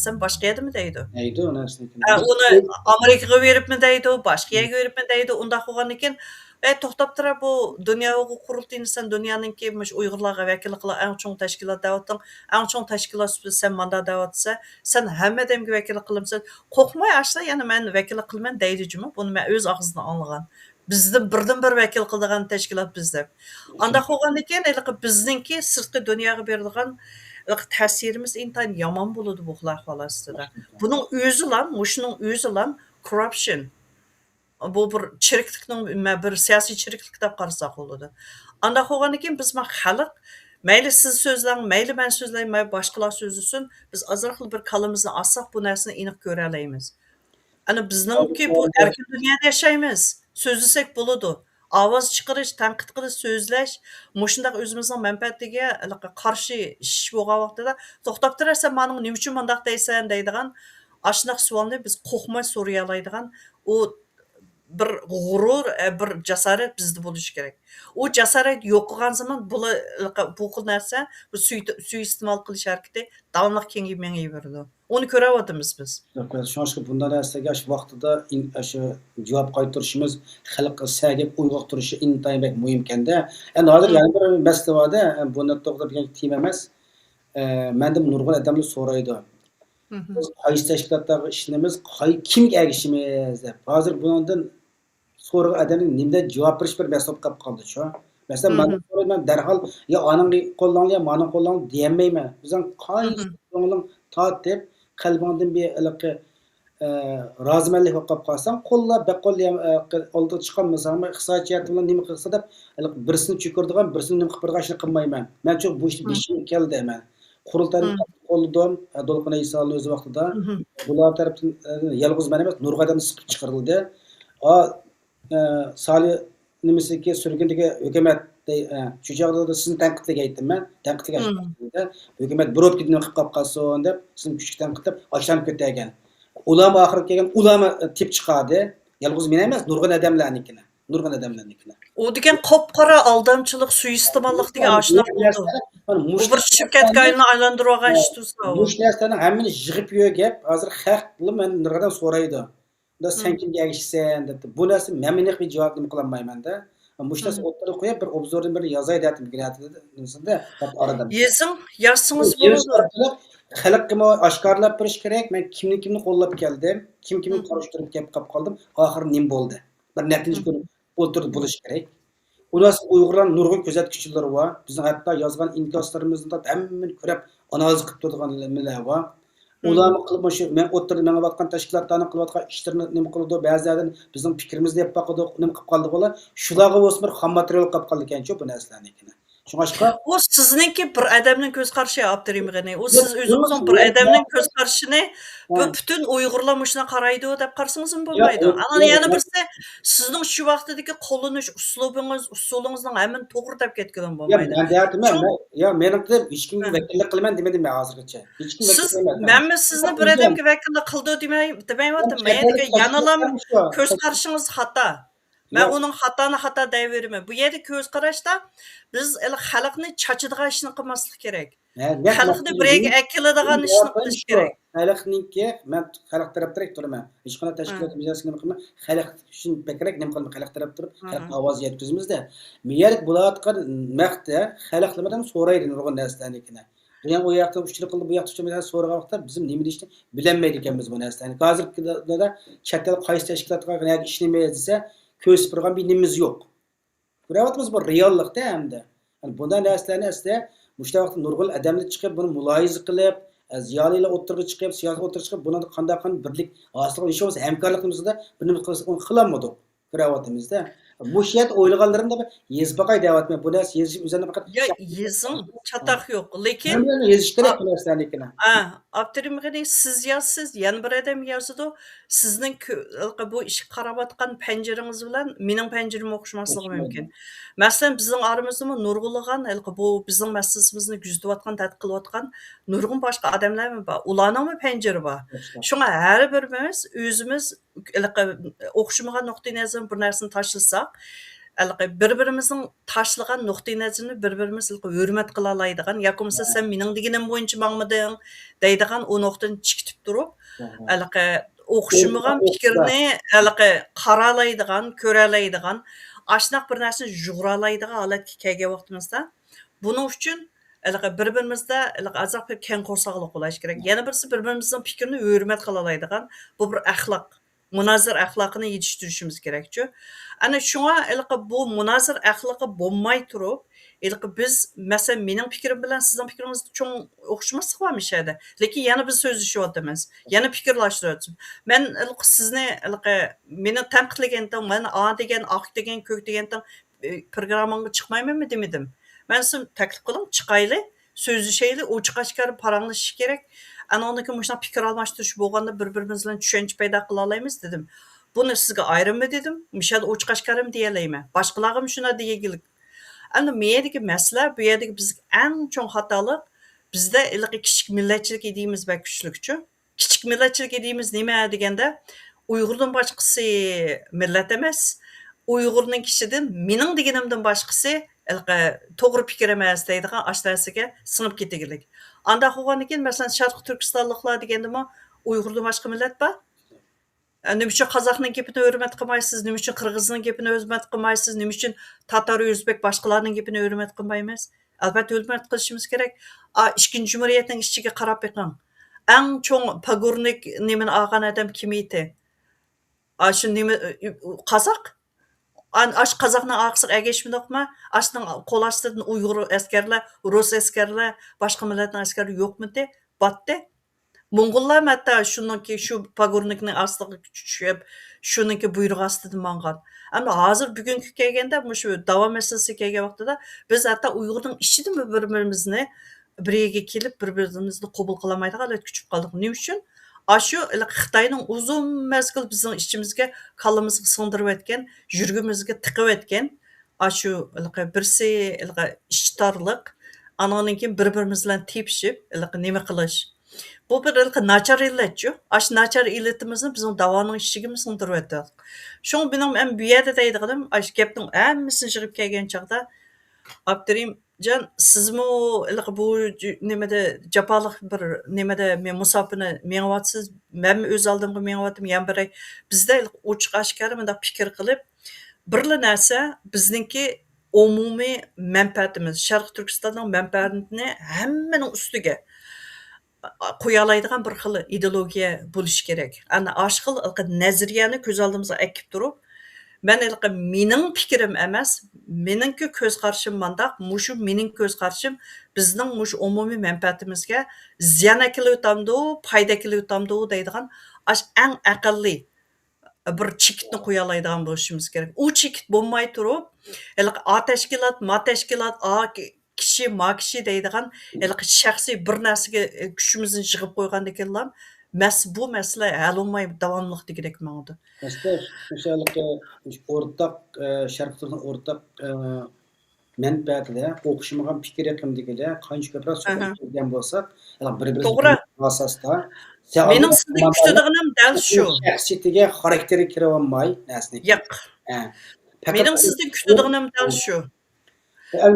sen boshqa yerdami deydi. Deydi u narsani. Uni Amerikaga beribmi deydi, boshqa yerga beribmi deydi. Unda qilgandan keyin To'xtab tura, bu Dunyo qurultayını sen dünyanınki mush Uyg'urlarga vakillik qilib eng cho'ng tashkilot deyapting. Eng cho'ng tashkilot sifatida sen manda deyapsa, sen hamma odamga vakillik qilamsan. Qo'rqmay ashla yana men vakillik qilman deydi jumi. Buni men o'z og'zidan anglagan. Bizni birdan bir vakil qiladigan tashkilot biz deb. Anda qo'ygandan keyin bizningki sirtqi dunyoga berilgan ta'sirimiz intayin yomon bo'ladi bu xalosida. Buning o'zi lan, mushuning o'zi lan corruption. Bu bir chiriklikning bir siyosiy chiriklik deb qarasak bo'ladi. Anda qo'ygandan keyin biz xalq mayli siz so'zlang, mayli men so'zlayman, mayli boshqalar so'zlasin, biz azroq bir kalimizni olsak bu narsani aniq ko'ra olamiz. Ana bizningki bu erkin dunyoda yashaymiz. So'zlasak bo'ladi. Ovoz chiqarish, tanqid qilish, so'zlash, mushundaq o'zimizning manfaatiga qarshi ish bo'lgan vaqtida to'xtab turarsan, "Mani nima uchun bundaq deysan?" deydigan ashunaq savolni biz qo'rqmay so'ray oladigan u bir g'urur, bir jasorat bizda bo'lishi kerak. U jasorat yo'q qilgan zaman bu xil narsa bu suiiste'mol qilish harakati davomli kengayib mengaveradi. Uni ko'ryapmiz biz. Şoňşky bundan narsaga şu vaqtida şu javob qaytarışımız xalqqa sägip uyg'oq turishi intayin bek muhim ekanda. Endi hozir yana bir masala borda, buni to'g'ri degan tema emas. Mendim nurg'un odamlar so'raydi. Biz qaysi tashkilotlarga ishlaymiz, kimga ergishimiz deb. Hozir bundan so'ragan odamning nimda javob berish bir masala qolib qoldi shu. Masalan, men so'rayman darhol yo aning qo'llang yo mani qo'llang deyolmayman. Bizning qaysi qo'llang tat deb qalbingdan bir iliqi rozimanlik bo'lib qolsang, qo'llab baqollab oldiga chiqolmasang, iqtisodiyat bilan nima qilsa deb birisini cho'kirdigan, birisini nima qilib bergan ishni qilmayman. Men cho'q bu ishni beshim keldi deyman. Qurultayni qo'lladim, Dolqin Aysalning o'z vaqtida bular tarafdan yolg'iz men emas, nurg'adam siqib chiqarildi. Sali nimasiki surgundagi hukumat shu chog'da sizni tanqidga aytdim men. Tanqidga aytdim. Hukumat bir o'tib nima qilib qolsin deb sizni kuchli tanqidlab ashlanib ketgan. Ulama oxirga kelgan ulama tip chiqadi. Yolg'iz men emas, nurg'un odamlarnikini. Nurg'un odamlarnikini. U degan qop-qora aldamchilik, suiiste'mollik degan ashunaq bo'ldi. Bu bir shirkatga aylantirib olgan ish tursa. Bu narsalarning hammani yig'ib yo'gap, hozir xalq men nurg'adan so'raydi. Unda sen kimga ergishsan deb. Bu narsa men bir javob qilolmayman-da. Bu narsa o'ttirib qo'yib bir obzordan bir yozay deb gradida aradan. Yazsangiz bo'ladi. Xalqqa oshkorlab berish kerak. Men kimni qo'llab keldim, kimni qarashtirib kelib qoldim. Oxiri nima bo'ldi? Bir natija ko'rib o'tirib bo'lish kerak. Ular Uyg'urlar nurg'un kuzatuvchilari bor. Bizning hatto yozgan inkoslarimizni hammani ko'rib analiz qilib turadiganlar bor. Ularni qilib shu men o'tirib menayotgan tashkilotlarni qilayotgan ishlarni nima qildi, ba'zilardan bizning fikrimizni deb baqadi, nima qilib qoldi bular. Shularga o'sib bir xom material qilib qoldi ekan-ku bu narsalarnikini. Şuңaşqa o sizningki bir odamning ko'z qarashi Abdurimg'ani. O siz o'zingizning bir odamning ko'z qarashini bu butun Uyg'urlar mushuna qaraydi deb qarasangiz ham bo'lmaydi. Ana yana birsi sizning shu vaqtdagi qo'llanish uslubingiz, usulingizning hamma to'g'ri deb ketgan bo'lmaydi. Mening qilib hech kimga vakillik qilman demadim men hozirgacha. Hech kim siz menmi sizni bir odamga vakillik qildi demayaptim. Men yanalam ko'z qarashingiz xato. Men uning xato deyveraman. Bu yerda ko'z qarashda biz xalqni chachadigan ishni qilmaslik kerak. Xalqni birga akiladigan ishni qilish kerak. Xalqningki men xalq tarafdan turaman. Hech qanday tashkilot mijasini nima qilman. Xalq uchun bekrak nima qilman. Xalq tarafdan turib, xalq ovoz yetkazimizda. Miyalik bo'layotgan vaqtda xalqlardan so'raydi nurg'un narsalarnikini. Yani o yakta uçluk qildi, bu yakta uçluk so'ragan vaqtda bizim nima deyishni bilmaydi ekanmiz bu narsani. Hozirda chet el qaysi tashkilotga ishlamaymiz desa, ko'z turgan bir nimamiz yo'q. Ko'ryapmiz bu reallikda hamda. Yani bunday narsalarni asli mushta vaqtda nurg'un odamlar chiqib buni muloyiza qilib, ziyolilar o'tirib chiqib, siyosiy o'tirib chiqib, buni qanday birlik hosil qilishimiz, hamkorligimizda bir nima qilamiz. Ko'ryapmizda. Bu shiyat o'ylaganlarimda yezib baqay deyapman. Bu narsa yezish o'zini faqat yezim chataq yo'q, lekin yezish kerak bu narsalarnikini. Abdurimg'ani siz yozsiz, yana bir odam yozadi. Sizning bu ish qarayotgan panjarangiz bilan mening panjaram o'xshamasligi mumkin. Masalan, bizning aramizda nurg'ulg'an, bu bizning masalamizni kuzatayotgan, tadqiq qilayotgan nurg'un boshqa odamlar bor. Ularning panjari bor. Shunga har birimiz o'zimiz o'xshamagan nuqtai nazar bir narsani tashlasak, bir-birimizning tashlagan nuqtai nazarini bir-birimiz hurmat qila oladigan, yoki bo'lmasa sen mening deganim bo'yicha mangmading deydigan u nuqtani chikitib turib, o'xshamagan fikrni qara oladigan, ko'ra oladigan, Aşnaq bir narsani jug'ralaydigan holatga kelgan vaqtimizda buning uchun bir-birimizda azaq bir keng qo'rsoqlik bo'lish kerak. Yana birisi bir-birimizning fikrini hurmat qila oladigan bu bir axloq, munozir axloqini yetishtirishimiz kerak-ku. Ana shunga bu munozir axloqi bo'lmay turib, biz masalan mening fikrim bilan sizning fikringiz cho'ng o'xshamaslik bormi shada. Lekin yana biz so'zlashyapmiz. Yana fikrlashtiryapmiz. Men sizni meni tanqidlagandan, men A degan, Aq degan, Ko'k degandan programmamga chiqmaymanmi demadim. Men siz taklif qiling, chiqayli, so'zlashayli, ochiq-oshkor paranglashish kerak. Ana undan keyin shunaqa fikr almashtirish bo'lganda bir-birimiz bilan tushuncha paydo qila olamiz dedim. Buni sizga ayrimmi dedim. Mishada ochiq-oshkorim deya olmayman. Boshqalarga shuna deyigilik. Endi bu yerdagi masala, bu yerdagi biz eng cho'ng xatolik bizda kichik millatchilik deymiz va kuchlikchu. Kichik millatchilik deymiz nima deganda Uyg'urdan boshqasi millat emas. Uyg'urning kishidan mening deganimdan boshqasi to'g'ri fikr emas deydigan ashtarasiga singib ketganlik. Anda bo'lgandan keyin masalan Sharq Turkistonliklar degandimi Uyg'urdan boshqa millat bor? Nima uchun qozoqning gapini hurmat qilmaysiz? Nima uchun qirg'izning gapini hurmat qilmaysiz? Nima uchun tatar, o'zbek boshqalarning gapini hurmat qilmaymiz? Albatta hurmat qilishimiz kerak. Ikkinchi jumhuriyatning ichiga qarab beqing. Eng cho'ng pagurnik nimani olgan odam kim edi? Shu nima qozoq? Ash qozoqning oqsiq agashmidikmi? Ashning qo'l ostidan Uyg'ur askarlar, Rus askarlar, boshqa millatning askari yo'qmidi? Batdi. Mo'ng'ullar hatto shuniki shu pagurnikning ostiga tushib, shuniki buyrug'i ostida mangan. Ammo hozir bugungi kelganda shu davom masalasi kelgan vaqtida biz hatto Uyg'urning ichida bir-birimizni biriga kelib, bir-birimizni qabul qilmaydigan holatga tushib qoldik. Nima uchun? Shu Xitoyning uzun mazgil bizning ichimizga kallamizga singdirib o'tgan, yurgimizga tiqib o'tgan shu birsi ishtorlik, andan keyin bir-birimiz bilan tepishib, nima qilish. Bu bir nachar illatchu. Ash nachar illatimizni bizning davoning ichiga singdirib o'tdi. Shuning bilan men bu yerda deydiganim, ash gapning hammasini yig'ib kelgan chaqda Abdurimjon, sizmi bu nimada jafoliq bir nimada men musofirni mengyapsiz, men o'z oldimga mengyaptim, yan bir bizda ochiq oshkora bunday fikr qilib, birla narsa bizningki umumiy manfaatimiz, Sharq Turkistonning manfaatini hammaning ustiga qo'ya oladigan bir xil ideologiya bo'lishi kerak. Ana shu xil nazariyani ko'z oldimizga akib turib, men mening fikrim emas, meningki ko'z qarashim mandaq, mushu mening ko'z qarashim bizning mush umumiy manfaatimizga ziyon kelib foyda kelib deydigan eng aqlli bir chekitni qo'ya oladigan bo'lishimiz kerak. U chekit bo'lmay turib, A tashkilot, ma tashkilot, kishi, ma kishi deydigan shaxsiy bir narsaga kuchimizni yig'ib qo'ygandan keyin bu masala hal bo'lmay davomliq degidek mangdi. Mesela o'rtaq Sharqning o'rtaq manfaatida o'xshamagan fikr haqida qancha ko'proq suhbat qilgan bo'lsak, To'g'ri. asosda Mening sizdan kutadiganim dal shu. Shaxsiyatiga, xarakteri kira olmay narsani. Yo'q. Mening sizdan kutadiganim dal shu.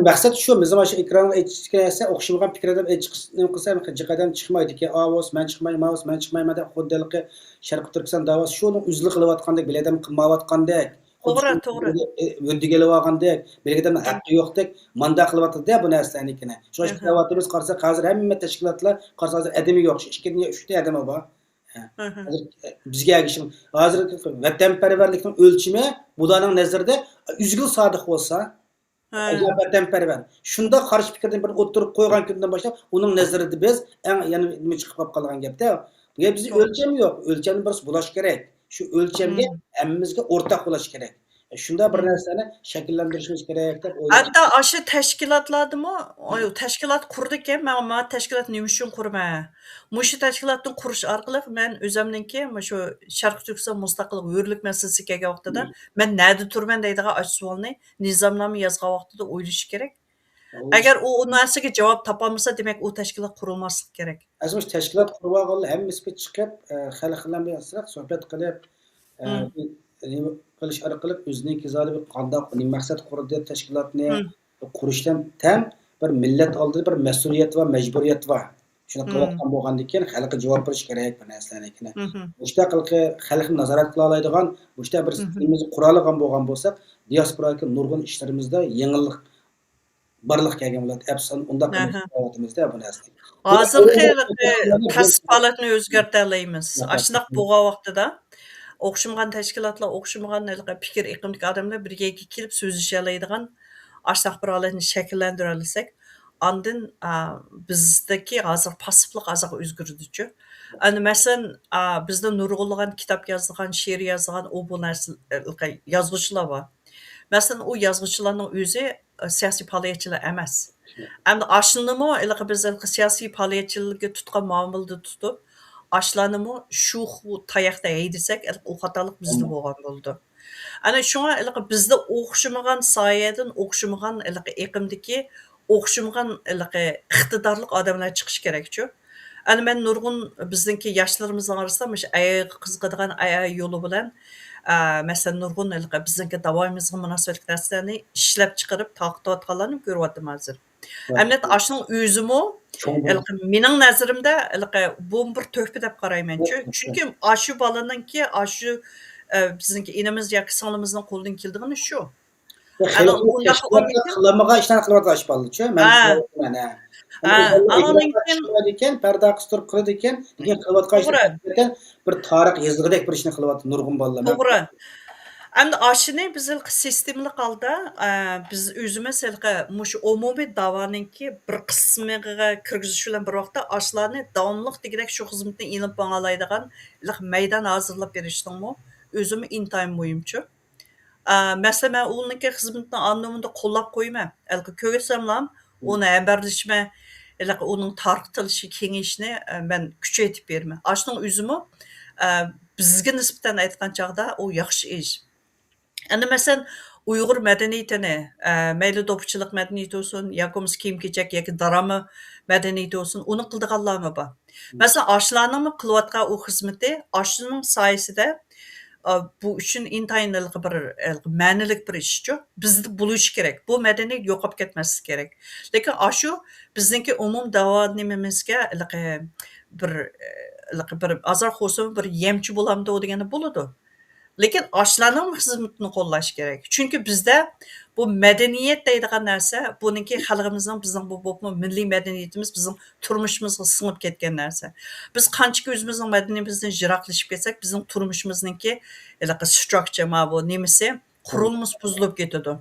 Maqsad shu, biz mana shu ekranga aytishga o'xshamagan fikrdan nima qilsam, jiqadan chiqmaydi-ki, avos men chiqmayman deb xuddaligi Sharq Turkiston davosi shuni uzli qilayotgandek, biladam qilmayotgandek, To'g'ri. o'rdigalayotgandek, biladam haqqi yo'qdek, manda qilyapti-da bu narsanikini. Shu davatimiz qarasa, hozir hamma tashkilotlar qarasa hozir adami yo'q, 2-3 ta odam bor. Bizga ergishim. Hozir vatanparvarlikning o'lchimi bularning nazarida uzgul sodiq bo'lsa, vatanparvar. Shunda qarshi fikrdan bir o'tirib qo'ygan kundan boshlab uning nazarida biz yana nima chiqib qolgan gapda. Bu bizning o'lcham yo'q. O'lchamni bir bo'lash kerak. Shu o'lchamga hammamizga o'rtaq bo'lish kerak. Shunda bir narsani shakllantirishimiz kerak deb o'ylayman. Hatto shu tashkilotlardimi, tashkilot qurdik-ku, men tashkilot nima uchun qurman? Mushu tashkilotni qurish orqali men o'zimningki shu Sharq Turkiston mustaqillik hurlik masalasiga kelgan vaqtida men nada turman deydigan savolni nizomnoma yozgan vaqtida o'ylash kerak. Agar u narsaga javob topolmasa, demak u tashkilot qurilmasligi kerak. Aslida tashkilot qurib olganlar hammasi chiqib, xalq bilan bir suhbat qilib, qilish orqali o'zining kizali qanday maqsad qurdi tashkilotni qurishdan tam bir millat oldida bir mas'uliyat va majburiyat bor. Shuni qilayotgan bo'lgandan keyin xalqqa javob berish kerak bu narsalarni. O'shda xalqni nazorat qila oladigan, o'shda bir sistemamizni qura olgan bo'lgan bo'lsak, diasporadagi nurg'un ishlarimizda yengillik barliq kelgan bo'ladi. Afson undaq Aha. qilyapmizda bu narsani. Hozirgi kasb holatini o'zgartirolmaymiz. Ashundoq bo'lgan vaqtida o'xshamagan tashkilotlar, o'xshamagan fikr iqimdagi odamlar birga kelib so'zlasha oladigan ashundoq bir holatni shakllantira olsak, andin bizdagi hozir passivlik ozroq o'zgardichu. Ana masalan, bizda nurg'unlagan kitob yozgan, she'r yozgan, u bu narsalar yozuvchilar bor. Masalan, u yozuvchilarning o'zi siyosiy faoliyatchilar emas. Endi ashunimi biz siyosiy faoliyatchilarga tutgan muomalada tutib, ashlanimi shu tayoqda haydasak, u xatolik bizda bo'lgan bo'ldi. Ana shunga bizda o'xshamagan soyadan, o'xshamagan iqimdagi, o'xshamagan iqtidorli odamlar chiqish kerakchu. Ana men nurg'un bizningki yoshlarimizni orasida mush ayaga qiziqadigan yo'li bilan masalan nurg'un bizningki davoimizga munosabatli narsalarni ishlab chiqarib taqdim ko'ryaptim hozir. Әмнет ашның өзімі, менің нәзірімде bu bir töhfə deb qarayman. Çünki aşı balanın ki, aşı bizimki inimiz yoki singlimizning qo'lidan keldigini shu. Qilamagan ishlarni qilyapti aşı balachi. Ekan, parda qistirib qiladi ekan, lekin qilayotgan ishlar bir tarix yozig'idek bir ishni qilyapti nurg'un bolalar. To'g'ri. Endi aşını biz sistemli qalda biz özümüz mush umumiy davoninki bir qismiga kirgizish bilan bir vaqtda aşlarni davomliq degidek shu xizmatni ilib bağlaydigan maydon hozirlab berishning o'zimi intayin muhimchu. Masalan, men uninki xizmatni anlamında qo'llab qo'yman. Ko'rsamlam, uni xabarlashma, uning tarqatilishi, kengayishini men kuchaytirib berman. Aşning o'zimi bizga nisbatan aytgan chaqda u yaxshi ish. Endi masalan Uyg'ur madaniyatini, mayli do'pchilik madaniyati bo'lsin, yoki kiyim-kechak yoki drama madaniyati bo'lsin, uni qildiganlarmi bor. Masalan, ashlarning qilayotgan u xizmati, ashning soyasida bu uchun intayin bir ma'nilik bir ishchu. Bizda bo'lishi kerak. Bu madaniyat yo'qolib ketmasligi kerak. Lekin ashu bizningki umum davomimizga bir azar xo'sin bir yemchi bo'lamdi degani bo'ladi. Lekin ashlarning xizmatini qo'llash kerak. Chunki bizda bu madaniyat deydigan narsa, buningki xalqimizning bizning bu milliy madaniyatimiz bizning turmushimizga singib ketgan narsa. Biz qancha o'zimizning madaniyatimizni jiroqlashib ketsak, bizning turmushimizningki structure bu nimasi qurilmasi buzilib ketadi.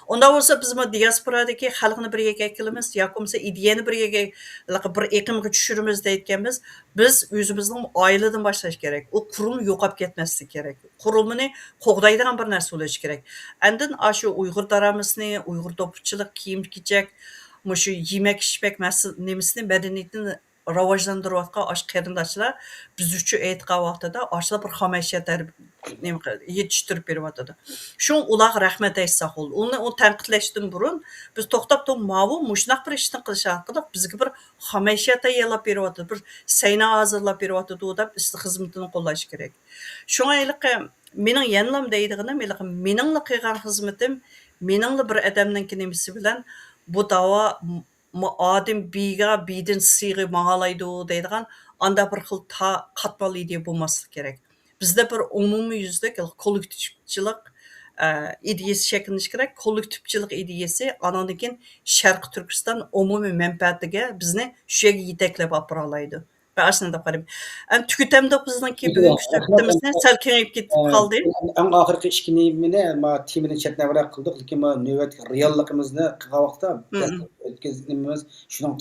Unda bo'lsa biz diasporadagi xalqni birga kelamiz, yoki bo'lmasa ideyani birga bir iqimga tushiramiz deyotganmiz, biz o'zimizning oiladan boshlash kerak. U qurum yo'qolib ketmasligi kerak. Qurumini qo'g'daydigan bir narsa bo'lishi kerak. Andin shu Uyg'ur daramizini, Uyg'ur do'pchilik, kiyim-kechak, mushu yemak-ichmak nimasini madaniyatini rivojlantirayotgan qarindoshlar biz uchun aytgan vaqtida ashlar bir xomashiyat yetishtirib beryotdi. Shu ularga rahmat aytsak bo'ldi. Uni tanqidlashdan burun biz to'xtab mushunaq bir ishni qilish haqida bizga bir xomashiyat yalab beryotdi, bir sayna hozirlab beryotdi deb xizmatini qo'llash kerak. Shunga mening yanlam deydiganim, meningli qilgan xizmatim, meningli bir odamning nimasi bilan bu davo odim biydan siyg'i mağalaydı deydigan anda bir xil qatmal ideya bo'lmasligi kerak. Bizda bir umumiy yuzlik kollektivchilik ideyasi shakllanishi kerak. Kollektivchilik ideyasi andan keyin Sharq Turkiston umumiy manfaatiga bizni shu yerga yetaklab olib bora oladi. Ben aslında qarayman. Tüketemde bizningki bugungi suhbatimizni sal kengayib ketib qoldi. Eng oxirgi ishki nimani temini chetnavroq qildik, lekin navbatgi realligimizni qilgan vaqtda o'tkazganimiz shuning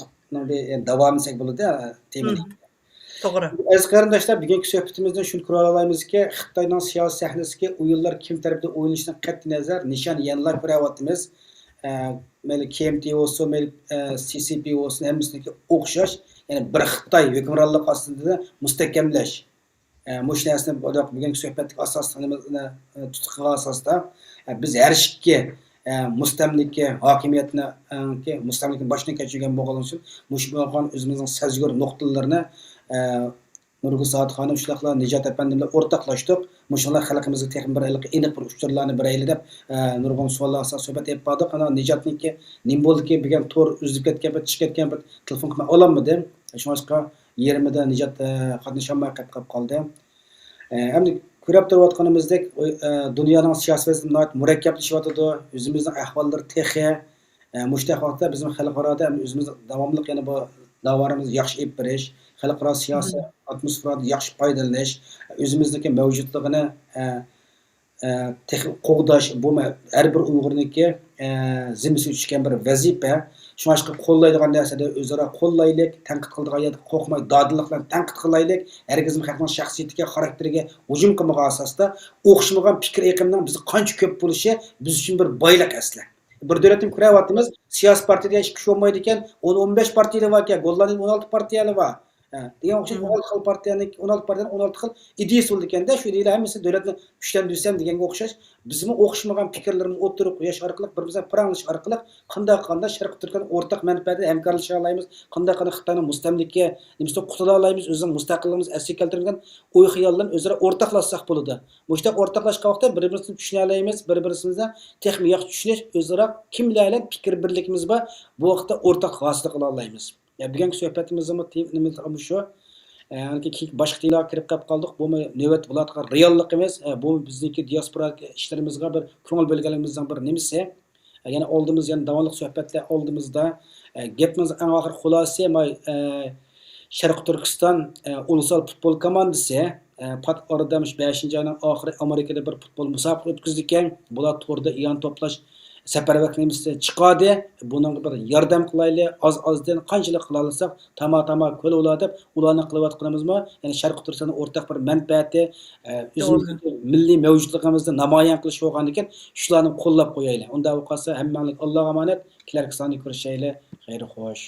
davom etsak bo'ladi temini. To'g'ri. Aziz qarindoshlar, bugungi suhbatimizdan shuni ko'ra olamizki, Xitoyning siyosiy sahnasiga o'yinlar kim tomonidan o'ynanishidan qat'iy nazar nishon yangilar ko'ryapmiz. Mayli KMT bo'lsin, mayli CCP bo'lsin, hammasiniki o'xshash, ya'ni bir Xitoy hukmronligi ostida mustahkamlash. Mush narsani bugungi suhbatning asosini tutqigan asosda biz har ikki mustamlika hokimiyatni mustamlikni boshdan kechirgan bo'lgan uchun mush bo'lgan o'zimizning sezgur nuqtalarini Nurgul Saat xonim shularlar Nijat apandimlar o'rtoqlashdik. Mushunlar xalqimizga texnik bir aniq bir uchurlarni birayli deb nurg'un savollar asosida suhbat olib bordik. Ana Nijatniki nim bo'ldiki degan to'r uzib ketgan, chiqib ketgan bir telefon qilib ololmadim. Shunga yerimida Nijat qatnasholmay qolib qoldi. Endi ko'rib turayotganimizdek dunyoning siyosati murakkablashyotidu, o'zimizning ahvollari texi mushtaq vaqtda bizim xalqaroda o'zimiz davomli yana bu davarimizni yaxshi olib berish, xalqaro siyosiy atmosferada yaxshi foydalanish, o'zimizniki mavjudligini qo'g'dash bu har bir Uyg'urniki zimmasiga tushgan bir vazifa. Shunga qo'llaydigan narsada o'zaro qo'llaylik, tanqid qiladigan yerda qo'rqmay, dodillik bilan tanqid qilaylik. Hargiz xalqning shaxsiyatiga, xarakteriga hujum qilmagan asosda o'xshamagan fikr iqimining bizni qancha ko'p bo'lishi biz uchun bir boylik asli. Bir davlatni ko'ryapmiz, siyosiy partiyada ikki kishi bo'lmaydi ekan, 10-15 partiyalar bor ekan, Gollandiyada 16 partiyalar bor. degan o'xshash 16 xil partiyaning 16 partiyaning 16 xil ideyasi bo'ldi ekanda, shu ideyalar hammasi davlatni kuchlantirsam deganga o'xshash bizning o'xshamagan fikrlarimizni o'tirib qo'yish orqali bir-birimizdan paranglish orqali qanday Sharq Turkiyaning o'rtaq manfaatida hamkorlasha olamiz, qanday Xitoyning mustamlika nimasidan qutula olamiz, o'zimizning mustaqilligimizni asli keltirgan o'y xayollarni o'zaro o'rtaqlashsak bo'ladi. Bu yerda o'rtaqlashgan vaqtda bir-birimizni tushuna olamiz, bir-birimizni texnik yaxshi tushunish, o'zaro kimlar bilan fikr birligimiz bor, bu vaqtda o'rtaq hosil qila olamiz. Bugungi suhbatimizning temasi shu. Boshqa tiylar kirib qoldik. Bu navbat bo'ladigan reallik emas. Bu bizniki diaspora ishlarimizga bir ko'ngil bo'lganligimizdan bir nimasi. Yana oldimiz, yana davomli suhbatlar oldimizda. Gapimiz eng oxir xulosasi Sharq Turkiston ulusal futbol komandasi pat orada 5-oyning oxiri Amerikada bir futbol musobaqasi o'tkazdi ekan. Bular to'rda iyon to'plash safarvaqtimizni chiqadi. Buning bir yordam qilaylik. Az-azdan qanchalik qila olsak, tama ko'l bo'ladi deb ularni qilayotganimizmi? Ya'ni Sharq Turkistonning o'rtaq bir manfaati, o'zimizning milliy mavjudligimizni namoyon qilish bo'lgan ekan, shularni qo'llab qo'yaylik. Unda bo'lsa hammanglar Allohga omonat, kelarki sonni ko'rishaylik. Xayr xo'sh.